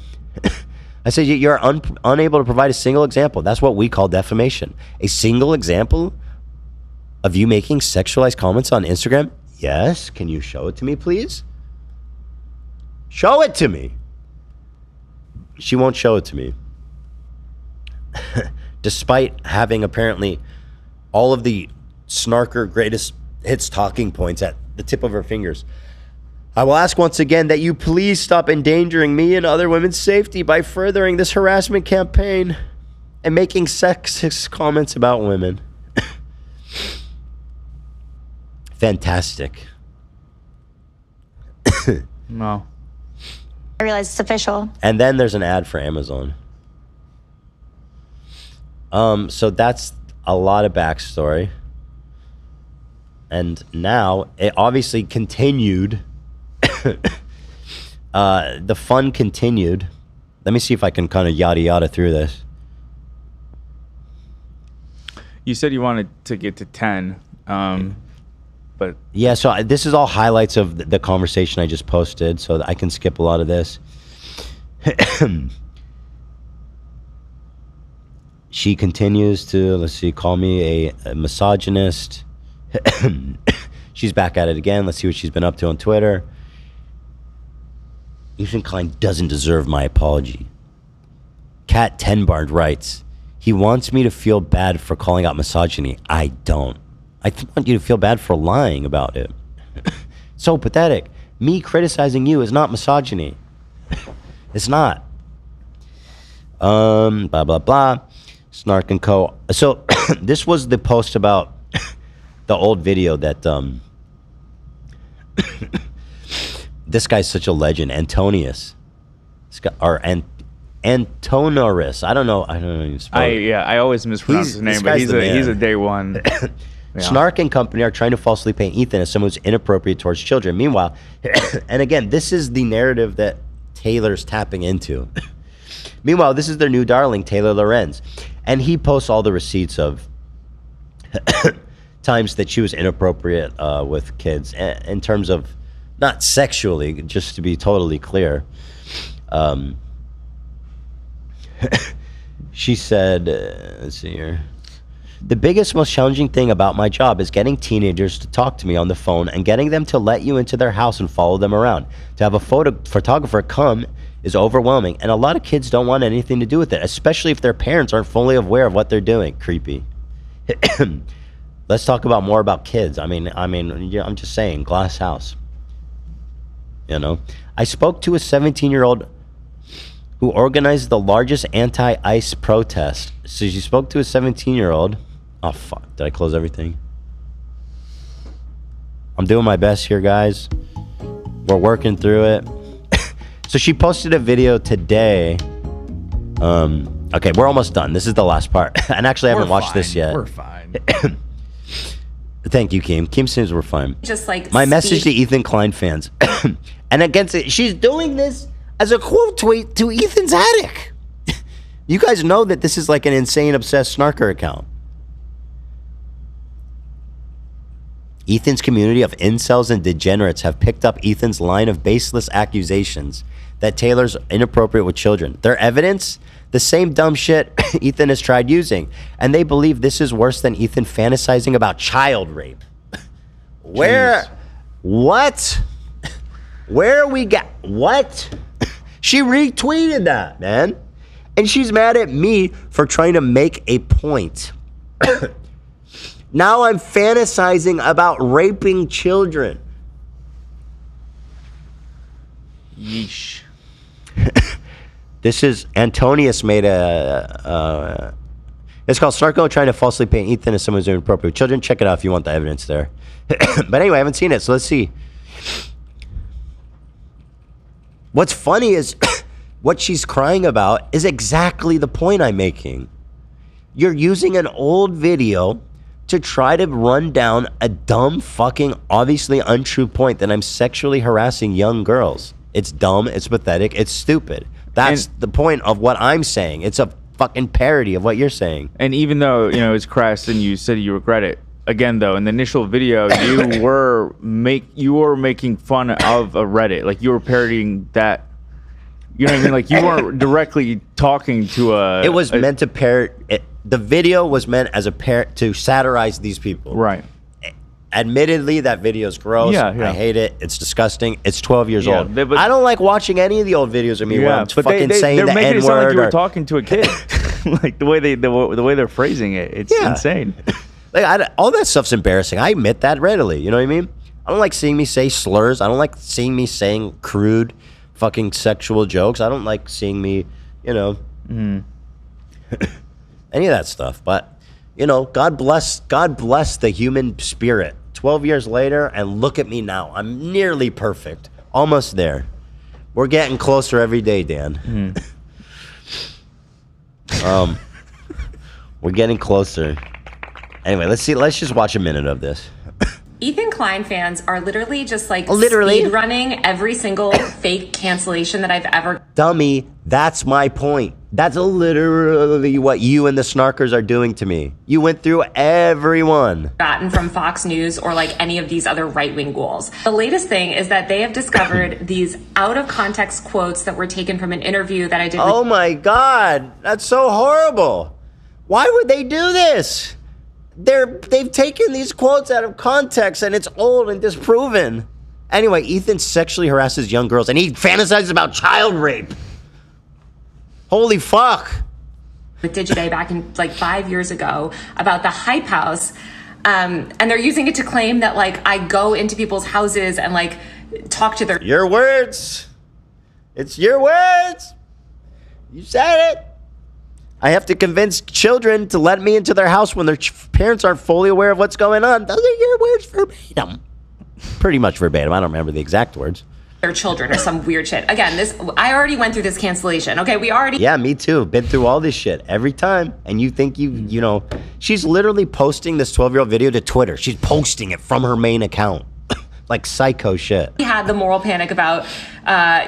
I said, you're unable to provide a single example. That's what we call defamation. A single example of you making sexualized comments on Instagram? Yes. Can you show it to me, please? Show it to me. She won't show it to me. Despite having apparently all of the Snarker Greatest Hits talking points at the tip of her fingers. I will ask once again that you please stop endangering me and other women's safety by furthering this harassment campaign and making sexist comments about women. Fantastic. No. I realize it's official. And then there's an ad for Amazon. So that's a lot of backstory. And now it obviously continued. The fun continued. Let me see if I can kind of yada yada through this. You said you wanted to get to 10, but yeah. So this is all highlights of the conversation I just posted, so that I can skip a lot of this. She continues to, let's see, call me a misogynist. She's back at it again. Let's see what she's been up to on Twitter. Ethan Klein doesn't deserve my apology. Cat Tenbard writes, he wants me to feel bad for calling out misogyny. I don't. I want you to feel bad for lying about it. So pathetic. Me criticizing you is not misogyny. It's not. Blah, blah, blah. Snark and Co. So this was the post about the old video that this guy's such a legend, Antonius. This guy, or Antonorus. I don't know. I always mispronounce his name, but he's a day one. Yeah. Snark and company are trying to falsely paint Ethan as someone who's inappropriate towards children. Meanwhile, and again, this is the narrative that Taylor's tapping into. Meanwhile, this is their new darling, Taylor Lorenz. And he posts all the receipts of times that she was inappropriate with kids in terms of not sexually, just to be totally clear. She said, let's see here. The biggest, most challenging thing about my job is getting teenagers to talk to me on the phone and getting them to let you into their house and follow them around. To have a photographer come is overwhelming, and a lot of kids don't want anything to do with it, especially if their parents aren't fully aware of what they're doing. Creepy. Let's talk about more about kids. I mean, yeah, I'm just saying, glass house. You know, I spoke to a 17-year-old who organized the largest anti-ICE protest. So she spoke to a 17-year-old. Oh, fuck. Did I close everything? I'm doing my best here, guys. We're working through it. So she posted a video today. Okay, we're almost done. This is the last part. And actually, I haven't watched this yet. We're fine. Thank you, Kim. Kim says we're fine. Just like my message to Ethan Klein fans. And against it, she's doing this as a quote tweet to Ethan's attic. You guys know that this is like an insane, obsessed snarker account. Ethan's community of incels and degenerates have picked up Ethan's line of baseless accusations that Taylor's inappropriate with children. Their evidence? The same dumb shit Ethan has tried using. And they believe this is worse than Ethan fantasizing about child rape. Where? Jeez. What? Where are we got? What? She retweeted that, man. And she's mad at me for trying to make a point. Now I'm fantasizing about raping children. Yeesh. This is, Antonius made a, it's called Snarko trying to falsely paint Ethan as someone who's inappropriate with children. Check it out if you want the evidence there. But anyway, I haven't seen it, so let's see. What's funny is what she's crying about is exactly the point I'm making. You're using an old video to try to run down a dumb, fucking, obviously untrue point that I'm sexually harassing young girls. It's dumb, it's pathetic, it's stupid. That's the point of what I'm saying. It's a fucking parody of what you're saying. And even though, you know, it's crass and you said you regret it, again, though, in the initial video, you were making fun of a Reddit. Like, you were parodying that. You know what I mean? Like, you weren't directly talking to a... It was meant to parrot... The video was meant as a to satirize these people. Right. Admittedly, that video's gross. Yeah. I hate it. It's disgusing. It's 12 years old. But I don't like watching any of the old videos of me where I'm fucking saying the N-word. They're making it sound like you were talking to a kid. Like, the way they're phrasing it. It's insane. Like, all that stuff's embarrassing. I admit that readily. You know what I mean? I don't like seeing me say slurs. I don't like seeing me saying crude fucking sexual jokes. I don't like seeing me, you know... any of that stuff. But, you know, God bless the human spirit. 12 years later, and look at me now. I'm nearly perfect. Almost there. We're getting closer every day, Dan. We're getting closer. Anyway, let's just watch a minute of this. Ethan Klein fans are literally just like speed running every single fake cancellation that I've ever... Dummy, that's my point. That's literally what you and the snarkers are doing to me. You went through everyone. ...gotten from Fox News or like any of these other right-wing ghouls. The latest thing is that they have discovered these out-of-context quotes that were taken from an interview that I did... Oh my God, that's so horrible. Why would they do this? They've taken these quotes out of context and it's old and disproven. Anyway, Ethan sexually harasses young girls and he fantasizes about child rape. Holy fuck. With Deepdive back in like 5 years ago about the Hype House. And they're using it to claim that like I go into people's houses and like talk to their... Your words. It's your words. You said it. I have to convince children to let me into their house when their parents aren't fully aware of what's going on. Those are your words verbatim. Pretty much verbatim. I don't remember the exact words. Their children or some weird shit. Again, I already went through this cancellation. Okay, we already... Yeah, me too. Been through all this shit every time. And you think you know... She's literally posting this 12-year-old video to Twitter. She's posting it from her main account. Like psycho shit. We had the moral panic about,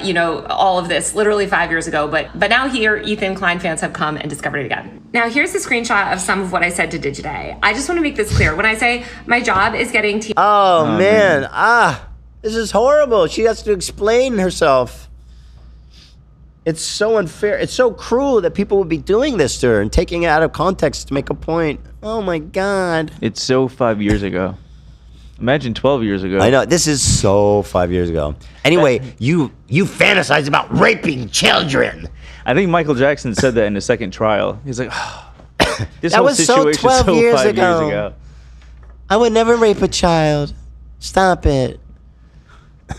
you know, all of this literally 5 years ago. But now here, Ethan Klein fans have come and discovered it again. Now, here's the screenshot of some of what I said to Deepdive. I just want to make this clear. When I say my job is getting... Oh, man. This is horrible. She has to explain herself. It's so unfair. It's so cruel that people would be doing this to her and taking it out of context to make a point. Oh my God. It's so 5 years ago. Imagine 12 years ago. I know. This is so 5 years ago. Anyway, you fantasize about raping children. I think Michael Jackson said that in the second trial. He's like, oh, this that whole was so situation 12 so years 5 ago. years ago. I would never rape a child. Stop it.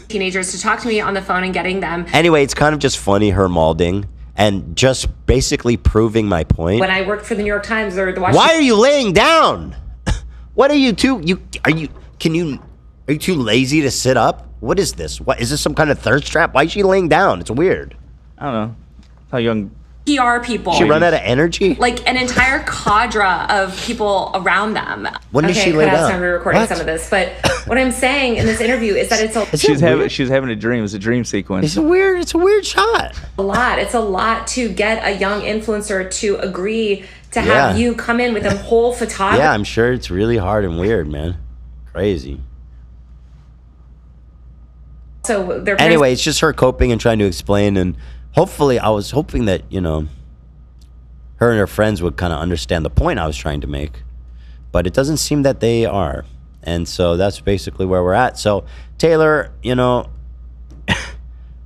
Teenagers to talk to me on the phone and getting them. Anyway, it's kind of just funny her malding and just basically proving my point. When I worked for the New York Times or the Washington. Why are you laying down? What are you are you too lazy to sit up? What is this? What is this, some kind of thirst trap? Why is she laying down? It's weird. I don't know. How young PR people. She run out of energy? Like an entire cadre of people around them. When did she lay down? Okay, I'm recording some of this, but what I'm saying in this interview is that she's having a dream. It's a dream sequence. It's a weird shot. It's a lot to get a young influencer to agree to have you come in with a whole photography. Yeah, I'm sure it's really hard and weird, man. Crazy. So anyway, it's just her coping and trying to explain, and hopefully I was hoping that, her and her friends would kind of understand the point I was trying to make, but it doesn't seem that they are. And so that's basically where we're at. So Taylor,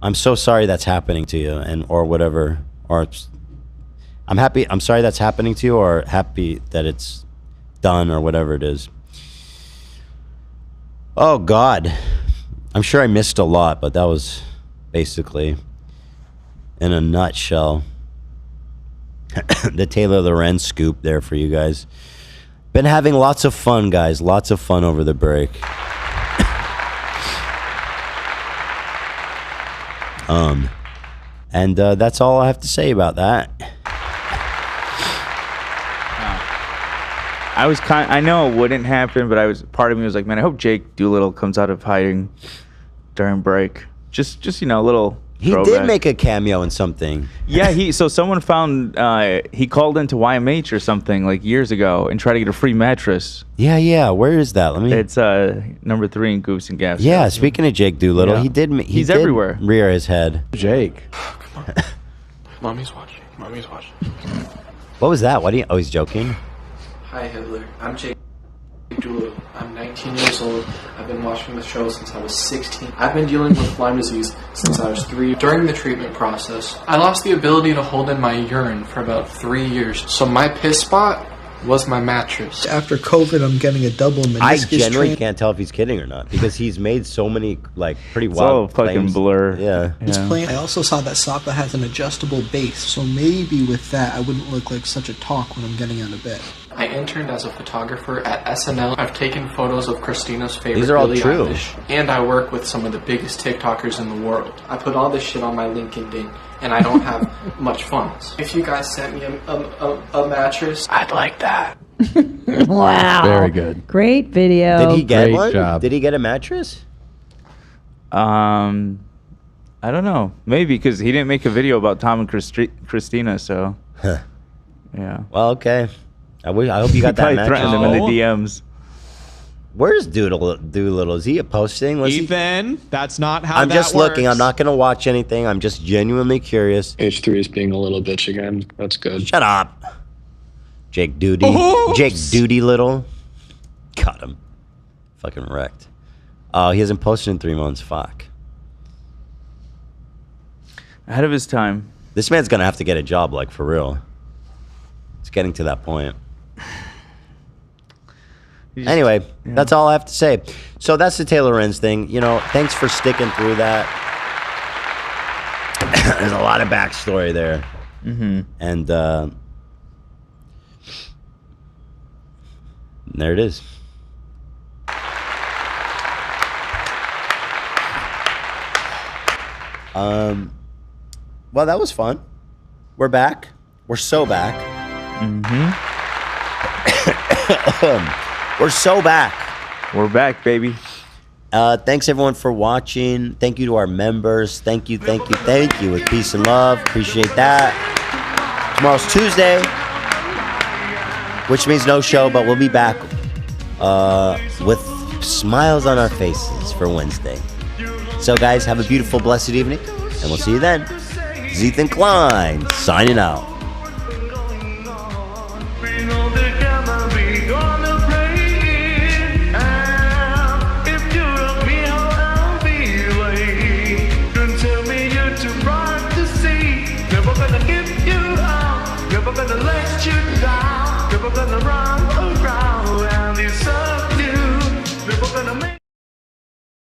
I'm so sorry that's happening to you, or whatever, or I'm sorry that's happening to you, or happy that it's done, or whatever it is. Oh God. I'm sure I missed a lot, but that was basically, in a nutshell, the Taylor Lorenz scoop there for you guys. Been having lots of fun, guys. Lots of fun over the break. And that's all I have to say about that. I know it wouldn't happen, but part of me was like, man, I hope Jake Doolittle comes out of hiding during break. Just a little He throwback. did make a cameo in something. Yeah, so someone found he called into YMH or something like years ago and tried to get a free mattress. Yeah. Where is that? It's number 3 in Goofs and Gaps. Yeah, speaking of Jake Doolittle, he did He's everywhere. Rear his head. Jake. Mommy's watching. What was that? Oh, he's joking? Hi, Hitler. I'm Jake Doolittle. I'm 19 years old. I've been watching the show since I was 16. I've been dealing with Lyme disease since I was 3. During the treatment process, I lost the ability to hold in my urine for about 3 years. So my piss spot was my mattress. After COVID, I'm getting a double meniscus I generally strain. can't tell if he's kidding or not, because he's made so many pretty It's wild all fucking claims. blur. Yeah. It's plain. I also saw that Sapa has an adjustable base, so maybe with that I wouldn't look like such a talk when I'm getting out of bed. I interned as a photographer at SNL. I've taken photos of Christina's favorite These are all Billie true. Eilish, and I work with some of the biggest TikTokers in the world. I put all this shit on my LinkedIn, and I don't have much funds. If you guys sent me a mattress, I'd like that. Wow. Very good. Great video. Did he get Great one? job. Did he get a mattress? I don't know. Maybe because he didn't make a video about Tom and Christina, so. Yeah. Well, okay. I hope you got that Probably mattress. threatened him in the DMs. Where's Doolittle? Is he posting? Ethan, that's not how I'm that just looking. works. I'm not going to watch anything. I'm just genuinely curious. H3 is being a little bitch again. That's good. Shut up. Jake Duty. Oops. Jake Duty Little. Got him. Fucking wrecked. Oh, he hasn't posted in 3 months. Fuck. Ahead of his time. This man's going to have to get a job, like, for real. It's getting to that point. Anyway, that's all I have to say. So that's the Taylor Lorenz thing. Thanks for sticking through that. There's a lot of backstory there. Mm-hmm. And there it is. Well, that was fun. We're back. We're so back. Mm-hmm. We're so back. We're back, baby. Thanks everyone for watching. Thank you to our members. Thank you with peace and love. Appreciate that. Tomorrow's Tuesday, which means no show, but we'll be back with smiles on our faces for Wednesday. So guys, have a beautiful, blessed evening, and we'll see you then. This is Ethan Klein signing out. Never gonna let you down, never gonna run.